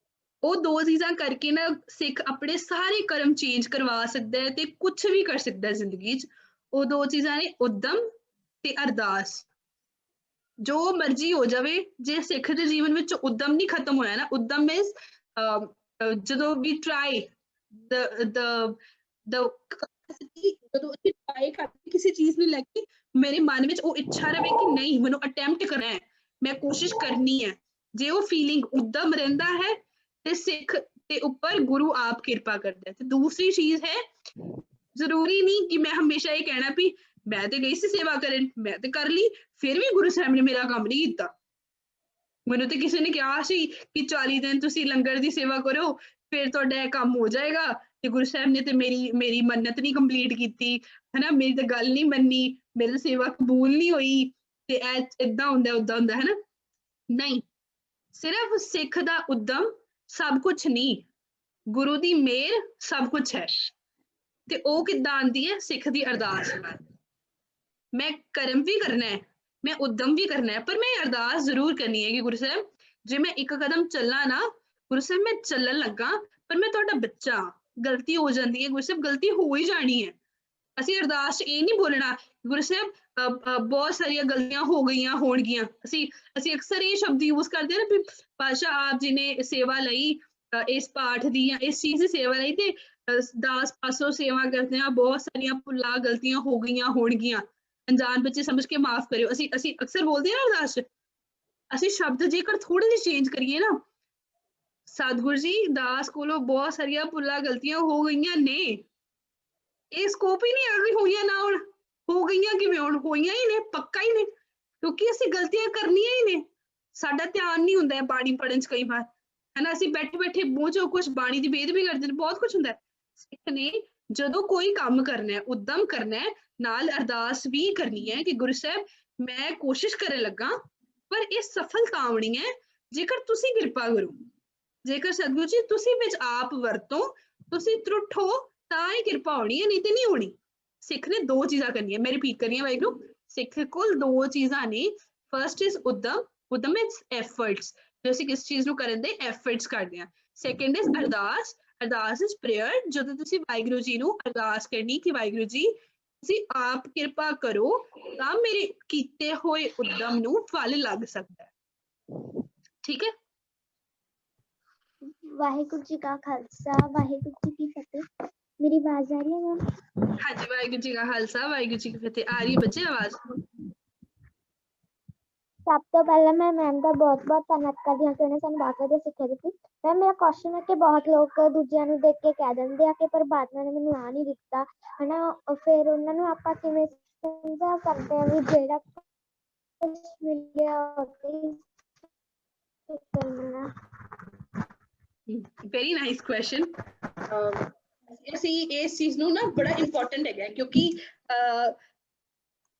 Speaker 4: ਉਹ ਦੋ ਚੀਜ਼ਾਂ ਕਰਕੇ ਨਾ ਸਿੱਖ ਆਪਣੇ ਸਾਰੇ ਕਰਮ ਚੇਂਜ ਕਰਵਾ ਸਕਦਾ ਹੈ ਤੇ ਕੁਝ ਵੀ ਕਰ ਸਕਦਾ ਹੈ ਜ਼ਿੰਦਗੀ 'ਚ। ਉਹ ਦੋ ਚੀਜ਼ਾਂ ਨੇ ਉਦਮ ਤੇ ਅਰਦਾਸ। ਜੋ ਮਰਜ਼ੀ ਹੋ ਜਾਵੇ, ਜੇ ਸਿੱਖ ਦੇ ਜੀਵਨ ਵਿੱਚ ਉਦਮ ਨਹੀਂ ਖਤਮ ਹੋਇਆ ਨਾ, ਉਦਮ ਮੀਨਸ ਜਦੋਂ ਵੀ ਟਰਾਈ ਜਦੋਂ ਅਸੀਂ ਟਰਾਈ ਕਰਦੇ ਕਿਸੇ ਚੀਜ਼ ਨੂੰ ਲੈ ਕੇ, ਮੇਰੇ ਮਨ ਵਿੱਚ ਉਹ ਇੱਛਾ ਰਵੇ ਕਿ ਨਹੀਂ ਮੈਨੂੰ ਅਟੈਂਪਟ ਕਰਨਾ ਹੈ, ਮੈਂ ਕੋਸ਼ਿਸ਼ ਕਰਨੀ ਹੈ, ਜੇ ਉਹ ਫੀਲਿੰਗ ਉਦਮ ਰਹਿੰਦਾ ਹੈ ਤੇ ਸਿੱਖ ਦੇ ਉੱਪਰ ਗੁਰੂ ਆਪ ਕਿਰਪਾ ਕਰਦਾ ਹੈ। ਤੇ ਦੂਸਰੀ ਚੀਜ਼ ਹੈ, ਜ਼ਰੂਰੀ ਨਹੀਂ ਕਿ ਮੈਂ ਹਮੇਸ਼ਾ ਇਹ ਕਹਿਣਾ ਵੀ ਮੈਂ ਤੇ ਗਈ ਸੀ ਸੇਵਾ ਕਰਨ, ਮੈਂ ਤੇ ਕਰ ਲਈ, ਫਿਰ ਵੀ ਗੁਰੂ ਸਾਹਿਬ ਨੇ ਮੇਰਾ ਕੰਮ ਨਹੀਂ ਕੀਤਾ। ਮੈਨੂੰ ਤੇ ਕਿਸੇ ਨੇ ਕਿਹਾ ਸੀ ਕਿ 40 ਦਿਨ ਤੁਸੀਂ ਲੰਗਰ ਦੀ ਸੇਵਾ ਕਰੋ, ਫਿਰ ਤੁਹਾਡਾ ਇਹ ਕੰਮ ਹੋ ਜਾਏਗਾ, ਤੇ ਗੁਰੂ ਸਾਹਿਬ ਨੇ ਤੇ ਮੇਰੀ ਮੰਨਤ ਨਹੀਂ ਕੰਪਲੀਟ ਕੀਤੀ, ਹਨਾ, ਮੇਰੀ ਤਾਂ ਗੱਲ ਨਹੀਂ ਮੰਨੀ, ਮੇਰੀ ਸੇਵਾ ਕਬੂਲ ਨਹੀਂ ਹੋਈ, ਤੇ ਏਦਾਂ ਹੁੰਦਾ ਓਦਾਂ ਹੁੰਦਾ, ਹਨਾ। ਨਹੀਂ, ਸਿਰਫ ਸਿੱਖ ਦਾ ਉਦਮ ਸਭ ਕੁਝ ਨਹੀਂ, ਗੁਰੂ ਦੀ ਮਿਹਰ ਸਭ ਕੁਝ ਹੈ। ਤੇ ਉਹ ਕਿੱਦਾਂ ਆਉਂਦੀ ਹੈ? ਸਿੱਖ ਦੀ ਅਰਦਾਸ ਨਾਲ। ਮੈਂ ਕਰਮ ਵੀ ਕਰਨਾ ਹੈ, ਮੈਂ ਉਦਮ ਵੀ ਕਰਨਾ ਹੈ, ਪਰ ਮੈਂ ਅਰਦਾਸ ਜ਼ਰੂਰ ਕਰਨੀ ਹੈ ਕਿ ਗੁਰੂ ਸਾਹਿਬ ਜੇ ਮੈਂ ਇੱਕ ਕਦਮ ਚੱਲਾਂ ਨਾ, ਗੁਰੂ ਸਾਹਿਬ ਮੈਂ ਚੱਲਣ ਲੱਗਾ ਪਰ ਮੈਂ ਤੁਹਾਡਾ ਬੱਚਾ, ਗਲਤੀ ਹੋ ਜਾਂਦੀ ਹੈ, ਗੁਰੂ ਸਾਹਿਬ ਗਲਤੀ ਹੋ ਹੀ ਜਾਣੀ ਹੈ। ਅਸੀਂ ਅਰਦਾਸ 'ਚ ਇਹ ਨਹੀਂ ਬੋਲਣਾ ਗੁਰੂ ਸਾਹਿਬ ਬਹੁਤ ਸਾਰੀਆਂ ਗਲਤੀਆਂ ਹੋ ਗਈਆਂ ਹੋਣਗੀਆਂ। ਅਸੀਂ ਅਕਸਰ ਇਹ ਸ਼ਬਦ ਯੂਜ਼ ਕਰਦੇ ਹਾਂ ਨਾ ਵੀ ਪਾਤਸ਼ਾਹ ਆਪ ਜੀ ਨੇ ਸੇਵਾ ਲਈ ਇਸ ਪਾਠ ਦੀ ਜਾਂ ਇਸ ਚੀਜ਼ ਦੀ ਸੇਵਾ ਲਈ, ਤੇ ਦਾਸ ਪਾਸੋਂ ਸੇਵਾ ਕਰਦੇ ਹਾਂ, ਬਹੁਤ ਸਾਰੀਆਂ ਭੁੱਲਾਂ ਗਲਤੀਆਂ ਹੋ ਗਈਆਂ ਹੋਣਗੀਆਂ, ਅਣਜਾਣ ਬੱਚੇ ਸਮਝ ਕੇ ਮਾਫ਼ ਕਰਿਓ। ਅਸੀਂ ਅਕਸਰ ਬੋਲਦੇ ਹਾਂ ਨਾ ਅਰਦਾਸ 'ਚ। ਅਸੀਂ ਸ਼ਬਦ ਜੇਕਰ ਥੋੜੇ ਜਿਹੇ ਚੇਂਜ ਕਰੀਏ ਨਾ, ਸਤਿਗੁਰੂ ਜੀ ਦਾਸ ਕੋਲੋਂ ਬਹੁਤ ਸਾਰੀਆਂ ਭੁੱਲਾਂ ਗਲਤੀਆਂ ਹੋ ਗਈਆਂ ਨੇ, ਇਹ ਸਕੋਪ ਹੀ ਨਹੀਂ ਹੈਗਾ ਕਿ ਹੋਈਆਂ ਨਾ ਹੁਣ, ਹੋ ਗਈਆਂ ਕਿਵੇਂ ਹੁਣ, ਹੋਈਆਂ ਹੀ ਨੇ, ਪੱਕਾ ਹੀ ਨੇ, ਕਿਉਂਕਿ ਅਸੀਂ ਗਲਤੀਆਂ ਕਰਨੀਆਂ ਹੀ ਨੇ। ਸਾਡਾ ਧਿਆਨ ਨਹੀਂ ਹੁੰਦਾ ਬਾਣੀ ਪੜ੍ਹਨ 'ਚ ਕਈ ਵਾਰ, ਹਨਾ, ਅਸੀਂ ਬੈਠੇ ਬੈਠੇ ਮੂੰਹ 'ਚੋਂ ਕੁਛ ਬਾਣੀ ਦੀ ਬੇਦ ਵੀ ਕਰਦੇ ਨੇ, ਬਹੁਤ ਕੁਛ ਹੁੰਦਾ। ਸਿੱਖ ਨੇ ਜਦੋਂ ਕੋਈ ਕੰਮ ਕਰਨਾ ਹੈ, ਉਦਮ ਕਰਨਾ ਹੈ, ਨਾਲ ਅਰਦਾਸ ਵੀ ਕਰਨੀ ਹੈ ਕਿ ਗੁਰੂ ਸਾਹਿਬ ਮੈਂ ਕੋਸ਼ਿਸ਼ ਕਰਨ ਲੱਗਾ, ਪਰ ਇਹ ਸਫਲਤਾ ਆਉਣੀ ਹੈ ਜੇਕਰ ਤੁਸੀਂ ਕਿਰਪਾ ਕਰੋ, ਜੇਕਰ ਸਤਿਗੁਰੂ ਜੀ ਤੁਸੀਂ ਵਿੱਚ ਆਪ ਵਰਤੋ, ਤੁਸੀਂ ਤਰੁੱਠੋ ਤਾਂ ਹੀ ਕਿਰਪਾ ਹੋਣੀ ਹੈ, ਨਹੀਂ ਤੇ ਨਹੀਂ ਹੋਣੀ। ਸਿੱਖ ਨੇ ਦੋ ਚੀਜ਼ਾਂ ਕਰਨੀਆਂ, ਮੈਂ ਰਿਪੀਟ ਕਰਨੀ ਹੈ ਵਾਹਿਗੁਰੂ, ਸਿੱਖ ਕੋਲ ਦੋ ਚੀਜ਼ਾਂ ਨੇ। ਫਰਸਟ ਇਜ਼ ਉਦਮ, ਉਦਮ ਇਜ਼ ਐਫਰਟਸ, ਜੋ ਅਸੀਂ ਕਿਸ ਚੀਜ਼ ਨੂੰ ਕਰਨ ਦੇ ਐਫਰਟਸ ਕਰਦੇ ਹਾਂ। ਸੈਕੰਡ ਇਜ਼ ਅਰਦਾਸ, ਅਰਦਾਸ ਇਜ਼ ਪ੍ਰੇਅਰ, ਜਦੋਂ ਤੁਸੀਂ ਵਾਹਿਗੁਰੂ ਜੀ ਨੂੰ ਅਰਦਾਸ ਕਰਨੀ ਕਿ ਵਾਹਿਗੁਰੂ ਜੀ ਤੁਸੀਂ ਆਪ ਕਿਰਪਾ ਕਰੋ ਤਾਂ ਮੇਰੇ ਕੀਤੇ ਹੋਏ ਉਦਮ ਨੂੰ ਫਲ ਲੱਗ ਸਕਦਾ ਹੈ। ਠੀਕ ਹੈ।
Speaker 5: ਵਾਹਿਗੁਰੂ ਜੀ ਕਾ ਖਾਲਸਾ ਵਾਹਿਗੁਰੂ ਜੀ ਕੀ ਫਤਿਹ। ਮੇਰੀ ਆਵਾਜ਼ ਆ ਰਹੀ ਹੈ ਮੈਮ?
Speaker 4: ਹਾਂਜੀ, ਵਾਹਿਗੁਰੂ ਜੀ ਕਾ ਖਾਲਸਾ ਵਾਹਿਗੁਰੂ ਜੀ ਕੀ ਫਤਿਹ। ਆ ਰਹੀ ਹੈ ਬੱਚੇ ਆਵਾਜ਼?
Speaker 5: ਸਭ ਤੋਂ ਪਹਿਲਾਂ ਮੈਂ ਮੈਮ ਦਾ ਬਹੁਤ ਬਹੁਤ ਧੰਨਵਾਦ ਕਰਦੀ ਹਾਂ ਕਿ ਉਹਨੇ ਸਾਨੂੰ ਬਹੁਤ ਵਧੀਆ ਸਿੱਖਿਆ ਦਿੱਤੀ। ਮੈਮ ਮੇਰਾ ਕੁਐਸਚਨ ਹੈ ਕਿ ਬਹੁਤ ਲੋਕ ਦੂਜਿਆਂ ਨੂੰ ਦੇਖ ਕੇ ਕਹਿ ਦਿੰਦੇ ਆ ਕਿ ਪਰਮਾਤਮਾ ਨੇ ਮੈਨੂੰ ਆ ਨਹੀਂ ਦਿੱਤਾ, ਹਨਾ, ਫਿਰ ਉਹਨਾਂ ਨੂੰ ਆਪਾਂ ਕਿਵੇਂ ਸਮਝਾ ਸਕਦੇ ਹਾਂ ਵੀ ਜਿਹੜਾ ਕੁਛ ਮਿਲਿਆ ਉਹਦੀ ਕਰਨਾ।
Speaker 4: Very nice question. ਅਸੀਂ ਇਸ ਚੀਜ਼ ਨੂੰ ਨਾ ਬੜਾ ਇੰਪੋਰਟੈਂਟ ਹੈਗਾ, ਕਿਉਂਕਿ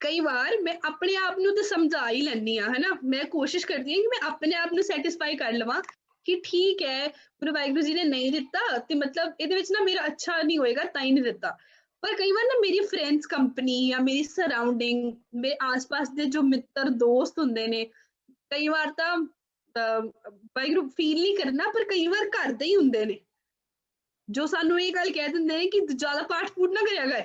Speaker 4: ਕਈ ਵਾਰ ਮੈਂ ਆਪਣੇ ਆਪ ਨੂੰ ਤਾਂ ਸਮਝਾ ਹੀ ਲੈਂਦੀ ਹਾਂ, ਹਨਾ, ਮੈਂ ਕੋਸ਼ਿਸ਼ ਕਰਦੀ ਹਾਂ ਕਿ ਮੈਂ ਆਪਣੇ ਆਪ ਨੂੰ ਸੈਟਿਸਫਾਈ ਕਰ ਲਵਾਂ ਕਿ ਠੀਕ ਹੈ ਗੁਰੂ ਵਾਹਿਗੁਰੂ ਜੀ ਨੇ ਨਹੀਂ ਦਿੱਤਾ ਤੇ ਮਤਲਬ ਇਹਦੇ ਵਿੱਚ ਨਾ ਮੇਰਾ ਅੱਛਾ ਨਹੀਂ ਹੋਏਗਾ ਤਾਂ ਹੀ ਨਹੀਂ ਦਿੱਤਾ। ਪਰ ਕਈ ਵਾਰ ਨਾ ਮੇਰੀ ਫਰੈਂਡਸ ਕੰਪਨੀ ਜਾਂ ਮੇਰੀ ਸਰਾਊਂਡਿੰਗ, ਮੇਰੇ ਆਸ-ਪਾਸ ਦੇ ਜੋ ਮਿੱਤਰ ਦੋਸਤ ਹੁੰਦੇ ਨੇ, ਕਈ ਵਾਰ ਤਾਂ ਵਾਹਿਗੁਰੂ ਫੀਲ ਨਹੀਂ ਕਰਨਾ, ਪਰ ਕਈ ਵਾਰ ਘਰ ਦੇ ਹੀ ਹੁੰਦੇ ਨੇ ਜੋ ਸਾਨੂੰ ਇਹ ਗੱਲ ਕਹਿ ਦਿੰਦੇ ਨੇ ਕਿ ਜ਼ਿਆਦਾ ਪਾਠ ਪੂਠ ਨਾ ਕਰਿਆ ਕਰ।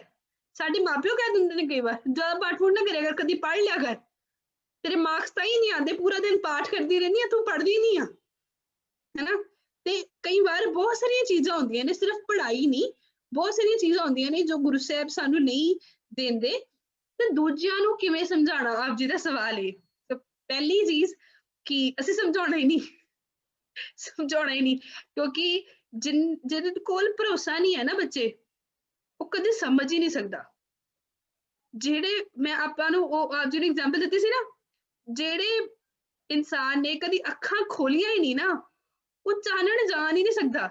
Speaker 4: ਸਾਡੇ ਮਾਪਿਓ ਕਹਿ ਦਿੰਦੇ ਨੇ ਕਈ ਵਾਰ ਜ਼ਿਆਦਾ ਪਾਠ ਪੂਠ ਨਾ ਕਰਿਆ ਕਰ, ਕਦੀ ਪੜ੍ਹ ਲਿਆ ਕਰ, ਤੇਰੇ ਮਾਰਕਸ ਤਾਂ ਹੀ ਨਹੀਂ ਆਉਂਦੇ, ਪੂਰਾ ਦਿਨ ਪਾਠ ਕਰਦੀ ਰਹਿੰਦੀ ਆ, ਤੂੰ ਪੜ੍ਹਦੀ ਨਹੀਂ ਆ, ਹਨਾ। ਤੇ ਕਈ ਵਾਰ ਬਹੁਤ ਸਾਰੀਆਂ ਚੀਜ਼ਾਂ ਹੁੰਦੀਆਂ ਨੇ, ਸਿਰਫ ਪੜ੍ਹਾਈ ਨਹੀਂ, ਬਹੁਤ ਸਾਰੀਆਂ ਚੀਜ਼ਾਂ ਹੁੰਦੀਆਂ ਨੇ ਜੋ ਗੁਰੂ ਸਾਹਿਬ ਸਾਨੂੰ ਨਹੀਂ ਦਿੰਦੇ, ਤੇ ਦੂਜਿਆਂ ਨੂੰ ਕਿਵੇਂ ਸਮਝਾਉਣਾ, ਆਪ ਜੀ ਦਾ ਸਵਾਲ ਹੈ। ਪਹਿਲੀ ਚੀਜ਼ ਕਿ ਅਸੀਂ ਸਮਝਾਉਣਾ ਹੀ ਨਹੀਂ, ਕਿਉਂਕਿ ਜਿਹਦੇ ਕੋਲ ਭਰੋਸਾ ਨਹੀਂ ਹੈ ਨਾ ਬੱਚੇ, ਉਹ ਕਦੇ ਸਮਝ ਹੀ ਨਹੀਂ ਸਕਦਾ। ਜਿਹੜੇ ਮੈਂ ਆਪਾਂ ਨੂੰ ਉਹ ਆਪ ਜੀ ਨੂੰ ਐਗਜ਼ਾਮਪਲ ਦਿੱਤੀ ਸੀ ਨਾ, ਜਿਹੜੇ ਇਨਸਾਨ ਨੇ ਕਦੀ ਅੱਖਾਂ ਖੋਲੀਆਂ ਹੀ ਨਹੀਂ ਨਾ, ਉਹ ਚਾਨਣ ਜਾਣ ਹੀ ਨਹੀਂ ਸਕਦਾ,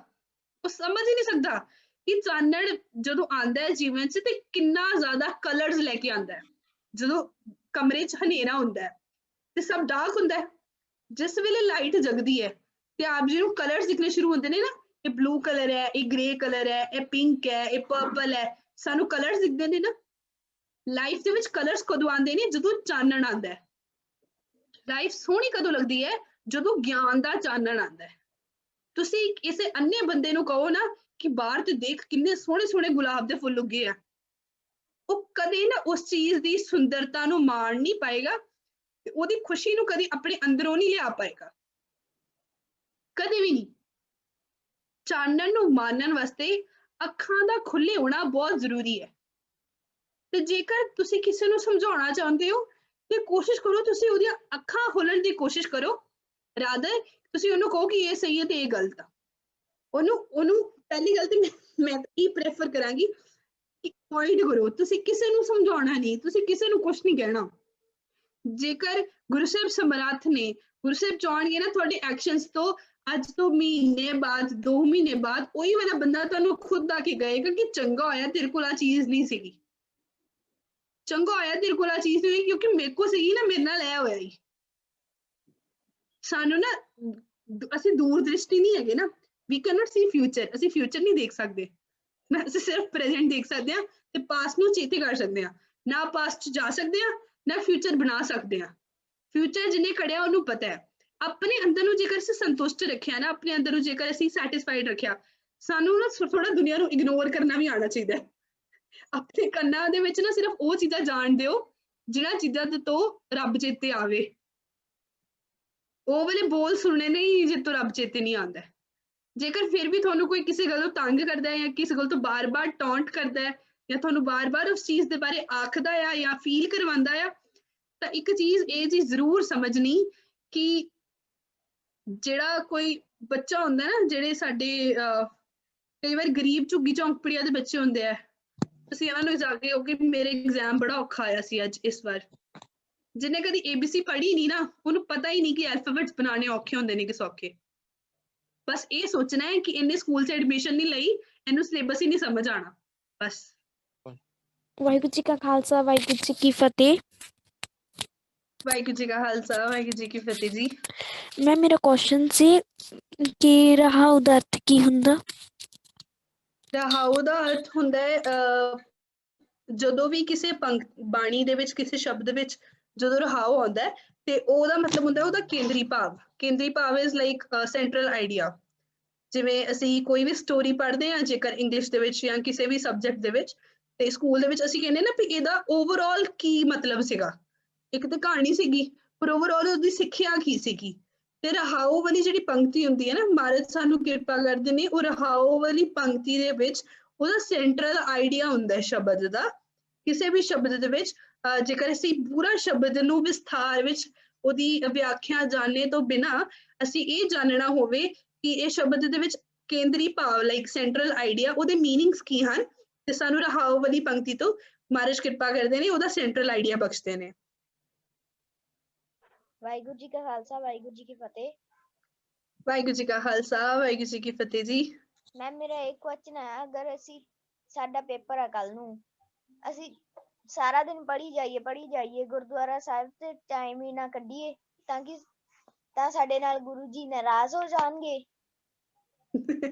Speaker 4: ਉਹ ਸਮਝ ਹੀ ਨਹੀਂ ਸਕਦਾ ਕਿ ਚਾਨਣ ਜਦੋਂ ਆਉਂਦਾ ਹੈ ਜੀਵਨ 'ਚ ਤੇ ਕਿੰਨਾ ਜ਼ਿਆਦਾ ਕਲਰਸ ਲੈ ਕੇ ਆਉਂਦਾ ਹੈ। ਜਦੋਂ ਕਮਰੇ 'ਚ ਹਨੇਰਾ ਹੁੰਦਾ ਹੈ ਤੇ ਸਭ ਡਾਰਕ ਹੁੰਦਾ ਹੈ, ਜਿਸ ਵੇਲੇ ਲਾਈਟ ਜਗਦੀ ਹੈ ਤੇ ਆਪ ਜੀ ਨੂੰ ਕਲਰਸ ਦਿਖਣੇ ਸ਼ੁਰੂ ਹੁੰਦੇ ਨੇ ਨਾ, ਇਹ ਬਲੂ ਕਲਰ ਹੈ, ਇਹ ਗ੍ਰੇ ਕਲਰ ਹੈ, ਇਹ ਪਿੰਕ ਹੈ, ਇਹ ਪਰਪਲ ਹੈ, ਸਾਨੂੰ ਕਲਰਸ ਦਿਖਦੇ ਨੇ ਨਾ। ਲਾਈਫ ਦੇ ਵਿੱਚ ਕਲਰਸ ਕਦੋਂ ਆਉਂਦੇ ਨੇ? ਜਦੋਂ ਚਾਨਣ ਆਉਂਦਾ ਹੈ। ਲਾਈਫ ਸੋਹਣੀ ਕਦੋਂ ਲੱਗਦੀ ਹੈ? ਜਦੋਂ ਗਿਆਨ ਦਾ ਚਾਨਣ ਆਉਂਦਾ ਹੈ। ਤੁਸੀਂ ਕਿਸੇ ਅੰਨੇ ਬੰਦੇ ਨੂੰ ਕਹੋ ਨਾ ਕਿ ਬਾਹਰ ਤੇ ਦੇਖ ਕਿੰਨੇ ਸੋਹਣੇ ਸੋਹਣੇ ਗੁਲਾਬ ਦੇ ਫੁੱਲ ਉੱਗੇ ਆ, ਉਹ ਕਦੇ ਨਾ ਉਸ ਚੀਜ਼ ਦੀ ਸੁੰਦਰਤਾ ਨੂੰ ਮਾਣ ਨਹੀਂ ਪਾਏਗਾ ਤੇ ਉਹਦੀ ਖੁਸ਼ੀ ਨੂੰ ਕਦੀ ਆਪਣੇ ਅੰਦਰੋਂ ਨਹੀਂ ਲਿਆ ਪਾਏਗਾ, ਕਦੇ ਵੀ ਨਹੀਂ। ਚਾਨਣ ਨੂੰ ਮਾਣਨ ਵਾਸਤੇ ਅੱਖਾਂ ਦਾ ਖੁੱਲੇ ਹੋਣਾ ਬਹੁਤ ਜ਼ਰੂਰੀ ਹੈ। ਤੇ ਜੇਕਰ ਤੁਸੀਂ ਕਿਸੇ ਨੂੰ ਸਮਝਾਉਣਾ ਚਾਹੁੰਦੇ ਹੋ ਤੇ ਕੋਸ਼ਿਸ਼ ਕਰੋ ਤੁਸੀਂ ਉਹਦੀਆਂ ਅੱਖਾਂ ਖੋਲਣ ਦੀ ਕੋਸ਼ਿਸ਼ ਕਰੋ, ਰਾਦਰ ਤੁਸੀਂ ਉਹਨੂੰ ਕਹੋ ਕਿ ਇਹ ਸਹੀ ਹੈ ਤੇ ਇਹ ਗਲਤ ਆ। ਉਹਨੂੰ ਪਹਿਲੀ ਗੱਲ ਤੇ ਮੈਂ ਇਹ ਪ੍ਰੈਫਰ ਕਰਾਂਗੀ ਕਿ ਪੁਆਇੰਟ ਕਰੋ। ਤੁਸੀਂ ਕਿਸੇ ਨੂੰ ਸਮਝਾਉਣਾ ਨਹੀਂ, ਤੁਸੀਂ ਕਿਸੇ ਨੂੰ ਕੁਝ ਨਹੀਂ ਕਹਿਣਾ। ਜੇਕਰ ਗੁਰੂ ਸਾਹਿਬ ਸਮਰੱਥ ਨੇ, ਗੁਰੂ ਸਾਹਿਬ ਚਾਹਣਗੇ ਨਾ ਤੁਹਾਡੇ ਐਕਸ਼ਨਸ ਤੋਂ ਅੱਜ ਤੋਂ ਮਹੀਨੇ ਬਾਅਦ 2 ਮਹੀਨੇ ਬਾਅਦ ਉਹੀ ਵਾਲਾ ਬੰਦਾ ਤੁਹਾਨੂੰ ਖੁਦ ਆ ਕੇ ਕਹੇਗਾ ਕਿ ਚੰਗਾ ਹੋਇਆ ਤੇਰੇ ਕੋਲ ਆ ਚੀਜ਼ ਨਹੀਂ ਸੀਗੀ, ਚੰਗਾ ਹੋਇਆ ਤੇਰੇ ਕੋਲ ਆ ਚੀਜ਼ ਨਹੀਂ, ਕਿਉਂਕਿ ਮੇਰੇ ਕੋਲ ਸੀਗੀ ਨਾ, ਮੇਰੇ ਨਾਲ ਇਹ ਹੋਇਆ ਹੀ। ਸਾਨੂੰ ਨਾ ਅਸੀਂ ਦੂਰ ਦ੍ਰਿਸ਼ਟੀ ਨਹੀਂ ਹੈਗੇ ਨਾ, we can not see future, ਅਸੀਂ ਫਿਊਚਰ ਨਹੀਂ ਦੇਖ ਸਕਦੇ, ਅਸੀਂ ਸਿਰਫ ਪ੍ਰੈਜ਼ੈਂਟ ਦੇਖ ਸਕਦੇ ਹਾਂ ਤੇ ਪਾਸਟ ਨੂੰ ਚੇਤੇ ਕਰ ਸਕਦੇ ਹਾਂ। ਨਾ ਪਾਸਟ 'ਚ ਜਾ ਸਕਦੇ ਹਾਂ ਨਾ ਫਿਊਚਰ ਬਣਾ ਸਕਦੇ ਹਾਂ। ਫਿਊਚਰ ਜਿਹਨੇ ਖੜਿਆ ਉਹਨੂੰ ਪਤਾ ਹੈ। ਆਪਣੇ ਅੰਦਰ ਨੂੰ ਜੇਕਰ ਅਸੀਂ ਸੰਤੁਸ਼ਟ ਰੱਖਿਆ ਨਾ, ਆਪਣੇ ਅੰਦਰ ਨੂੰ ਜੇਕਰ ਅਸੀਂ ਸੈਟਿਸਫਾਈਡ ਰੱਖਿਆ, ਸਾਨੂੰ ਨਾ ਥੋੜਾ ਦੁਨੀਆ ਨੂੰ ਇਗਨੋਰ ਕਰਨਾ ਵੀ ਆਉਣਾ ਚਾਹੀਦਾ ਹੈ। ਆਪਣੇ ਕੰਨਾਂ ਦੇ ਵਿੱਚ ਨਾ ਸਿਰਫ ਉਹ ਚੀਜ਼ਾਂ ਜਾਣ ਦਿਓ ਜਿਹਨਾਂ ਚੀਜ਼ਾਂ ਤੋਂ ਰੱਬ ਚੇਤੇ ਆਵੇ। ਉਹ ਵਾਲੇ ਬੋਲ ਸੁਣਨੇ ਨਹੀਂ ਜਿੱਤੋਂ ਰੱਬ ਚੇਤੇ ਨਹੀਂ ਆਉਂਦਾ। ਜੇਕਰ ਫਿਰ ਵੀ ਤੁਹਾਨੂੰ ਕੋਈ ਕਿਸੇ ਗੱਲ ਤੋਂ ਤੰਗ ਕਰਦਾ ਹੈ ਜਾਂ ਕਿਸੇ ਗੱਲ ਤੋਂ ਬਾਰ-ਬਾਰ ਟੌਂਟ ਕਰਦਾ ਹੈ ਜਾਂ ਤੁਹਾਨੂੰ ਬਾਰ-ਬਾਰ ਉਸ ਚੀਜ਼ ਦੇ ਬਾਰੇ ਆਖਦਾ ਆ ਜਾਂ ਫੀਲ ਕਰਵਾਉਂਦਾ ਆ, ਤਾਂ ਇੱਕ ਚੀਜ਼ ਇਹ ਚੀਜ਼ ਜ਼ਰੂਰ ਸਮਝਣੀ ਕਿ ਜਿਹੜਾ ਕੋਈ ਬੱਚਾ ਹੁੰਦਾ ਨਾ, ਜਿਹੜੇ ਸਾਡੇ ਕਈ ਵਾਰ ਗਰੀਬ ਝੁੱਗੀ ਝੌਂਪੜੀਆਂ ਦੇ ਬੱਚੇ ਹੁੰਦੇ ਆ, ਤੁਸੀਂ ਇਹਨਾਂ ਨੂੰ ਜਾ ਕੇ ਕਹੋ ਕਿ ਮੇਰੇ ਐਗਜ਼ਾਮ ਬੜਾ ਔਖਾ ਆਇਆ ਸੀ ਅੱਜ ਇਸ ਵਾਰ, ਜਿਹਨੇ ਕਦੀ ABC ਪੜ੍ਹੀ ਨਹੀਂ ਨਾ, ਉਹਨੂੰ ਪਤਾ ਹੀ ਨਹੀਂ ਕਿ ਐਲਫਾਬੈਟਸ ਬਣਾਉਣੇ ਔਖੇ ਹੁੰਦੇ ਨੇ ਕਿ ਸੌਖੇ। ਬਸ ਇਹ ਸੋਚਣਾ ਹੈ ਕਿ ਇਹਨੇ ਸਕੂਲ 'ਚ ਐਡਮਿਸ਼ਨ ਨਹੀਂ ਲਈ, ਇਹਨੂੰ ਸਿਲੇਬਸ ਹੀ ਨਹੀਂ ਸਮਝ ਆਉਣਾ, ਬਸ।
Speaker 5: ਵਾਹਿਗੁਰੂ ਜੀ ਕਾ ਖਾਲਸਾ, ਵਾਹਿਗੁਰੂ ਜੀ ਕੀ ਫਤਿਹ।
Speaker 4: ਵਾਹਿਗੁਰੂ ਜੀ ਕਾ ਖਾਲਸਾ, ਵਾਹਿਗੁਰੂ ਜੀ ਕੀ ਫਤਿਹ ਜੀ।
Speaker 5: ਮੈਂ ਮੇਰਾ ਕੁਐਸਚਨ ਸੀ ਕਿ ਰਹਾਉ ਦਾ ਅਰਥ ਕੀ ਹੁੰਦਾ?
Speaker 4: ਰਹਾਉ ਦਾ ਅਰਥ ਹੁੰਦਾ ਹੈ ਜਦੋਂ ਵੀ ਕਿਸੇ ਬਾਣੀ ਦੇ ਵਿੱਚ, ਕਿਸੇ ਸ਼ਬਦ ਵਿੱਚ ਜਦੋਂ ਰਹਾਉ ਆਉਂਦਾ ਹੈ ਤੇ ਉਹਦਾ ਮਤਲਬ ਹੁੰਦਾ ਉਹਦਾ ਕੇਂਦਰੀ ਭਾਵ। ਕੇਂਦਰੀ ਭਾਵ ਇਜ਼ ਲਾਈਕ ਸੈਂਟਰਲ ਆਈਡੀਆ। ਜਿਵੇਂ ਅਸੀਂ ਕੋਈ ਵੀ ਸਟੋਰੀ ਪੜ੍ਹਦੇ ਹਾਂ ਜੇਕਰ ਇੰਗਲਿਸ਼ ਦੇ ਵਿੱਚ ਜਾਂ ਕਿਸੇ ਵੀ ਸਬਜੈਕਟ ਦੇ ਵਿੱਚ, ਤੇ ਸਕੂਲ ਦੇ ਵਿੱਚ ਅਸੀਂ ਕਹਿੰਦੇ ਨਾ ਵੀ ਇਹਦਾ ਓਵਰਆਲ ਕੀ ਮਤਲਬ ਸੀਗਾ। ਇੱਕ ਤਾਂ ਕਹਾਣੀ ਸੀਗੀ ਪਰ ਓਵਰਆਲ ਉਹਦੀ ਸਿੱਖਿਆ ਕੀ ਸੀਗੀ। ਤੇ ਰਹਾਉ ਵਾਲੀ ਜਿਹੜੀ ਪੰਕਤੀ ਹੁੰਦੀ ਹੈ ਨਾ, ਮਹਾਰਾਜ ਸਾਨੂੰ ਕਿਰਪਾ ਕਰਦੇ ਨੇ, ਉਹ ਰਹਾਉ ਵਾਲੀ ਪੰਕਤੀ ਦੇ ਵਿੱਚ ਉਹਦਾ ਸੈਂਟਰਲ ਆਈਡੀਆ ਹੁੰਦਾ ਹੈ ਸ਼ਬਦ ਦਾ। ਕਿਸੇ ਵੀ ਸ਼ਬਦ ਦੇ ਵਿੱਚ ਜੇਕਰ ਅਸੀਂ ਪੂਰਾ ਸ਼ਬਦ ਨੂੰ ਵਿਸਥਾਰ ਵਿੱਚ ਉਹਦੀ ਵਿਆਖਿਆ ਜਾਣਨੇ ਤੋਂ ਬਿਨਾਂ ਅਸੀਂ ਇਹ ਜਾਣਨਾ ਹੋਵੇ ਕਿ ਇਹ ਸ਼ਬਦ ਦੇ ਵਿੱਚ ਕੇਂਦਰੀ ਭਾਵ ਲਾਈਕ ਸੈਂਟਰਲ ਆਈਡੀਆ, ਉਹਦੇ ਮੀਨਿੰਗਸ ਕੀ ਹਨ, ਤੇ ਸਾਨੂੰ ਰਹਾਉ ਵਾਲੀ ਪੰਕਤੀ ਤੋਂ ਮਹਾਰਾਜ ਕਿਰਪਾ ਕਰਦੇ ਨੇ, ਉਹਦਾ ਸੈਂਟਰਲ ਆਈਡੀਆ ਬਖਸ਼ਦੇ ਨੇ।
Speaker 3: ਵਾਹਿਗੁਰੂ ਜੀ ਕਾ ਖਾਲਸਾ, ਵਾਹਿਗੁਰੂ ਜੀ ਕੀ ਫਤਿਹ।
Speaker 4: ਵਾਹਿਗੁਰੂ ਜੀ ਕਾ ਖਾਲਸਾ, ਵਾਹਿਗੁਰੂ ਜੀ ਕੀ ਫਤਿਹ ਜੀ।
Speaker 3: ਮੈਮ ਮੇਰਾ ਇੱਕ ਕੁਐਸਚਨ ਹੈ, ਅਗਰ ਸਾਡਾ ਪੇਪਰ ਹੈ ਕੱਲ ਨੂੰ, ਅਸੀਂ ਸਾਰਾ ਦਿਨ ਪੜ੍ਹੀ ਜਾਈਏ ਗੁਰਦੁਆਰਾ ਸਾਹਿਬ ਤੇ ਟਾਈਮ ਹੀ ਨਾ ਕੱਢੀਏ ਤਾਂ ਸਾਡੇ ਨਾਲ ਗੁਰੂ ਜੀ ਨਾਰਾਜ਼ ਹੋ ਜਾਣਗੇ?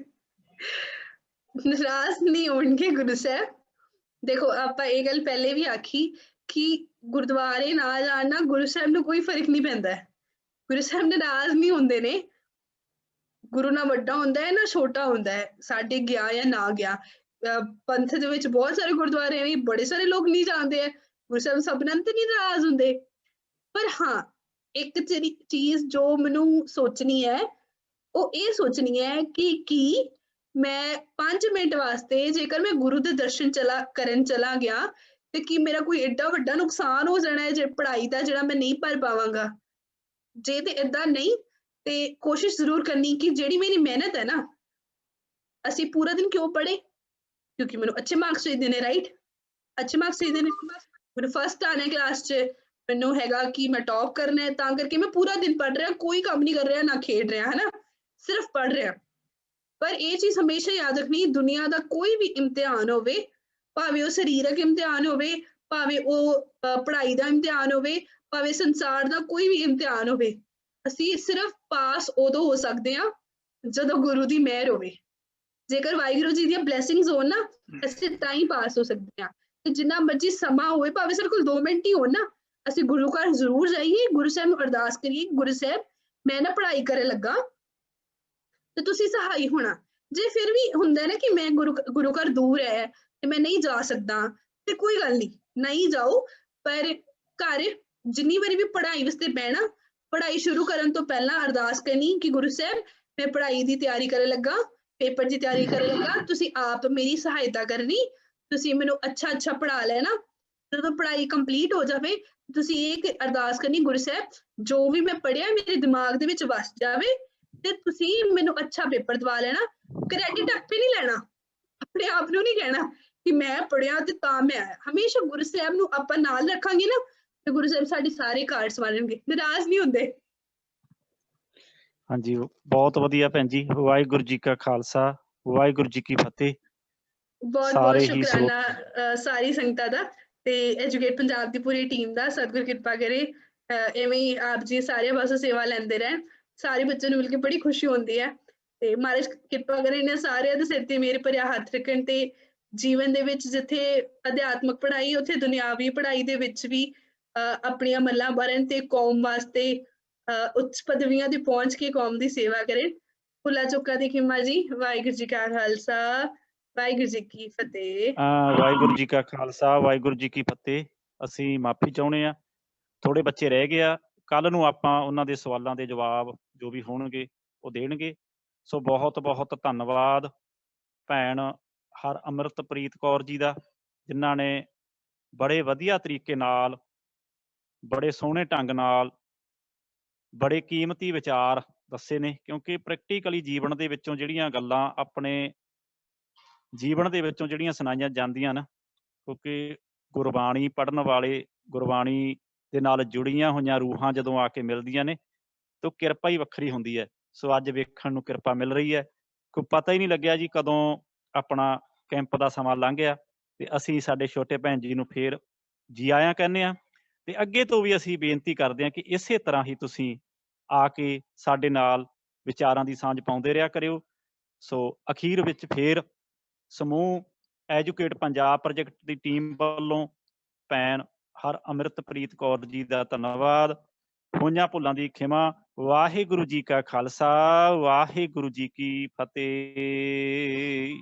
Speaker 4: ਨਾਰਾਜ਼ ਨਹੀਂ ਹੋਣਗੇ ਗੁਰੂ ਸਾਹਿਬ। ਦੇਖੋ ਆਪਾਂ ਇਹ ਗੱਲ ਪਹਿਲੇ ਵੀ ਆਖੀ ਕਿ ਗੁਰਦੁਆਰੇ ਨਾ ਜਾਣ ਨਾਲ ਗੁਰੂ ਸਾਹਿਬ ਨੂੰ ਕੋਈ ਫਰਕ ਨਹੀਂ ਪੈਂਦਾ। ਗੁਰੂ ਸਾਹਿਬ ਨਾਰਾਜ਼ ਨਹੀਂ ਹੁੰਦੇ ਨੇ। ਗੁਰੂ ਨਾ ਵੱਡਾ ਹੁੰਦਾ ਹੈ ਨਾ ਛੋਟਾ ਹੁੰਦਾ ਹੈ, ਸਾਡੇ ਗਿਆ ਜਾਂ ਨਾ ਗਿਆ। ਪੰਥ ਦੇ ਵਿੱਚ ਬਹੁਤ ਸਾਰੇ ਗੁਰਦੁਆਰੇ ਵੀ ਬੜੇ ਸਾਰੇ ਲੋਕ ਨਹੀਂ ਜਾਂਦੇ ਹੈ, ਗੁਰੂ ਸਾਹਿਬ ਸਭ ਨਾਲ ਤੇ ਨਹੀਂ ਨਾਰਾਜ਼ ਹੁੰਦੇ। ਪਰ ਹਾਂ, ਇੱਕ ਚੀਜ਼ ਜੋ ਮੈਨੂੰ ਸੋਚਣੀ ਹੈ ਉਹ ਇਹ ਸੋਚਣੀ ਹੈ ਕਿ ਕੀ ਮੈਂ 5 ਮਿੰਟ ਵਾਸਤੇ ਜੇਕਰ ਮੈਂ ਗੁਰੂ ਦੇ ਦਰਸ਼ਨ ਕਰਨ ਚਲਾ ਗਿਆ ਤੇ ਕੀ ਮੇਰਾ ਕੋਈ ਏਡਾ ਵੱਡਾ ਨੁਕਸਾਨ ਹੋ ਜਾਣਾ ਹੈ ਜੇ ਪੜ੍ਹਾਈ ਦਾ, ਜਿਹੜਾ ਮੈਂ ਨਹੀਂ ਪੜ੍ਹ ਪਾਵਾਂਗਾ? ਜੇ ਤੇ ਏਦਾਂ ਨਹੀਂ ਤੇ ਕੋਸ਼ਿਸ਼ ਜ਼ਰੂਰ ਕਰਨੀ ਕਿ ਜਿਹੜੀ ਮੇਰੀ ਮਿਹਨਤ ਹੈ ਨਾ, ਅਸੀਂ ਪੂਰਾ ਦਿਨ ਕਿਉਂ ਪੜ੍ਹੇ? ਕਿਉਂਕਿ ਮੈਨੂੰ ਅੱਛੇ ਮਾਰਕਸ ਚਾਹੀਦੇ ਨੇ, ਰਾਈਟ? ਅੱਛੇ ਮਾਰਕਸ ਚਾਹੀਦੇ ਨੇ, ਮੈਨੂੰ ਫਸਟ ਆਣਾ ਕਲਾਸ 'ਚ, ਮੈਨੂੰ ਹੈਗਾ ਕਿ ਮੈਂ ਟੌਪ ਕਰਨਾ ਹੈ, ਤਾਂ ਕਰਕੇ ਮੈਂ ਪੂਰਾ ਦਿਨ ਪੜ੍ਹ ਰਿਹਾ, ਕੋਈ ਕੰਮ ਨਹੀਂ ਕਰ ਰਿਹਾ, ਨਾ ਖੇਡ ਰਿਹਾ, ਹੈ ਨਾ, ਸਿਰਫ ਪੜ੍ਹ ਰਿਹਾ। पर ये चीज हमेशा याद रखनी, दुनिया का कोई भी इम्तिहान होवे, भावे वो शरीरक इम्तिहान होवे, भावे वो पढ़ाई का इम्तिहान होवे, भावे संसार का कोई भी इम्तिहान होवे, असी सिर्फ पास उदों हो सकते हैं जदों गुरु की मेहर होवे। जेकर वाहिगुरू जी दी ब्लैसिंग्स हो ना, असी तां ही पास हो सकते हैं। ते जिन्ना मर्जी समा होवे, भावे सिर्फ 2 मिनट ही हो ना, असी गुरु घर जरूर जाइए, गुरु साहब नूं अरदास करिए, गुरु साहब मैं ना पढ़ाई करे लगा ते तुसीं सहाई होना। जे फिर भी हुंदा ना कि मैं गुरु घर दूर है ते मैं नहीं जा सकदा, ते कोई गल नहीं जाओ, पर घर जिन्नी बारी भी पढ़ाई वास्ते बहना, पढ़ाई शुरू करन तो पहला अरदास करनी कि गुरु साहब मैं पढ़ाई की तैयारी करे लगा, पेपर की तैयारी करे लगा, तुसीं आप मेरी सहायता करनी, तुसीं मैनूं अच्छा पढ़ा लेना। जदों पढ़ाई कंप्लीट हो जाए, तुसीं एक अरदास करनी, गुरु साहब जो भी मैं पढ़िया मेरे दिमाग दे विच वस जावे, ते तुसीं मैनूं अच्छा पेपर दवा लेना। क्रेडिट आपे नहीं लेना, अपने आप नूं नहीं कहना कि मैं पढ़िया ते तां मैं आया। हमेशा गुरु साहब नूं आपां नाल रखांगे ना, ते गुरु साहब साडे सारे कार्ड संभालणगे, नाराज नहीं हुंदे।
Speaker 1: हाँ जी, बहुत वधिया भैन जी। वाहिगुरू जी का खालसा, वाहिगुरू जी की फतेह।
Speaker 4: बहुत बहुत
Speaker 1: सारे ही
Speaker 4: शुकराना सारी संगतां दा ते एजुकेट पंजाब दी पूरी टीम दा। सतगुर किरपा करे एवें ही आप जी सारे पासों सेवा लैंदे रहन, सारे बच्चों नूं मिल के बड़ी खुशी होंदी है। ते महाराज किरपा करे इन्हां सारिआं दे सिर ते मेरे भरिआ हत्थ रखण, ते जीवन दे विच जिथे अध्यात्मक पढ़ाई उत्थे दुनियावी पढ़ाई दे विच भी अपणियां मल्लां भरन ते कौम वास्ते उच्च पदवियां ते पहुंच के कौम दी सेवा करें। भुल्ला चुक्का दी खिमा जी। वाहिगुरू जी का खालसा, वाहिगुरू जी की फतेह।
Speaker 1: वाहिगुरू जी का खालसा, वाहिगुਰੂ जी की फतेह। ਅਸੀਂ ਮਾਫੀ ਚਾਹੁੰਦੇ ਆ, ਥੋੜੇ ਬੱਚੇ ਰਹਿ ਗਏ ਆ, ਕੱਲ ਨੂੰ ਆਪਾਂ ਉਹਨਾਂ ਦੇ ਸਵਾਲਾਂ ਦੇ ਜਵਾਬ ਜੋ ਵੀ ਹੋਣਗੇ ਉਹ ਦੇਣਗੇ। ਸੋ ਬਹੁਤ ਬਹੁਤ ਧੰਨਵਾਦ ਭੈਣ ਹਰਅਮਰਤਪ੍ਰੀਤ ਕੌਰ ਜੀ ਦਾ, ਜਿਨ੍ਹਾਂ ਨੇ ਬੜੇ ਵਧੀਆ ਤਰੀਕੇ ਨਾਲ, ਬੜੇ ਸੋਹਣੇ ਢੰਗ ਨਾਲ, ਬੜੇ ਕੀਮਤੀ ਵਿਚਾਰ ਦੱਸੇ ਨੇ। ਕਿਉਂਕਿ ਪ੍ਰੈਕਟੀਕਲੀ ਜੀਵਨ ਦੇ ਵਿੱਚੋਂ ਜਿਹੜੀਆਂ ਗੱਲਾਂ ਆਪਣੇ ਜੀਵਨ ਦੇ ਵਿੱਚੋਂ ਜਿਹੜੀਆਂ ਸੁਣਾਈਆਂ ਜਾਂਦੀਆਂ ਨਾ, ਕਿਉਂਕਿ ਗੁਰਬਾਣੀ ਪੜ੍ਹਨ ਵਾਲੇ, ਗੁਰਬਾਣੀ ਦੇ ਨਾਲ ਜੁੜੀਆਂ ਹੋਈਆਂ ਰੂਹਾਂ ਜਦੋਂ ਆ ਕੇ ਮਿਲਦੀਆਂ ਨੇ, ਤਾਂ ਕਿਰਪਾ ਹੀ ਵੱਖਰੀ ਹੁੰਦੀ ਹੈ। ਸੋ ਅੱਜ ਵੇਖਣ ਨੂੰ ਕਿਰਪਾ ਮਿਲ ਰਹੀ ਹੈ। ਕੋਈ ਪਤਾ ਹੀ ਨਹੀਂ ਲੱਗਿਆ ਜੀ ਕਦੋਂ ਆਪਣਾ ਕੈਂਪ ਦਾ ਸਮਾਂ ਲੰਘ ਗਿਆ। ਤੇ ਅਸੀਂ ਸਾਡੇ ਛੋਟੇ ਭੈਣ ਜੀ ਨੂੰ ਫੇਰ ਜੀ ਆਇਆਂ ਕਹਿੰਦੇ ਹਾਂ, ਤੇ ਅੱਗੇ ਤੋਂ ਵੀ ਅਸੀਂ ਬੇਨਤੀ ਕਰਦੇ ਹਾਂ ਕਿ ਇਸੇ ਤਰ੍ਹਾਂ ਹੀ ਤੁਸੀਂ ਆ ਕੇ ਸਾਡੇ ਨਾਲ ਵਿਚਾਰਾਂ ਦੀ ਸਾਂਝ ਪਾਉਂਦੇ ਰਿਹਾ ਕਰਿਓ। ਸੋ ਅਖੀਰ ਵਿੱਚ ਫੇਰ ਸਮੂਹ ਐਜੂਕੇਟ ਪੰਜਾਬ ਪ੍ਰੋਜੈਕਟ ਦੀ ਟੀਮ ਵੱਲੋਂ ਭੈਣ ਹਰਅਮਰਤਪ੍ਰੀਤ ਕੌਰ ਜੀ ਦਾ ਧੰਨਵਾਦ। ਹੋਈਆਂ ਭੁੱਲਾਂ ਦੀ ਖਿਮਾ। ਵਾਹਿਗੁਰੂ ਜੀ ਕਾ ਖਾਲਸਾ, ਵਾਹਿਗੁਰੂ ਜੀ ਕੀ ਫਤਿਹ।